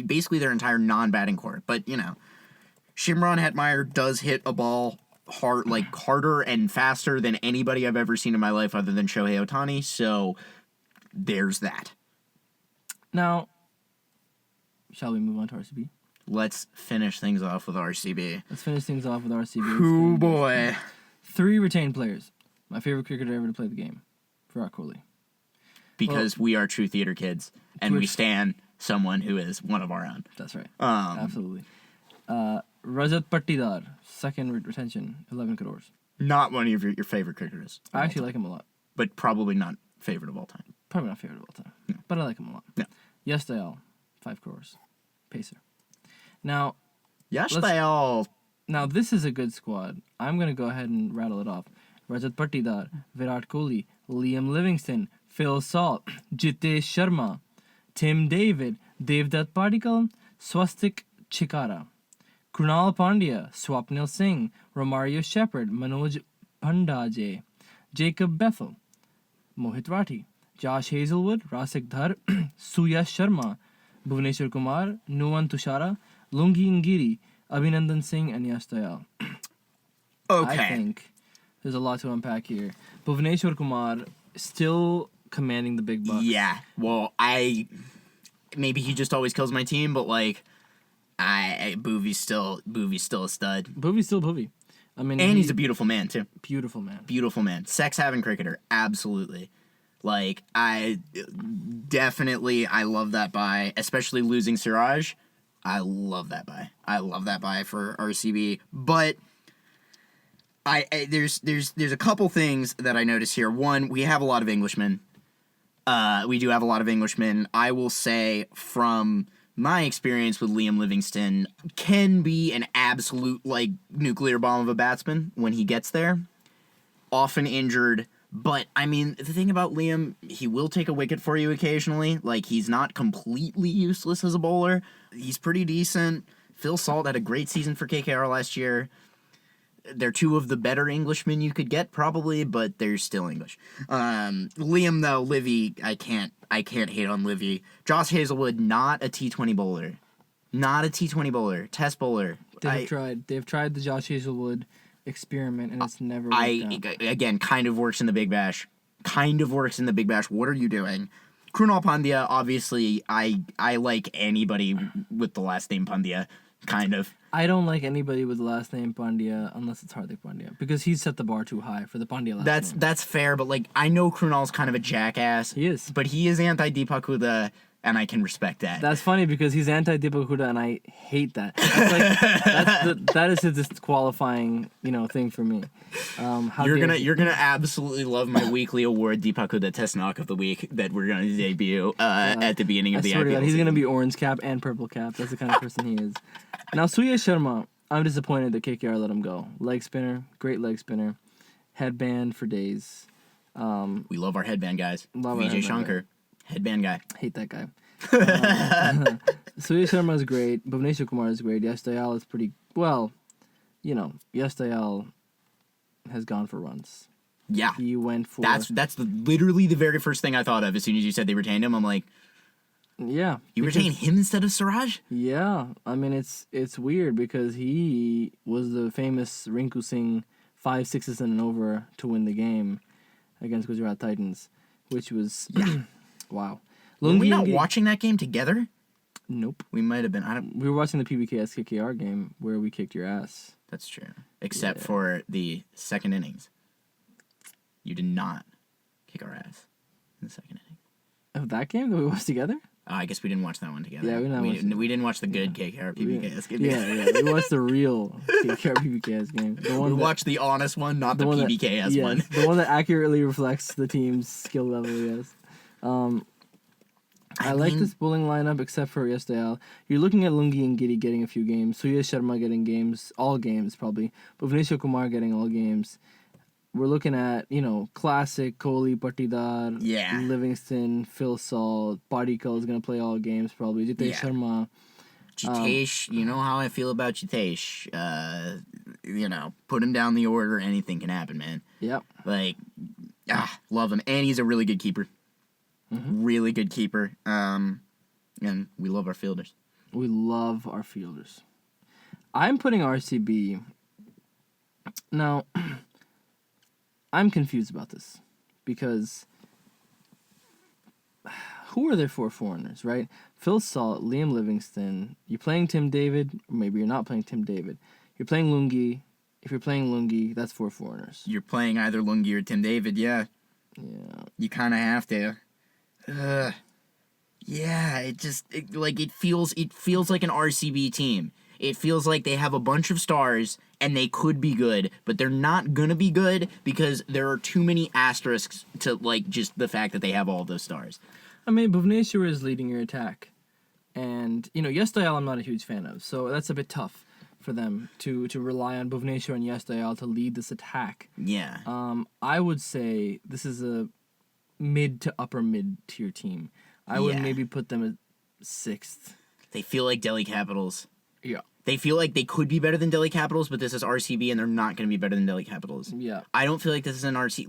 basically their entire non-batting core. But, Shimron Hetmeyer does hit a ball harder and faster than anybody I've ever seen in my life other than Shohei Ohtani, so there's that.
Now, shall we move on to RCB?
Let's finish things off with RCB.
Let's finish things off with RCB.
Oh boy.
3 retained players. My favorite cricketer ever to play the game. Virat Kohli.
Because we are true theater kids, and we
Twitch.
stand someone who is one of our own.
That's right. Absolutely. Rajat Patidar, second retention, 11 crores.
Not one of your favorite cricketers.
I actually like him a lot.
But probably not favorite of all time.
Probably not favorite of all time. But I like him a lot.
No.
Yes, Dayal, 5 crores. Pacer. Now,
Yash
Let's-
Dayal.
Now, this is a good squad. I'm going to go ahead and rattle it off. Rajat Patidar, Virat Kohli, Liam Livingston, Phil Salt, Jitesh Sharma, Tim David, Devdutt Padikkal, Swastik Chikara, Krunal Pandya, Swapnil Singh, Romario Shepherd, Manoj Bhandaje, Jacob Bethel, Mohit Rathi, Josh Hazelwood, Rasik Dhar, Suyash Sharma, Bhuvneshwar Kumar, Nuwan Tushara, Lungi Ngiri, Abhinandan Singh, and Yash Dayal.
Okay.
I think there's a lot to unpack here. Bhuvneshwar Kumar still commanding the big bucks.
Yeah. Well, maybe he just always kills my team, but like, Boovy's still a stud,
Bhuvi's still Bhuvi. I mean,
and he's a beautiful man too.
beautiful man.
Beautiful man, sex having cricketer, absolutely. Like, I love that buy, especially losing Siraj. I love that buy. I love that buy for RCB, but. There's a couple things that I notice here. One, we have a lot of Englishmen. We do have a lot of Englishmen. I will say, from my experience with Liam Livingston, can be an absolute, like, nuclear bomb of a batsman when he gets there. Often injured. But, I mean, the thing about Liam, he will take a wicket for you occasionally. Like, he's not completely useless as a bowler. He's pretty decent. Phil Salt had a great season for KKR last year. They're 2 of the better Englishmen you could get, probably, but they're still English. Liam, though, Livy, I can't hate on Livy. Josh Hazelwood, not a T20 bowler. Not a T20 bowler. Test bowler.
They've tried the Josh Hazelwood experiment, and it's never worked out.
Again, kind of works in the Big Bash. What are you doing? Krunal Pandya, obviously, I like anybody with the last name Pandya, kind of.
I don't like anybody with the last name Pandya unless it's Hardik Pandya, because he's set the bar too high for the Pandya last name.
That's fair, but like, I know Krunal's kind of a jackass.
He is.
But he is anti-Deepak Huda, and I can respect that.
That's funny because he's anti-Deepak Huda, and I hate that. That is his disqualifying, thing for me.
You're gonna absolutely love my weekly award, Deepak Huda Test Knock of the Week, that we're gonna debut at the beginning of the
I swear to
IPL
God, he's
season.
gonna be orange cap and purple cap. That's the kind of person he is. Now, Suyash Sharma, I'm disappointed that KKR let him go. Leg spinner, great leg spinner, headband for days.
We love our headband guys.
Love our
Vijay
headband
Shankar, headband guy.
Hate that guy. Suyash Sharma is great. Bhuvneshwar Kumar is great. Yash Dayal is pretty well. Yash Dayal has gone for runs.
Yeah,
He went for
literally the very first thing I thought of as soon as you said they retained him. I'm like,
yeah.
you
because-
retained him instead of Siraj?
Yeah, I mean it's weird because he was the famous Rinku Singh 5 sixes and an over to win the game against Gujarat Titans, which was wow.
Were we not
Lungi-
watching that game together?
Nope.
We might have been.
We were watching the PBKS KKR game where we kicked your ass.
That's true. Except for the second innings. You did not kick our ass in the second inning.
Of that game that we watched together?
I guess we didn't watch that one together.
Yeah,
we didn't watch the good KKR PBKS game.
Yeah. We watched the real KKR PBKS game. The one
We
that-
watched the honest one, not the
one that-
PBKS
yes,
one.
the one that accurately reflects the team's skill level, yes. I like
mean,
this bowling lineup except for Yasdale. You're looking at Lungi and Giri getting a few games. Surya Sharma getting games, all games probably. Bhuvneshwar Kumar getting all games. We're looking at, classic Kohli, Patidar,
Yeah.
Livingston, Phil Salt, Padikal is going to play all games probably. Jitesh
Yeah.
Sharma.
Jitesh, you know how I feel about Jitesh. Put him down the order, anything can happen, man.
Yep.
Love him. And he's a really good keeper.
Mm-hmm.
Really good keeper. And we love our fielders.
We love our fielders. I'm putting RCB. Now, I'm confused about this because who are their 4 foreigners, right? Phil Salt, Liam Livingston. You're playing Tim David, or maybe you're not playing Tim David. You're playing Lungi. If you're playing Lungi, that's 4 foreigners.
You're playing either Lungi or Tim David, yeah.
Yeah.
You kind of have to. Yeah, it feels like an RCB team. It feels like they have a bunch of stars and they could be good, but they're not gonna be good because there are too many asterisks to just the fact that they have all those stars.
I mean, Bhuvneshwar is leading your attack, and Yasdayal I'm not a huge fan of, so that's a bit tough for them to rely on Bhuvneshwar and Yasdayal to lead this attack.
Yeah.
I would say this is a mid to upper mid tier team. I would maybe put them at 6th.
They feel like Delhi Capitals.
Yeah.
They feel like they could be better than Delhi Capitals, but this is RCB and they're not going to be better than Delhi Capitals.
Yeah.
I don't feel like this is an RC.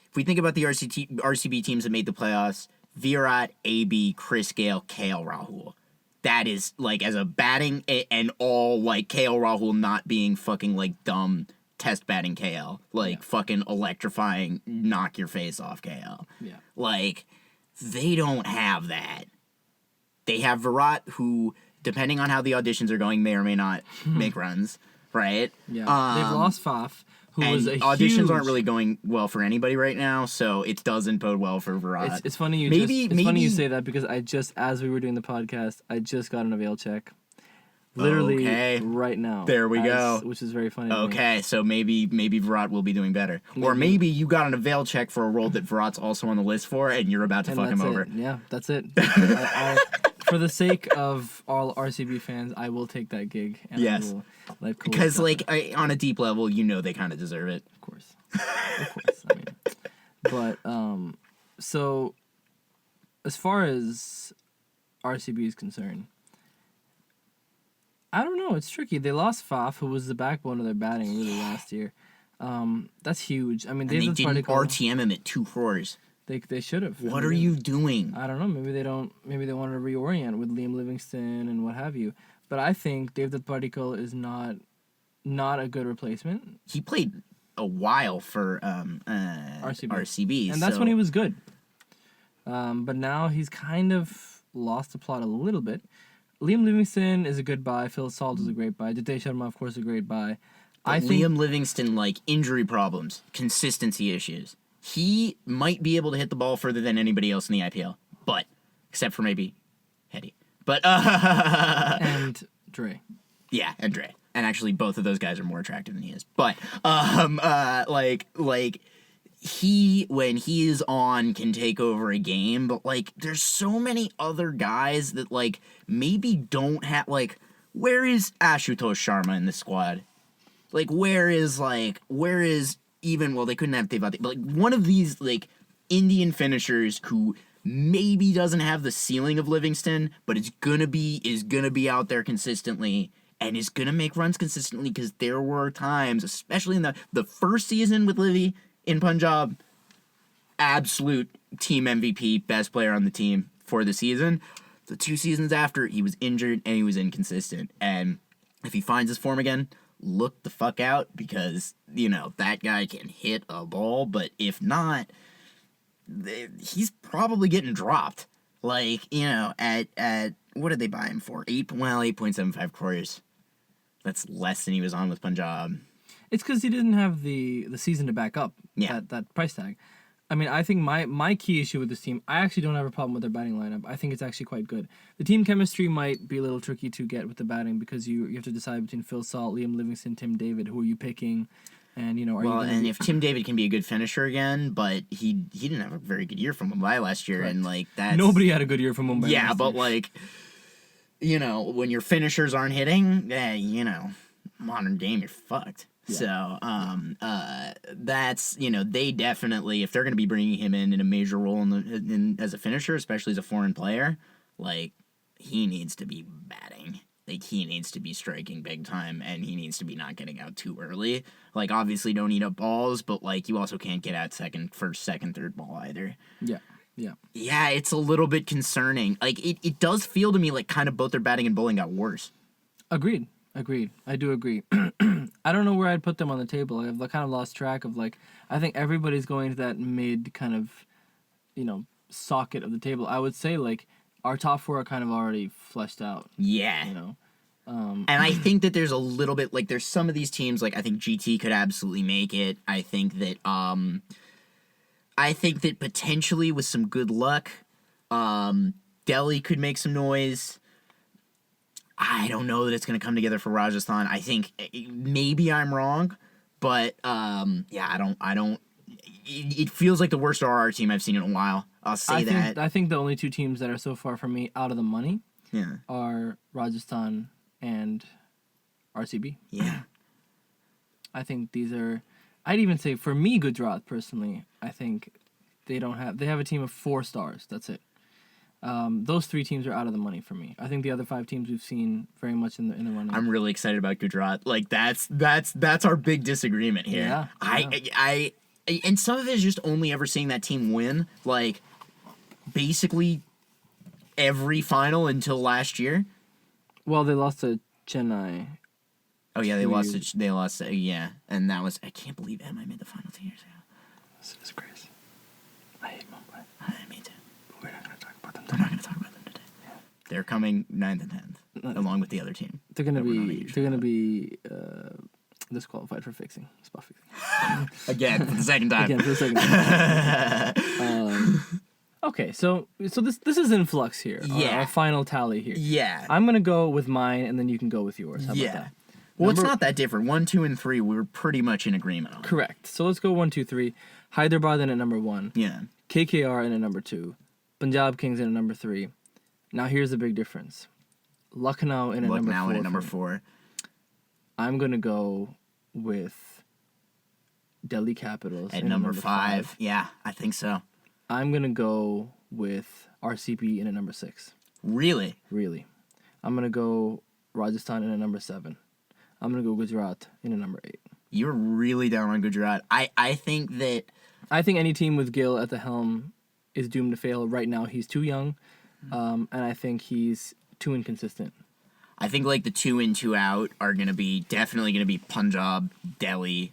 If we think about the RCB teams that made the playoffs, Virat, AB, Chris Gale, KL Rahul. That is, as a batting and all, KL Rahul not being fucking, dumb test batting KL. Fucking electrifying, knock your face off KL.
Yeah.
They don't have that. They have Virat, who, depending on how the auditions are going, may or may not make runs, right?
Yeah. They've lost Faf, who was a
auditions aren't really going well for anybody right now, so it doesn't bode well for Virat.
It's funny you funny you say that because as we were doing the podcast, I just got an avail check. Literally right now.
There we go.
Which is very funny.
Okay, so maybe Virat will be doing better. Or maybe you got an avail check for a role that Virat's also on the list for, and you're about to fuck him over.
Yeah, that's it. For the sake of all RCB fans, I will take that gig. And
yes.
I will,
because, on a deep level, they kind of deserve it.
Of course. I mean, but, so, as far as RCB is concerned, I don't know. It's tricky. They lost Faf, who was the backbone of their batting really last year. That's huge. I mean,
they didn't RTM him at 2 crores.
They should have.
What are you doing?
I don't know. Maybe they don't. Maybe they wanted to reorient with Liam Livingston and what have you. But I think David Padikal is not a good replacement.
He played a while for RCB,
and that's when he was good. But now he's kind of lost the plot a little bit. Liam Livingston is a good buy. Phil Salt is a great buy. Jitesh Sharma, of course, a great buy.
I think Liam Livingston, injury problems, consistency issues. He might be able to hit the ball further than anybody else in the IPL, but except for maybe Hetty. But
and Dre.
Yeah, and Dre. And actually, both of those guys are more attractive than he is. But he, when he is on, can take over a game. But there's so many other guys that maybe don't have where is Ashutosh Sharma in the squad? Where is even, well, they couldn't have Devati, but one of these Indian finishers who maybe doesn't have the ceiling of Livingston, but is gonna be out there consistently and is gonna make runs consistently, because there were times, especially in the first season with Livy in Punjab, absolute team MVP, best player on the team for the season. The 2 seasons after, he was injured and he was inconsistent. And if he finds his form again, look the fuck out, because, that guy can hit a ball, but if not, he's probably getting dropped. At what did they buy him for? 8.75 crores. That's less than he was on with Punjab.
It's because he didn't have the season to back up that price tag. I mean, I think my key issue with this team, I actually don't have a problem with their batting lineup. I think it's actually quite good. The team chemistry might be a little tricky to get with the batting because you have to decide between Phil Salt, Liam Livingston, Tim David. Who are you picking? And are you
Well,
gonna
and
be-
if Tim David can be a good finisher again, but he didn't have a very good year from Mumbai last year, and like that's
nobody had a good year from Mumbai.
Yeah,
last
but
year.
like, when your finishers aren't hitting, modern game, you're fucked. So, that's they definitely, if they're going to be bringing him in a major role in as a finisher, especially as a foreign player, like he needs to be batting. Like, he needs to be striking big time, and he needs to be not getting out too early. Like, obviously, don't eat up balls, but, like, you also can't get out first, second, third ball either.
Yeah.
Yeah, it's a little bit concerning. Like, it does feel to me like kind of both their batting and bowling got worse.
Agreed. I do agree. I don't know where I'd put them on the table. I've kind of lost track of, like, I think everybody's going to that mid kind of, socket of the table. I would say, like, our top four are kind of already fleshed out.
Yeah. And I think that there's a little bit, like, there's some of these teams, like, I think GT could absolutely make it. I think that potentially with some good luck, Delhi could make some noise. I don't know that it's going to come together for Rajasthan. I think maybe I'm wrong, but I don't. It feels like the worst RR team I've seen in a while. I'll say that.
I think the only two teams that are so far from me out of the money
Yeah.
are Rajasthan and RCB.
Yeah.
I think these are. I'd even say for me, Gujarat personally, I think they have a team of 4 stars. That's it. Those 3 teams are out of the money for me. I think the other 5 teams we've seen very much in the running.
I'm really excited about Gujarat. Like that's our big disagreement here.
Yeah.
I and some of it is just only ever seeing that team win like basically every final until last year.
Well, they lost to Chennai.
Oh yeah, they lost. Yeah, and that was. I can't believe MI made the final 2 years ago.
It's a disgrace. I hate Mumbai.
Me too.
But we're not going to talk about them.
We're not going to talk about them today. Yeah. They're coming 9th and 10th, along with the other team.
They're going to
that we're not
be.
usually
They're going to be disqualified for spot fixing.
again for the second time.
Again for the second time. Okay, so this is in flux here.
Yeah.
Our final tally here.
Yeah.
I'm gonna go with mine, and then you can go with yours. How about that?
Well, it's not that different. 1, 2, and 3, we were pretty much in agreement on.
Correct. So let's go 1, 2, 3. Hyderabad in at number 1.
Yeah.
KKR in at number 2. Punjab Kings in at number 3. Now here's the big difference. Lucknow in at number 4.
Lucknow in at number 4.
I'm gonna go with Delhi Capitals
At
in
number 5. Yeah, I think so.
I'm gonna go with RCB in at number 6.
Really?
Really. I'm gonna go Rajasthan in at number 7. I'm gonna go Gujarat in at number 8.
You're really down on Gujarat. I think
any team with Gill at the helm is doomed to fail. Right now, he's too young, and I think he's too inconsistent.
I think like the 2 in, 2 out are definitely gonna be Punjab, Delhi.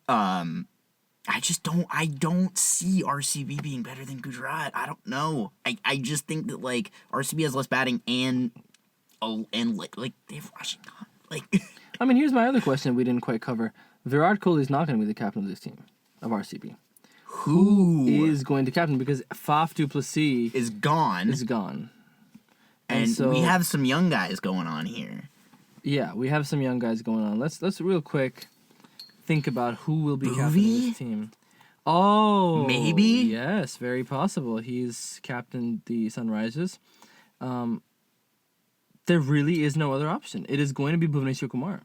I don't see RCB being better than Gujarat. I don't know. I just think that like RCB has less batting and like they have rushing. Like
I mean, here's my other question we didn't quite cover. Virat Kohli is not going to be the captain of this team, of RCB.
who
Is going to captain because Faf du Plessis
is gone,
is gone.
and
so
we have some young guys going on here.
Yeah, we have some young guys going on. Let's real quick think about who will be captaining
Boovie?
this team. Oh,
Maybe?
Yes, very possible. He's captained the Sunrisers. There really is no other option. It is going to be Bhuvneshwar Kumar.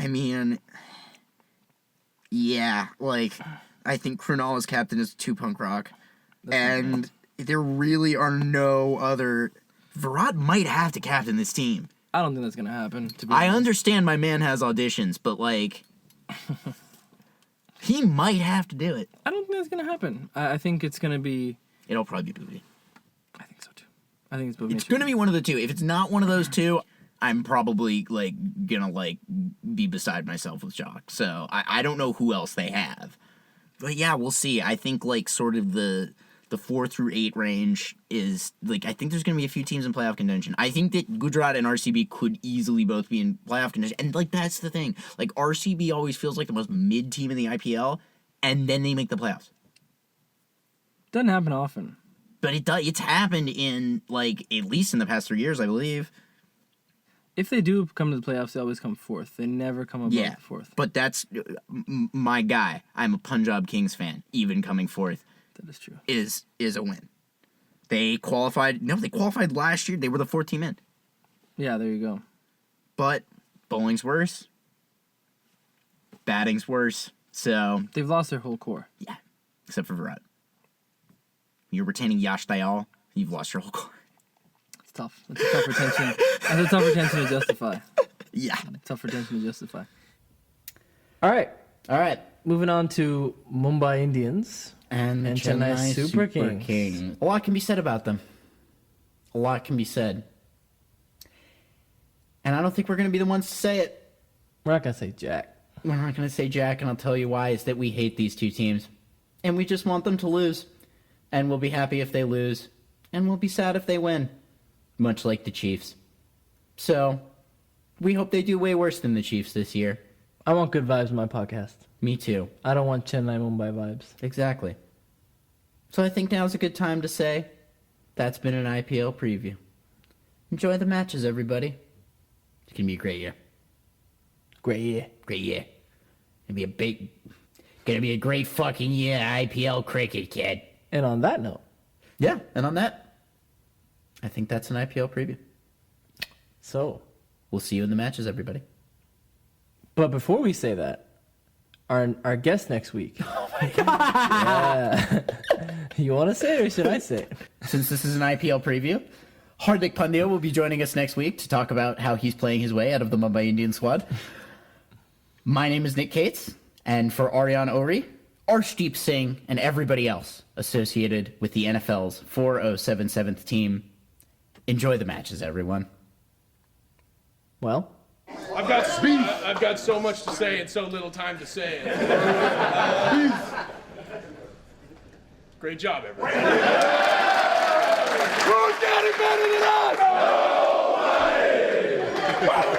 I mean, yeah, like I think Krunal captain is 2 punk rock, and there really are no other. Virat might have to captain this team.
I don't think that's going to happen. To be
I
honest.
understand my man has auditions, but like, he might have to do it.
I don't think that's going to happen. I think it's going to be.
It'll probably be Boovie.
I think so too. I think it's Bhuvneshwar.
It's gonna be one of the two. If it's not one of those two, I'm probably like gonna like be beside myself with shock. So I don't know who else they have, but yeah, we'll see. I think like sort of the 4 through 8 range is like I think there's gonna be a few teams in playoff contention. I think that Gujarat and RCB could easily both be in playoff contention, and like that's the thing. Like RCB always feels like the most mid team in the IPL, and then they make the playoffs.
Doesn't happen often.
But it's happened in like at least in the past 3 years, I believe.
If they do come to the playoffs, they always come fourth. They never come above the fourth.
But that's my guy. I'm a Punjab Kings fan. Even coming fourth,
That is true.
Is a win. They qualified. No, they qualified last year. They were the 4th team in.
Yeah, there you go.
But bowling's worse. Batting's worse. So
They've lost their whole core.
yeah, except for Virat. You're retaining Yash Dayal. You've lost your whole core.
It's tough. That's a tough retention. That's a tough retention to justify.
Yeah.
Tough retention to justify.
All right.
All right.
Moving on to Mumbai Indians.
And the
Chennai Super
Kings.
Kings.
A lot can be said about them. A lot can be said. And I don't think we're going to be the ones to say it.
We're not going to say Jack.
We're not going to say Jack, and I'll tell you why, is that we hate these two teams. And we just want them to lose. And we'll be happy if they lose. And we'll be sad if they win. Much like the Chiefs. So, we hope they do way worse than the Chiefs this year.
I want good vibes in my podcast.
Me too.
I don't want Chennai Mumbai vibes.
Exactly. So I think now's a good time to say that's been an IPL preview. Enjoy the matches, everybody. It's going to be a great year.
Great year.
Great year. Gonna be a great fucking year, IPL cricket, kid.
And on that note.
Yeah, and on that, I think that's an IPL preview.
So.
We'll see you in the matches, everybody.
But before we say that, our guest next week. Oh my god. Yeah. You want to say it or should I say it?
Since this is an IPL preview, Hardik Pandya will be joining us next week to talk about how he's playing his way out of the Mumbai Indian squad. My name is Nick Cates, and for Aryan Ori, Arshdeep Singh, and everybody else associated with the NFL's 4077th team, enjoy the matches, everyone.
Well,
I've got so much to say and so little time to say it. Great job, everybody. Who's got it better than us? Nobody!